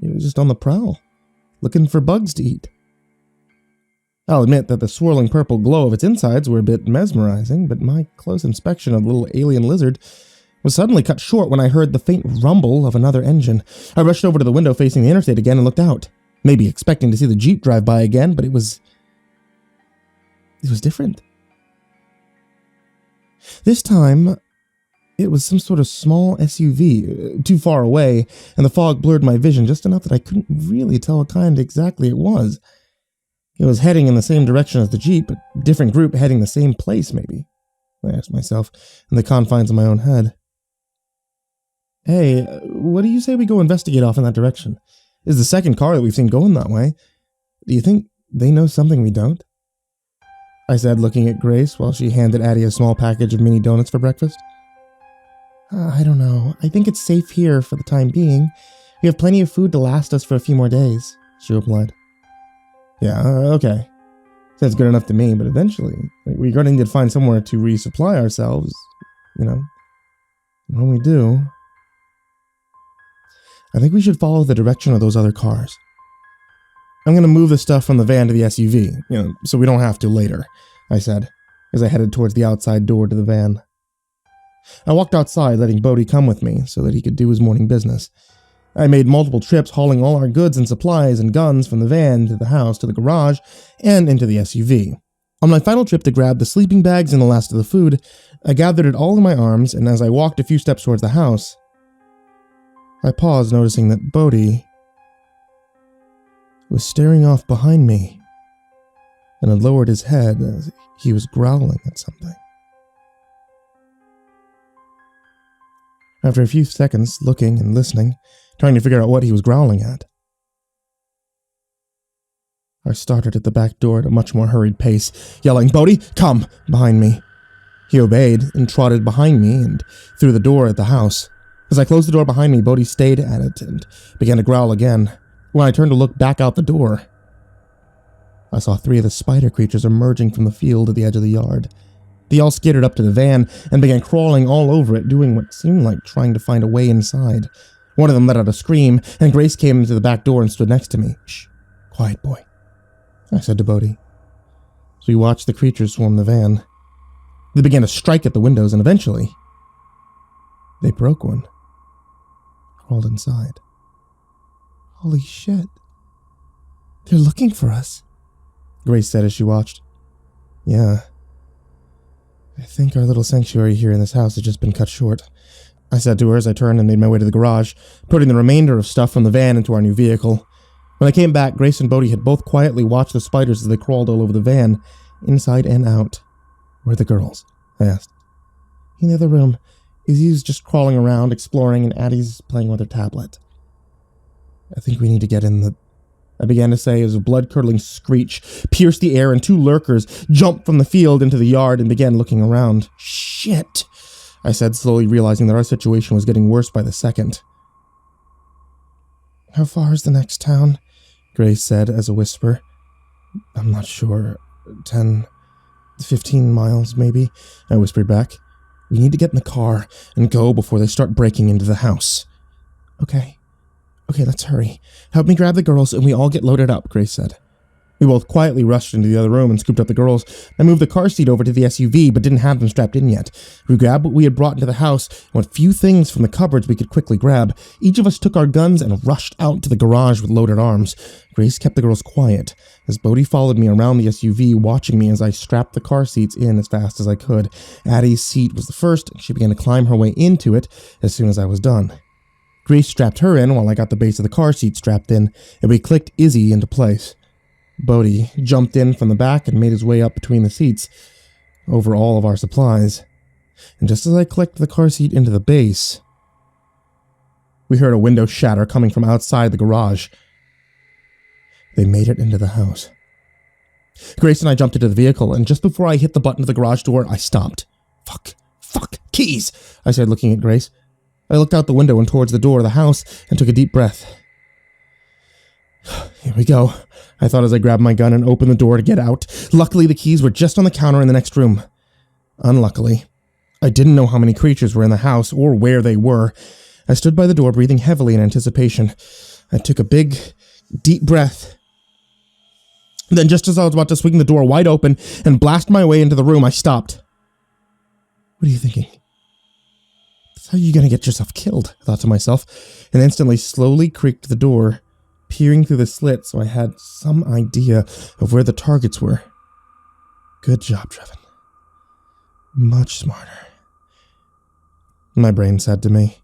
Speaker 1: was just on the prowl, looking for bugs to eat. I'll admit that the swirling purple glow of its insides were a bit mesmerizing, but my close inspection of the little alien lizard was suddenly cut short when I heard the faint rumble of another engine. I rushed over to the window facing the interstate again and looked out, maybe expecting to see the Jeep drive by again, but it was different. This time, it was some sort of small SUV, too far away, and the fog blurred my vision just enough that I couldn't really tell what kind exactly it was. It was heading in the same direction as the Jeep, a different group heading the same place, maybe, I asked myself, in the confines of my own head. Hey, what do you say we go investigate off in that direction? This is the second car that we've seen going that way. Do you think they know something we don't? I said, looking at Grace while she handed Addie a small package of mini donuts for breakfast. I don't know. I think it's safe here for the time being. We have plenty of food to last us for a few more days, she replied. Yeah, okay. Sounds good enough to me, but eventually, we're going to need to find somewhere to resupply ourselves, When we do, I think we should follow the direction of those other cars. I'm going to move the stuff from the van to the SUV, so we don't have to later, I said, as I headed towards the outside door to the van. I walked outside, letting Bodhi come with me so that he could do his morning business. I made multiple trips hauling all our goods and supplies and guns from the van to the house to the garage and into the SUV. On my final trip to grab the sleeping bags and the last of the food, I gathered it all in my arms, and as I walked a few steps towards the house, I paused, noticing that Bodhi was staring off behind me and had lowered his head as he was growling at something. After a few seconds looking and listening, trying to figure out what he was growling at, I started at the back door at a much more hurried pace, yelling, "Bodhi, come!" behind me. He obeyed and trotted behind me and through the door at the house. As I closed the door behind me, Bodhi stayed at it and began to growl again. When I turned to look back out the door, I saw 3 of the spider creatures emerging from the field at the edge of the yard. They all skittered up to the van and began crawling all over it, doing what seemed like trying to find a way inside. One of them let out a scream, and Grace came into the back door and stood next to me. "Shh, quiet, boy," I said to Bodhi. So we watched the creatures swarm the van. They began to strike at the windows, and eventually, they broke one. Crawled inside. "Holy shit. They're looking for us," Grace said as she watched. "Yeah. I think our little sanctuary here in this house has just been cut short," I said to her as I turned and made my way to the garage, putting the remainder of stuff from the van into our new vehicle. When I came back, Grace and Bodhi had both quietly watched the spiders as they crawled all over the van, inside and out. "Where are the girls?" I asked. "In the other room. Izzy's just crawling around, exploring, and Addie's playing with her tablet." "I think we need to get in the..." I began to say as a blood-curdling screech pierced the air and 2 lurkers jumped from the field into the yard and began looking around. "Shit," I said, slowly realizing that our situation was getting worse by the second. "How far is the next town?" Grace said as a whisper. "I'm not sure. 10, 15 miles, maybe," I whispered back. "We need to get in the car and go before they start breaking into the house." Okay, let's hurry. Help me grab the girls and we all get loaded up," Grace said. We both quietly rushed into the other room and scooped up the girls. I moved the car seat over to the SUV but didn't have them strapped in yet. We grabbed what we had brought into the house and what few things from the cupboards we could quickly grab. Each of us took our guns and rushed out to the garage with loaded arms. Grace kept the girls quiet as Bodhi followed me around the SUV, watching me as I strapped the car seats in as fast as I could. Addie's seat was the first, and she began to climb her way into it as soon as I was done. Grace strapped her in while I got the base of the car seat strapped in, and we clicked Izzy into place. Bodhi jumped in from the back and made his way up between the seats, over all of our supplies. And just as I clicked the car seat into the base, we heard a window shatter coming from outside the garage. They made it into the house. Grace and I jumped into the vehicle, and just before I hit the button of the garage door, I stopped. Fuck, keys, I said, looking at Grace. I looked out the window and towards the door of the house and took a deep breath. Here we go, I thought as I grabbed my gun and opened the door to get out. Luckily, the keys were just on the counter in the next room. Unluckily, I didn't know how many creatures were in the house or where they were. I stood by the door, breathing heavily in anticipation. I took a big, deep breath. Then, just as I was about to swing the door wide open and blast my way into the room, I stopped. What are you thinking? How are you gonna get yourself killed? I thought to myself, and instantly slowly creaked the door, peering through the slit so I had some idea of where the targets were. Good job, Trevin. Much smarter. My brain said to me.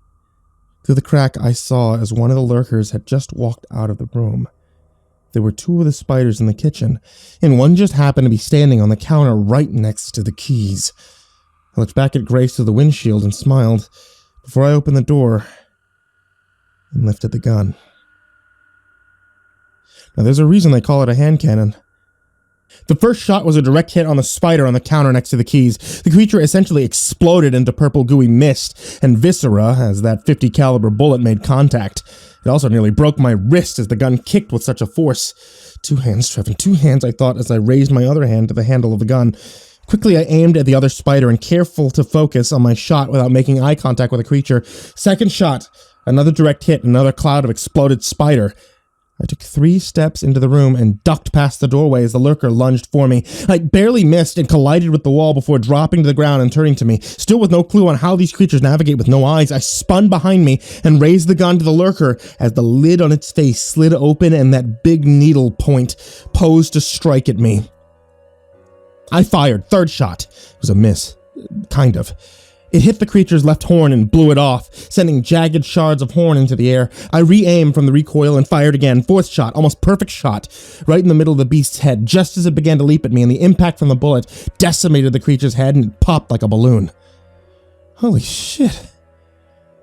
Speaker 1: Through the crack, I saw as one of the lurkers had just walked out of the room. There were two of the spiders in the kitchen, and one just happened to be standing on the counter right next to the keys. I looked back at Grace through the windshield and smiled before I opened the door and lifted the gun. Now, there's a reason they call it a hand cannon. The first shot was a direct hit on the spider on the counter next to the keys. The creature essentially exploded into purple gooey mist and viscera as that .50 caliber bullet made contact. It also nearly broke my wrist as the gun kicked with such a force. 2 hands, Trevin, 2 hands, I thought as I raised my other hand to the handle of the gun. Quickly, I aimed at the other spider and careful to focus on my shot without making eye contact with the creature. Second shot, another direct hit, another cloud of exploded spider. I took 3 steps into the room and ducked past the doorway as the lurker lunged for me. I barely missed and collided with the wall before dropping to the ground and turning to me. Still with no clue on how these creatures navigate with no eyes, I spun behind me and raised the gun to the lurker as the lid on its face slid open and that big needle point posed to strike at me. I fired. Third shot. It was a miss. Kind of. It hit the creature's left horn and blew it off, sending jagged shards of horn into the air. I re-aimed from the recoil and fired again. Fourth shot, almost perfect shot, right in the middle of the beast's head, just as it began to leap at me, and the impact from the bullet decimated the creature's head and it popped like a balloon. Holy shit.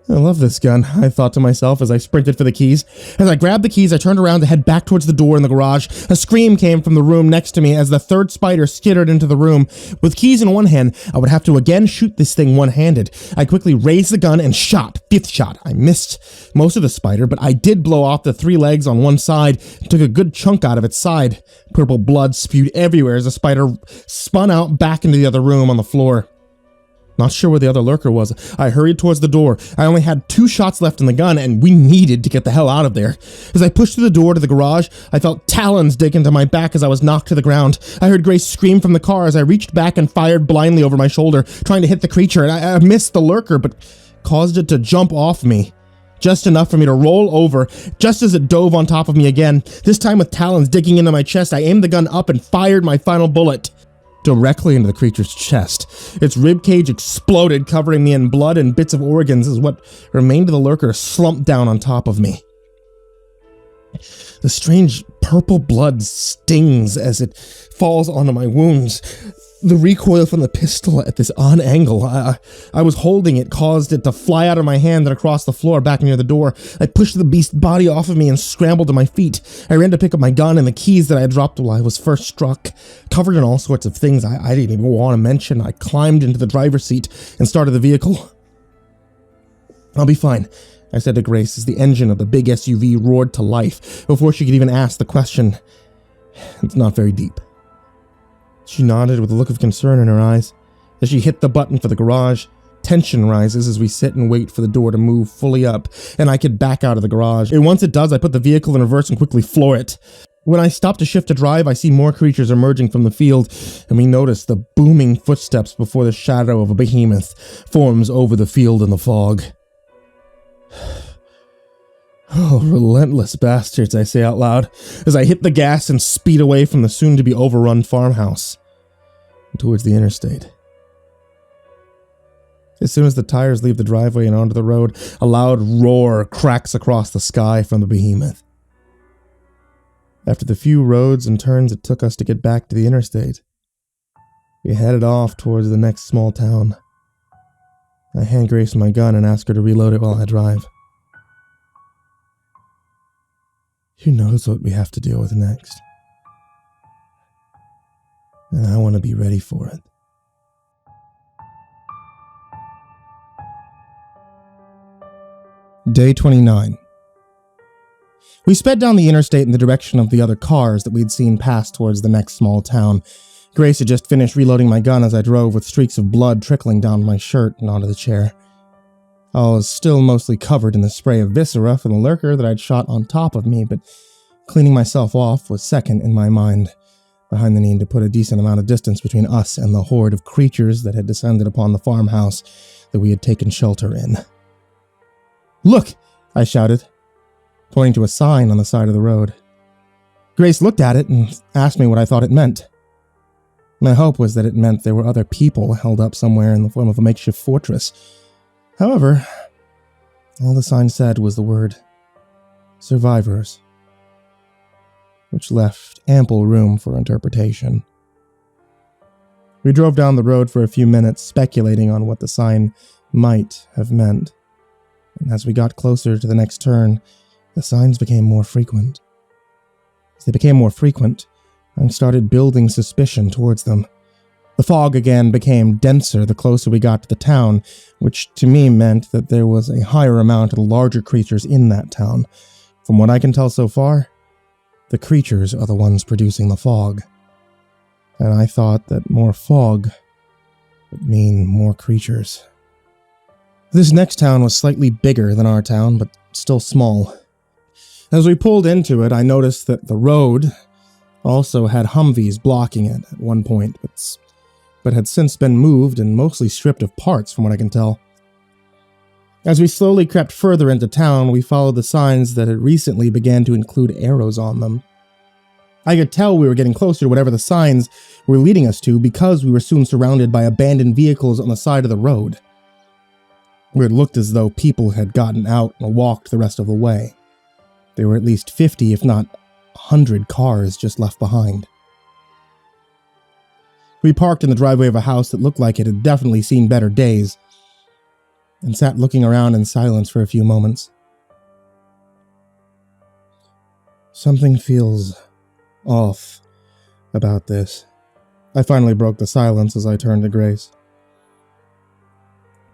Speaker 1: I love this gun, I thought to myself as I sprinted for the keys. As I grabbed the keys, I turned around to head back towards the door in the garage. A scream came from the room next to me as the third spider skittered into the room. With keys in one hand, I would have to again shoot this thing one-handed. I quickly raised the gun and shot. 5th shot. I missed most of the spider, but I did blow off the 3 legs on one side and took a good chunk out of its side. Purple blood spewed everywhere as the spider spun out back into the other room on the floor. Not sure where the other lurker was. I hurried towards the door. I only had 2 shots left in the gun, and we needed to get the hell out of there. As I pushed through the door to the garage, I felt talons dig into my back as I was knocked to the ground. I heard Grace scream from the car as I reached back and fired blindly over my shoulder, trying to hit the creature, and I missed the lurker, but caused it to jump off me. Just enough for me to roll over, just as it dove on top of me again. This time with talons digging into my chest, I aimed the gun up and fired my final bullet. Directly into the creature's chest. Its ribcage exploded, covering me in blood and bits of organs as what remained of the lurker slumped down on top of me. The strange purple blood stings as it falls onto my wounds. The recoil from the pistol at this odd angle I was holding it caused it to fly out of my hand and across the floor back near the door. I pushed the beast's body off of me and scrambled to my feet. I ran to pick up my gun and the keys that I had dropped while I was first struck. Covered in all sorts of things I didn't even want to mention, I climbed into the driver's seat and started the vehicle. I'll be fine, I said to Grace as the engine of the big SUV roared to life before she could even ask the question. It's not very deep. She nodded with a look of concern in her eyes. As she hit the button for the garage, tension rises as we sit and wait for the door to move fully up, and I could back out of the garage. And once it does, I put the vehicle in reverse and quickly floor it. When I stop to shift to drive, I see more creatures emerging from the field, and we notice the booming footsteps before the shadow of a behemoth forms over the field in the fog. Oh, relentless bastards, I say out loud, as I hit the gas and speed away from the soon-to-be overrun farmhouse towards the interstate. As soon as the tires leave the driveway and onto the road, a loud roar cracks across the sky from the behemoth. After the few roads and turns it took us to get back to the interstate, we headed off towards the next small town. I hand Grace my gun and ask her to reload it while I drive. Who knows what we have to deal with next? And I want to be ready for it. Day 29. We sped down the interstate in the direction of the other cars that we'd seen pass towards the next small town. Grace had just finished reloading my gun as I drove, with streaks of blood trickling down my shirt and onto the chair. I was still mostly covered in the spray of viscera from the lurker that I'd shot on top of me, but cleaning myself off was second in my mind, behind the need to put a decent amount of distance between us and the horde of creatures that had descended upon the farmhouse that we had taken shelter in. "Look!" I shouted, pointing to a sign on the side of the road. Grace looked at it and asked me what I thought it meant. My hope was that it meant there were other people held up somewhere in the form of a makeshift fortress. However, all the sign said was the word survivors, which left ample room for interpretation. We drove down the road for a few minutes, speculating on what the sign might have meant. And as we got closer to the next turn, the signs became more frequent. As they became more frequent, I started building suspicion towards them. The fog again became denser the closer we got to the town, which to me meant that there was a higher amount of larger creatures in that town. From what I can tell so far, the creatures are the ones producing the fog. And I thought that more fog would mean more creatures. This next town was slightly bigger than our town, but still small. As we pulled into it, I noticed that the road also had Humvees blocking it at one point, but had since been moved and mostly stripped of parts from what I can tell. As we slowly crept further into town, we followed the signs that had recently began to include arrows on them. I could tell we were getting closer to whatever the signs were leading us to because we were soon surrounded by abandoned vehicles on the side of the road, where it looked as though people had gotten out and walked the rest of the way. There were at least 50, if not 100 cars just left behind. We parked in the driveway of a house that looked like it had definitely seen better days, and sat looking around in silence for a few moments. Something feels off about this. I finally broke the silence as I turned to Grace.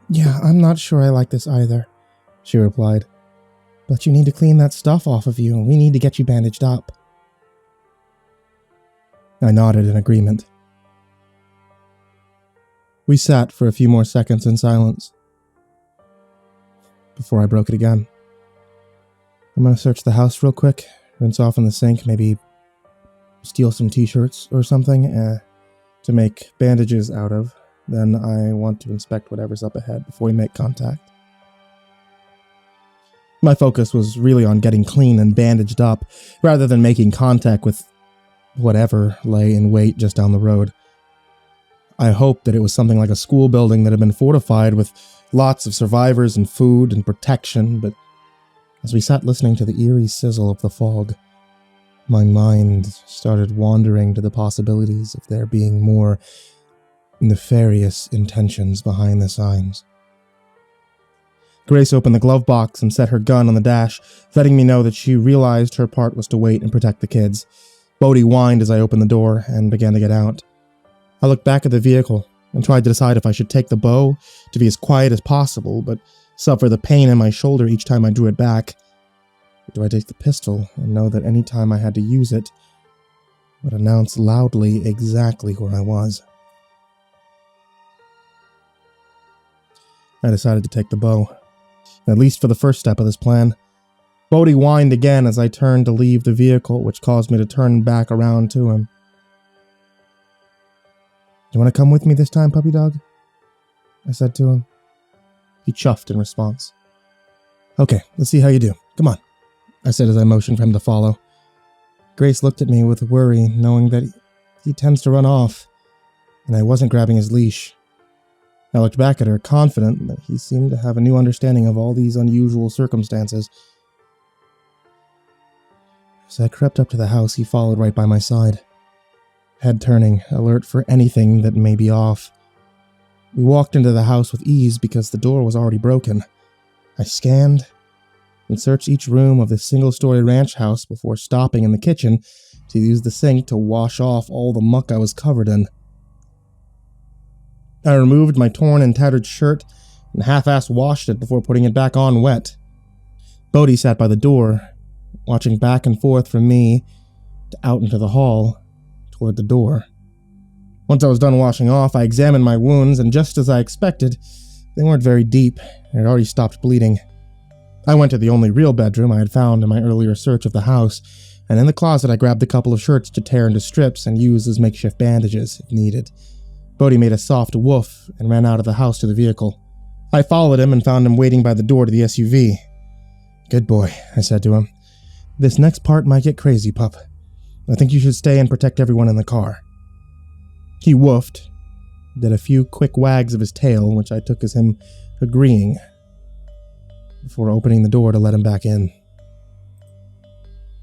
Speaker 1: "Yeah, I'm not sure I like this either," she replied. "But you need to clean that stuff off of you, and we need to get you bandaged up." I nodded in agreement. We sat for a few more seconds in silence before I broke it again. "I'm gonna search the house real quick, rinse off in the sink, maybe steal some t-shirts or something to make bandages out of. Then I want to inspect whatever's up ahead before we make contact." My focus was really on getting clean and bandaged up, rather than making contact with whatever lay in wait just down the road. I hoped that it was something like a school building that had been fortified with lots of survivors and food and protection, but as we sat listening to the eerie sizzle of the fog, my mind started wandering to the possibilities of there being more nefarious intentions behind the signs. Grace opened the glove box and set her gun on the dash, letting me know that she realized her part was to wait and protect the kids. Bodhi whined as I opened the door and began to get out. I looked back at the vehicle and tried to decide if I should take the bow to be as quiet as possible, but suffer the pain in my shoulder each time I drew it back. Or do I take the pistol and know that any time I had to use it would announce loudly exactly where I was? I decided to take the bow, at least for the first step of this plan. Bodhi whined again as I turned to leave the vehicle, which caused me to turn back around to him. "You want to come with me this time, puppy dog?" I said to him. He chuffed in response. "Okay, let's see how you do. Come on," I said as I motioned for him to follow. Grace looked at me with worry, knowing that he tends to run off, and I wasn't grabbing his leash. I looked back at her, confident that he seemed to have a new understanding of all these unusual circumstances. As I crept up to the house, he followed right by my side, head turning, alert for anything that may be off. We walked into the house with ease because the door was already broken. I scanned and searched each room of this single-story ranch house before stopping in the kitchen to use the sink to wash off all the muck I was covered in. I removed my torn and tattered shirt and half-assed washed it before putting it back on wet. Bodhi sat by the door, watching back and forth from me to out into the hall, toward the door. Once I was done washing off, I examined my wounds, and just as I expected, they weren't very deep and had already stopped bleeding. I went to the only real bedroom I had found in my earlier search of the house, and in the closet I grabbed a couple of shirts to tear into strips and use as makeshift bandages if needed. Bodhi made a soft woof and ran out of the house to the vehicle. I followed him and found him waiting by the door to the SUV. "Good boy," I said to him. "This next part might get crazy, pup. I think you should stay and protect everyone in the car." He woofed, did a few quick wags of his tail, which I took as him agreeing, before opening the door to let him back in.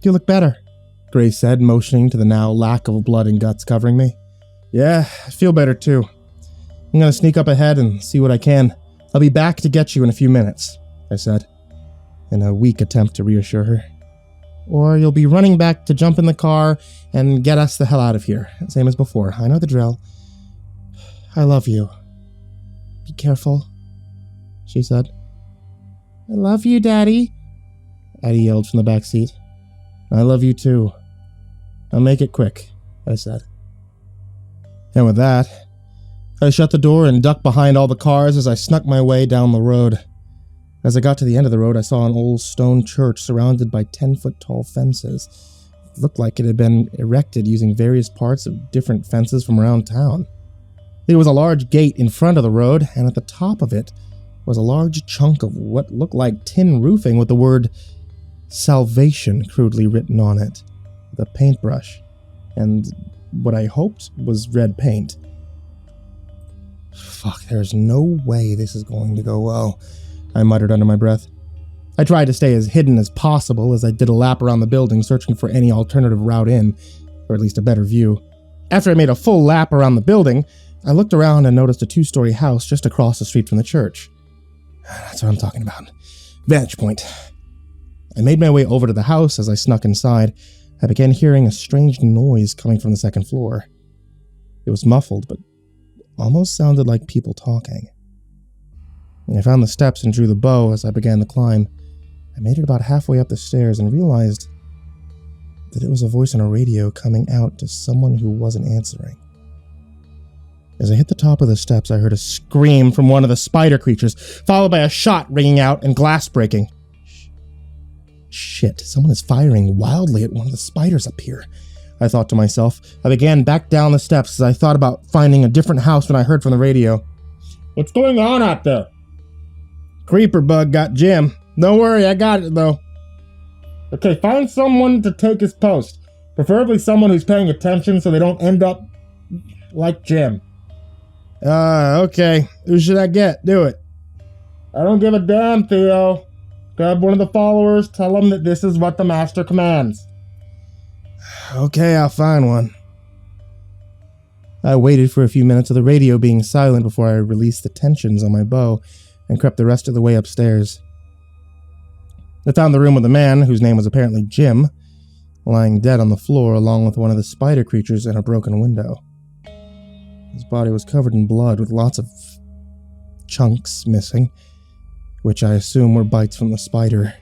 Speaker 1: "You look better," Grace said, motioning to the now lack of blood and guts covering me. "Yeah, I feel better too. I'm gonna sneak up ahead and see what I can. I'll be back to get you in a few minutes," I said, in a weak attempt to reassure her. "Or you'll be running back to jump in the car and get us the hell out of here. Same as before. I know the drill. I love you. Be careful," she said. "I love you, Daddy," Addie yelled from the back seat. "I love you too. I'll make it quick," I said. And with that, I shut the door and ducked behind all the cars as I snuck my way down the road. As I got to the end of the road, I saw an old stone church surrounded by 10-foot-tall fences. It looked like it had been erected using various parts of different fences from around town. There was a large gate in front of the road, and at the top of it was a large chunk of what looked like tin roofing with the word "Salvation" crudely written on it, with a paintbrush, and what I hoped was red paint. "Fuck, there's no way this is going to go well," I muttered under my breath. I tried to stay as hidden as possible as I did a lap around the building, searching for any alternative route in, or at least a better view. After I made a full lap around the building, I looked around and noticed a 2-story house just across the street from the church. That's what I'm talking about. Vantage point. I made my way over to the house. As I snuck inside, I began hearing a strange noise coming from the second floor. It was muffled, but almost sounded like people talking. I found the steps and drew the bow as I began the climb. I made it about halfway up the stairs and realized that it was a voice on a radio coming out to someone who wasn't answering. As I hit the top of the steps, I heard a scream from one of the spider creatures, followed by a shot ringing out and glass breaking. Shit, someone is firing wildly at one of the spiders up here, I thought to myself. I began back down the steps as I thought about finding a different house when I heard from the radio. "What's going on out there?" "Creeper bug got Jim. Don't worry, I got it though." "Okay, find someone to take his post. Preferably someone who's paying attention so they don't end up like Jim." Okay. Who should I get? Do it." "I don't give a damn, Theo. Grab one of the followers, tell them that this is what the master commands." "Okay, I'll find one." I waited for a few minutes of the radio being silent before I released the tensions on my bow and crept the rest of the way upstairs. I found the room with a man, whose name was apparently Jim, lying dead on the floor along with one of the spider creatures in a broken window. His body was covered in blood with lots of chunks missing, which I assume were bites from the spider.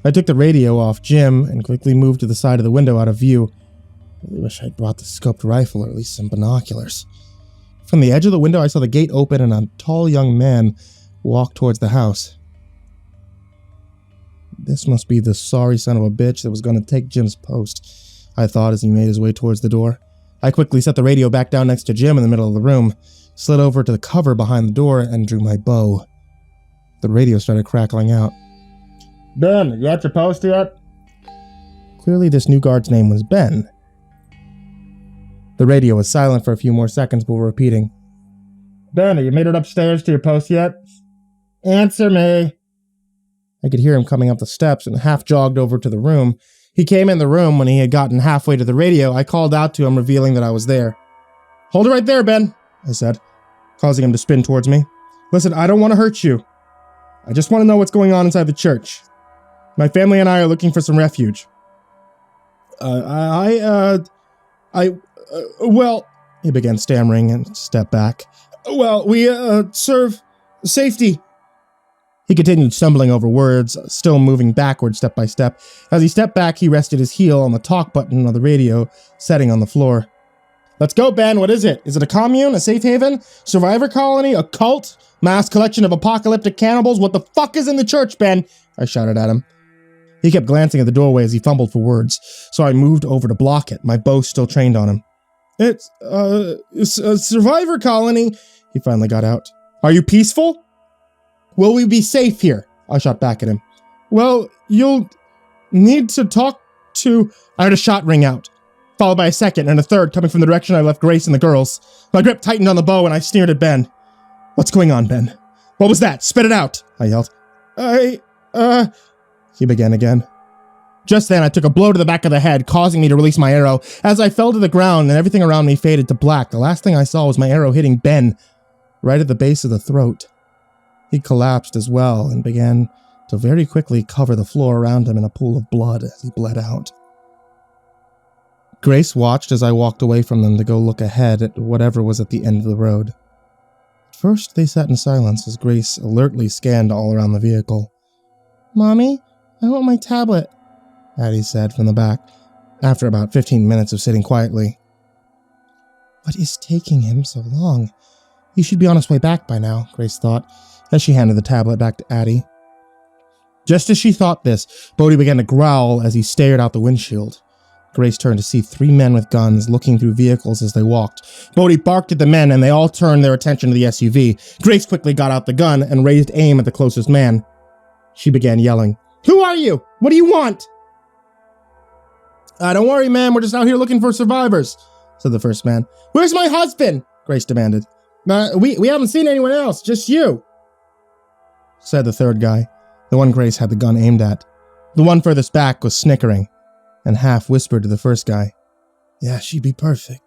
Speaker 1: I took the radio off Jim and quickly moved to the side of the window out of view. I really wish I'd brought the scoped rifle or at least some binoculars. From the edge of the window, I saw the gate open and a tall young man walk towards the house. This must be the sorry son of a bitch that was going to take Jim's post, I thought as he made his way towards the door. I quickly set the radio back down next to Jim in the middle of the room, slid over to the cover behind the door, and drew my bow. The radio started crackling out. "Ben, you at your post yet?" Clearly this new guard's name was Ben. The radio was silent for a few more seconds before repeating. "Ben, have you made it upstairs to your post yet? Answer me." I could hear him coming up the steps and half jogged over to the room. He came in the room. When he had gotten halfway to the radio, I called out to him, revealing that I was there. "Hold it right there, Ben," I said. causing him to spin towards me. Listen, I don't want to hurt you. I just want to know what's going on inside the church. My family and I are looking for some refuge. Well, he began stammering and stepped back. Well, we, serve safety. He continued stumbling over words, still moving backward step by step. As he stepped back, he rested his heel on the talk button on the radio, setting on the floor. Let's go, Ben. What is it? Is it a commune? A safe haven? Survivor colony? A cult? Mass collection of apocalyptic cannibals? What the fuck is in the church, Ben? I shouted at him. He kept glancing at the doorway as he fumbled for words, so I moved over to block it, my bow still trained on him. It's a survivor colony, he finally got out. Are you peaceful? Will we be safe here? I shot back at him. Well, you'll need to talk to... I heard a shot ring out, followed by a second and a third coming from the direction I left Grace and the girls. My grip tightened on the bow and I sneered at Ben. What's going on, Ben? What was that? Spit it out, I yelled. He began again. Just then, I took a blow to the back of the head, causing me to release my arrow. As I fell to the ground and everything around me faded to black, the last thing I saw was my arrow hitting Ben, right at the base of the throat. He collapsed as well and began to very quickly cover the floor around him in a pool of blood as he bled out. Grace watched as I walked away from them to go look ahead at whatever was at the end of the road. At first, they sat in silence as Grace alertly scanned all around the vehicle. Mommy, I want my tablet, Addie said from the back, after about 15 minutes of sitting quietly. What is taking him so long? He should be on his way back by now, Grace thought, as she handed the tablet back to Addie. Just as she thought this, Bodhi began to growl as he stared out the windshield. Grace turned to see 3 men with guns looking through vehicles as they walked. Bodhi barked at the men and they all turned their attention to the SUV. Grace quickly got out the gun and raised aim at the closest man. She began yelling, Who are you? What do you want? Don't worry, man. We're just out here looking for survivors, said the first man. Where's my husband? Grace demanded. We haven't seen anyone else, just you, said the third guy, the one Grace had the gun aimed at. The one furthest back was snickering and half whispered to the first guy. Yeah, she'd be perfect.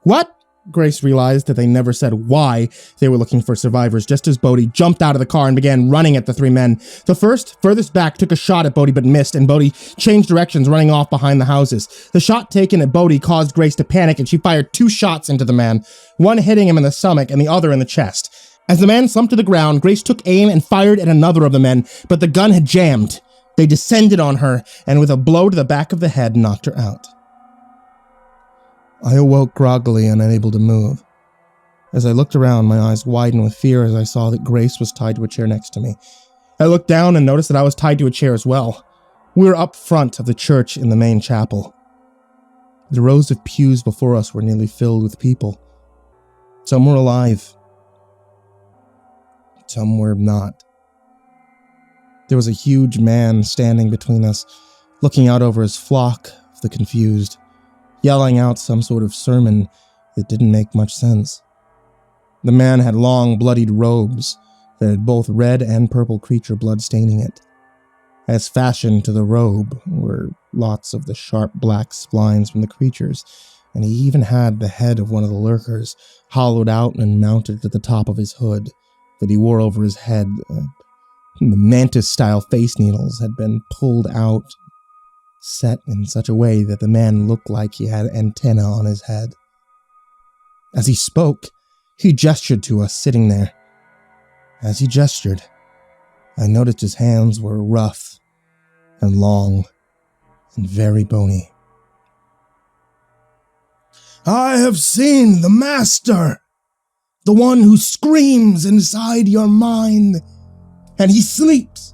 Speaker 1: What? Grace realized that they never said why they were looking for survivors, just as Bodhi jumped out of the car and began running at the 3 men. The first, furthest back, took a shot at Bodhi but missed, and Bodhi changed directions, running off behind the houses. The shot taken at Bodhi caused Grace to panic, and she fired 2 shots into the man, one hitting him in the stomach and the other in the chest. As the man slumped to the ground, Grace took aim and fired at another of the men, but the gun had jammed. They descended on her, and with a blow to the back of the head, knocked her out. I awoke groggily and unable to move. As I looked around, my eyes widened with fear as I saw that Grace was tied to a chair next to me. I looked down and noticed that I was tied to a chair as well. We were up front of the church in the main chapel. The rows of pews before us were nearly filled with people. Some were alive. Some were not. There was a huge man standing between us, looking out over his flock of the confused, yelling out some sort of sermon that didn't make much sense. The man had long, bloodied robes that had both red and purple creature blood staining it. As fastened to the robe were lots of the sharp black splines from the creatures, and he even had the head of one of the lurkers hollowed out and mounted to the top of his hood that he wore over his head. The mantis-style face needles had been pulled out, set in such a way that the man looked like he had antennae on his head. As he spoke, he gestured to us sitting there. As he gestured, I noticed his hands were rough and long and very bony. I have seen the Master, the one who screams inside your mind, and he sleeps.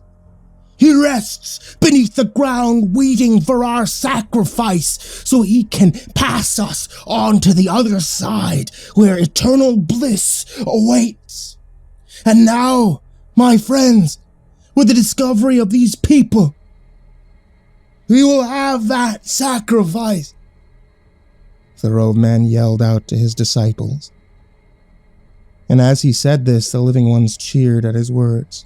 Speaker 1: He rests beneath the ground waiting for our sacrifice so he can pass us on to the other side where eternal bliss awaits. And now, my friends, with the discovery of these people, we will have that sacrifice, the robed man yelled out to his disciples. And as he said this, the living ones cheered at his words.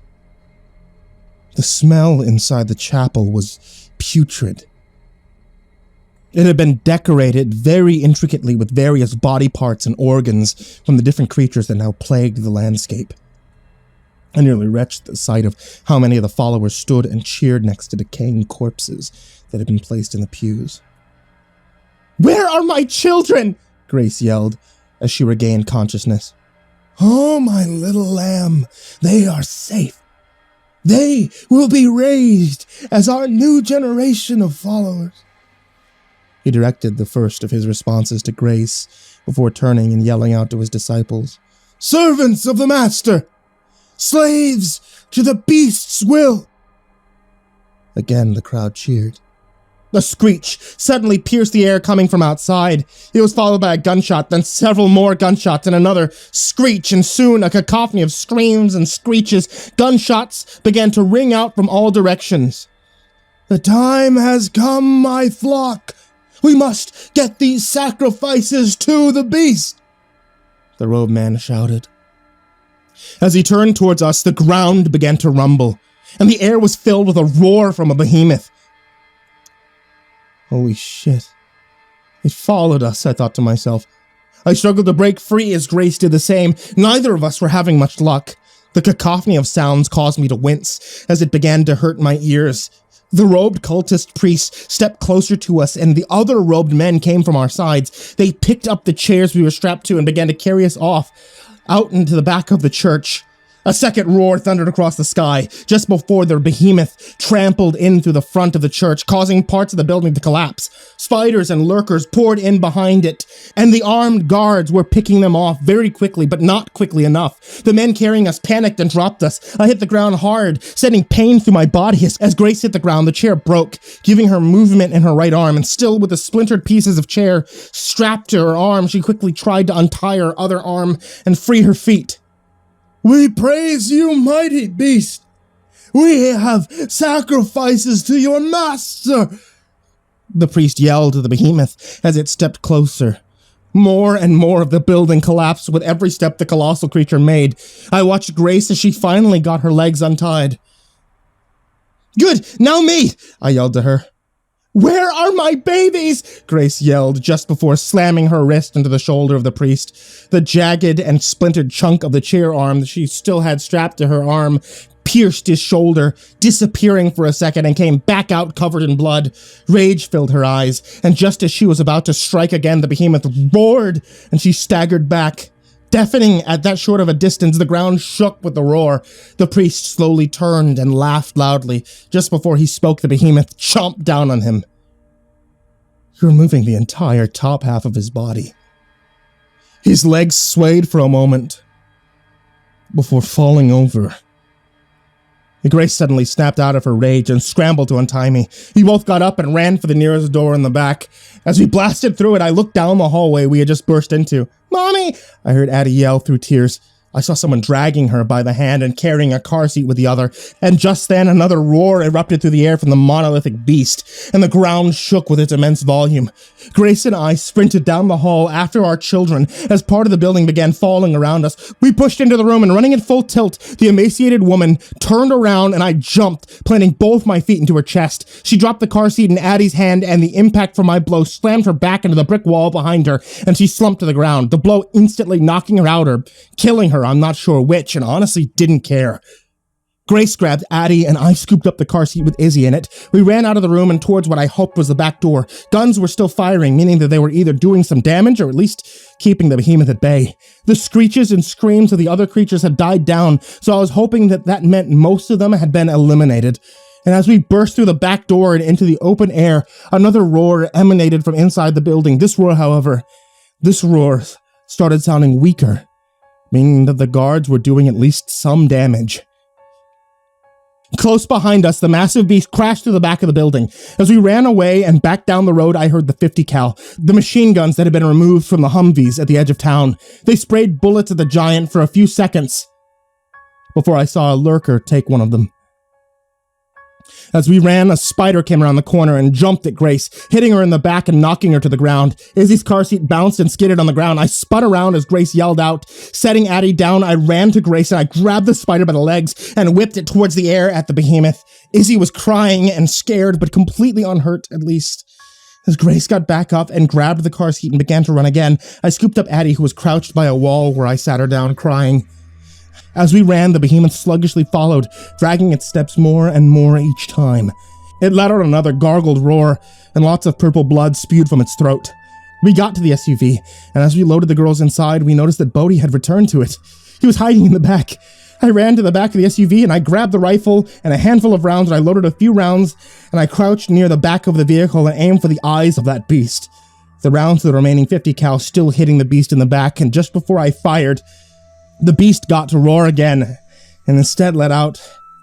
Speaker 1: The smell inside the chapel was putrid. It had been decorated very intricately with various body parts and organs from the different creatures that now plagued the landscape. I nearly retched the sight of how many of the followers stood and cheered next to decaying corpses that had been placed in the pews. "Where are my children?" Grace yelled as she regained consciousness. "Oh, my little lamb, they are safe. They will be raised as our new generation of followers." He directed the first of his responses to Grace before turning and yelling out to his disciples, "Servants of the Master! Slaves to the beast's will!" Again, the crowd cheered. A screech suddenly pierced the air coming from outside. It was followed by a gunshot, then several more gunshots, and another screech, and soon a cacophony of screams and screeches. Gunshots began to ring out from all directions. "The time has come, my flock! We must get these sacrifices to the beast!" the robed man shouted. As he turned towards us, the ground began to rumble, and the air was filled with a roar from a behemoth. Holy shit. It followed us, I thought to myself. I struggled to break free as Grace did the same. Neither of us were having much luck. The cacophony of sounds caused me to wince as it began to hurt my ears. The robed cultist priest stepped closer to us, and the other robed men came from our sides. They picked up the chairs we were strapped to and began to carry us off, out into the back of the church. A second roar thundered across the sky, just before the behemoth trampled in through the front of the church, causing parts of the building to collapse. Spiders and lurkers poured in behind it, and the armed guards were picking them off very quickly, but not quickly enough. The men carrying us panicked and dropped us. I hit the ground hard, sending pain through my body. As Grace hit the ground, the chair broke, giving her movement in her right arm, and still with the splintered pieces of chair strapped to her arm, she quickly tried to untie her other arm and free her feet. "We praise you, mighty beast! We have sacrifices to your master!" the priest yelled to the behemoth as it stepped closer. More and more of the building collapsed with every step the colossal creature made. I watched Grace as she finally got her legs untied. "Good, now me!" I yelled to her. "Where are my babies?" Grace yelled just before slamming her wrist into the shoulder of the priest. The jagged and splintered chunk of the chair arm that she still had strapped to her arm pierced his shoulder, disappearing for a second, and came back out covered in blood. Rage filled her eyes, and just as she was about to strike again, the behemoth roared, and she staggered back. Deafening at that short of a distance, the ground shook with the roar. The priest slowly turned and laughed loudly. Just before he spoke, the behemoth chomped down on him, removing the entire top half of his body. His legs swayed for a moment before falling over. Grace suddenly snapped out of her rage and scrambled to untie me. We both got up and ran for the nearest door in the back. As we blasted through it, I looked down the hallway we had just burst into. "Mommy!" I heard Addie yell through tears. I saw someone dragging her by the hand and carrying a car seat with the other, and just then another roar erupted through the air from the monolithic beast, and the ground shook with its immense volume. Grace and I sprinted down the hall after our children as part of the building began falling around us. We pushed into the room, and running at full tilt, the emaciated woman turned around and I jumped, planting both my feet into her chest. She dropped the car seat in Addie's hand, and the impact from my blow slammed her back into the brick wall behind her, and she slumped to the ground, the blow instantly knocking her out or killing her. I'm not sure which, and honestly didn't care. Grace grabbed Addie, and I scooped up the car seat with Izzy in it. We ran out of the room and towards what I hoped was the back door. Guns were still firing, meaning that they were either doing some damage or at least keeping the behemoth at bay. The screeches and screams of the other creatures had died down, so I was hoping that meant most of them had been eliminated. And as we burst through the back door and into the open air, another roar emanated from inside the building. This roar started sounding weaker, meaning that the guards were doing at least some damage. Close behind us, the massive beast crashed through the back of the building. As we ran away and back down the road, I heard the 50 cal, the machine guns that had been removed from the Humvees at the edge of town. They sprayed bullets at the giant for a few seconds before I saw a lurker take one of them. As we ran, a spider came around the corner and jumped at Grace, hitting her in the back and knocking her to the ground. Izzy's car seat bounced and skidded on the ground. I spun around as Grace yelled out. Setting Addie down, I ran to Grace and I grabbed the spider by the legs and whipped it towards the air at the behemoth. Izzy was crying and scared, but completely unhurt, at least. As Grace got back up and grabbed the car seat and began to run again, I scooped up Addie, who was crouched by a wall, where I sat her down, crying. As we ran, the behemoth sluggishly followed, dragging its steps more and more each time. It let out another gargled roar, and lots of purple blood spewed from its throat. We got to the SUV, and as we loaded the girls inside, we noticed that Bodhi had returned to it. He was hiding in the back. I ran to the back of the SUV, and I grabbed the rifle and a handful of rounds, and I loaded a few rounds, and I crouched near the back of the vehicle and aimed for the eyes of that beast. The rounds of the remaining 50 cal still hitting the beast in the back, and just before I fired, the beast got to roar again, and instead let out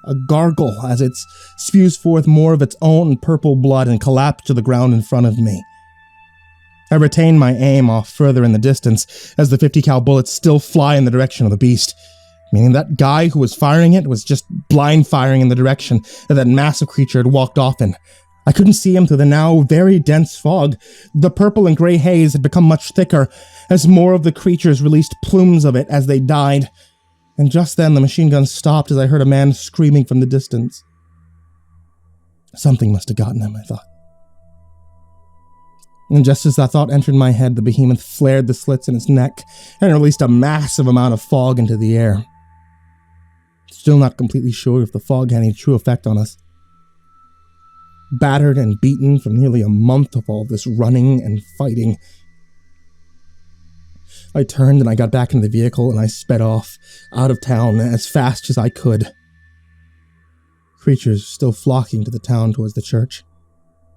Speaker 1: a gargle as it spews forth more of its own purple blood and collapsed to the ground in front of me. I retained my aim off further in the distance as the 50 cal bullets still fly in the direction of the beast, meaning that guy who was firing it was just blind firing in the direction that massive creature had walked off in. I couldn't see him through the now very dense fog. The purple and gray haze had become much thicker as more of the creatures released plumes of it as they died. And just then the machine gun stopped as I heard a man screaming from the distance. Something must have gotten him, I thought. And just as that thought entered my head, the behemoth flared the slits in its neck and released a massive amount of fog into the air. Still not completely sure if the fog had any true effect on us. Battered and beaten from nearly a month of all this running and fighting, I turned and I got back into the vehicle and I sped off, out of town, as fast as I could. Creatures still flocking to the town towards the church.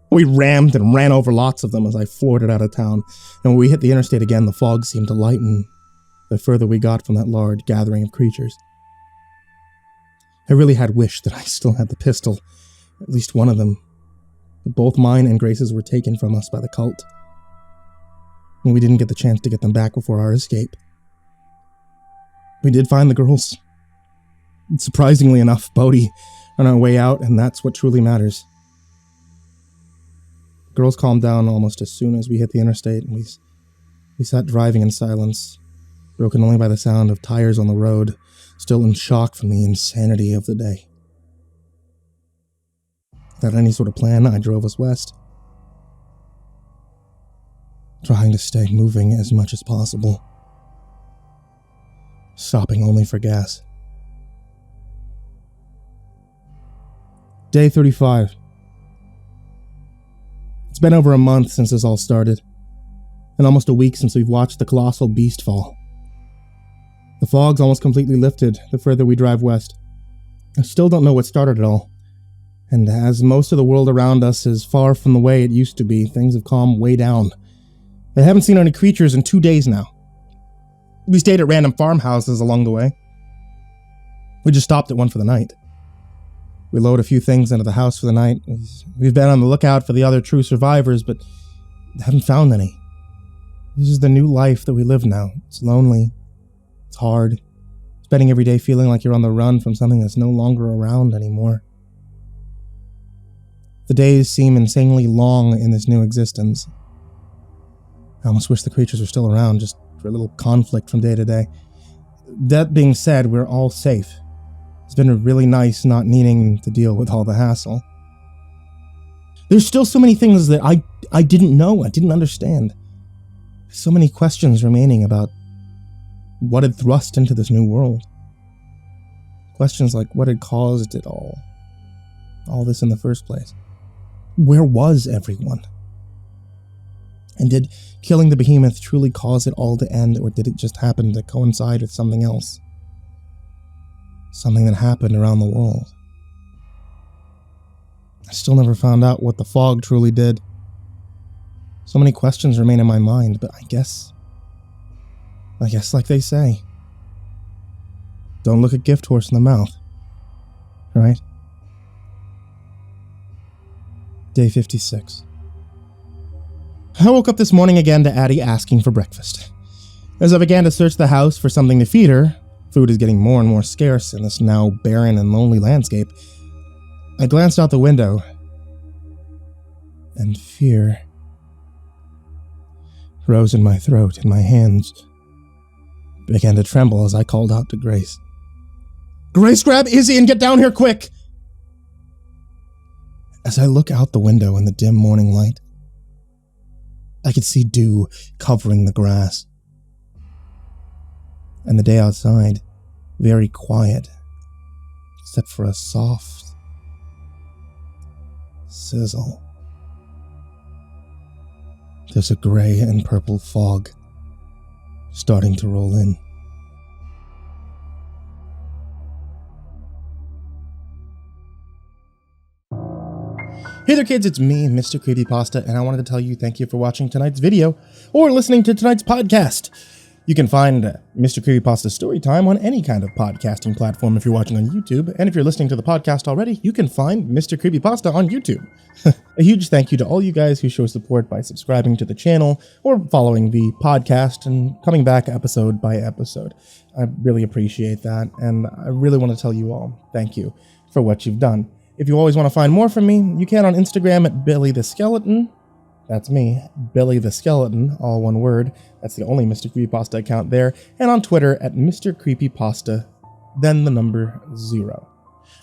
Speaker 1: We rammed and ran over lots of them as I floored it out of town, and when we hit the interstate again, the fog seemed to lighten the further we got from that large gathering of creatures. I really had wished that I still had the pistol, at least one of them. But both mine and Grace's were taken from us by the cult, and we didn't get the chance to get them back before our escape. We did find the girls. Surprisingly enough, Bodhi, on our way out, and that's what truly matters. The girls calmed down almost as soon as we hit the interstate, and we sat driving in silence, broken only by the sound of tires on the road, still in shock from the insanity of the day. Without any sort of plan, I drove us west, trying to stay moving as much as possible, stopping only for gas. Day 35. It's been over a month since this all started, and almost a week since we've watched the colossal beast fall. The fog's almost completely lifted the further we drive west. I still don't know what started it all, and as most of the world around us is far from the way it used to be, things have calmed way down. I haven't seen any creatures in 2 days now. We stayed at random farmhouses along the way. We just stopped at one for the night. We load a few things into the house for the night. We've been on the lookout for the other true survivors, but haven't found any. This is the new life that we live now. It's lonely. It's hard. Spending every day feeling like you're on the run from something that's no longer around anymore. The days seem insanely long in this new existence. I almost wish the creatures were still around, just for a little conflict from day to day. That being said, we're all safe. It's been really nice not needing to deal with all the hassle. There's still so many things that I didn't know, I didn't understand. So many questions remaining about what had thrust into this new world. Questions like what had caused it all this in the first place. Where was everyone? And did killing the behemoth truly cause it all to end, or did it just happen to coincide with something else? Something that happened around the world. I still never found out what the fog truly did. So many questions remain in my mind, but I guess like they say, don't look a gift horse in the mouth, right? Day 56. I woke up this morning again to Addie asking for breakfast. As I began to search the house for something to feed her, food is getting more and more scarce in this now barren and lonely landscape, I glanced out the window, and fear rose in my throat, and my hands began to tremble as I called out to Grace. "Grace, grab Izzy and get down here quick!" As I look out the window in the dim morning light, I could see dew covering the grass. And the day outside, very quiet, except for a soft sizzle. There's a gray and purple fog starting to roll in. Hey there kids, it's me, MrCreepyPasta, and I wanted to tell you thank you for watching tonight's video or listening to tonight's podcast. You can find MrCreepyPasta Storytime on any kind of podcasting platform if you're watching on YouTube, and if you're listening to the podcast already, you can find MrCreepyPasta on YouTube. A huge thank you to all you guys who show support by subscribing to the channel or following the podcast and coming back episode by episode. I really appreciate that, and I really want to tell you all thank you for what you've done. If you always want to find more from me, you can on Instagram at Billy the Skeleton. That's me, Billy the Skeleton, all one word. That's the only MrCreepyPasta account there. And on Twitter at MrCreepyPasta, then the number 0.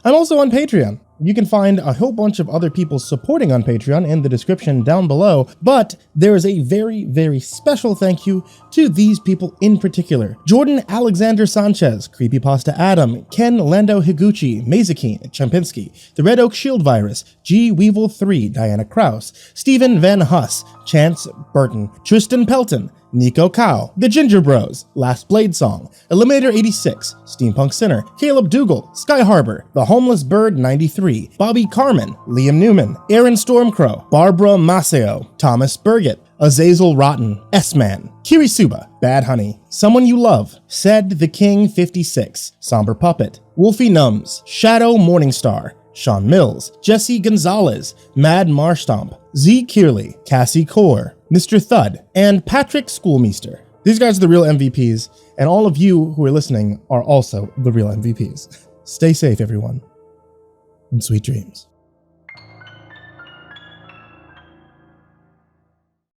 Speaker 1: I'm also on Patreon. You can find a whole bunch of other people supporting on Patreon in the description down below, but there is a very, very special thank you to these people in particular. Jordan Alexander Sanchez, Creepypasta Adam, Ken Lando Higuchi, Mazakine, Champinski, The Red Oak Shield Virus, G Weevil 3, Diana Kraus, Stephen Van Huss, Chance Burton, Tristan Pelton, Nico Cow, The Ginger Bros, Last Blade Song, Eliminator 86, Steampunk Sinner, Caleb Dougal, Sky Harbor, The Homeless Bird 93, Bobby Carmen, Liam Newman, Aaron Stormcrow, Barbara Maceo, Thomas Burgett, Azazel Rotten, S-Man, Kirisuba, Bad Honey, Someone You Love, Said the King 56, Somber Puppet, Wolfie Nums, Shadow Morningstar, Sean Mills, Jesse Gonzalez, Mad Marstomp, Z. Kearley, Cassie Core, Mr. Thud, and Patrick Schoolmeister. These guys are the real MVPs, and all of you who are listening are also the real MVPs. Stay safe, everyone, and sweet dreams.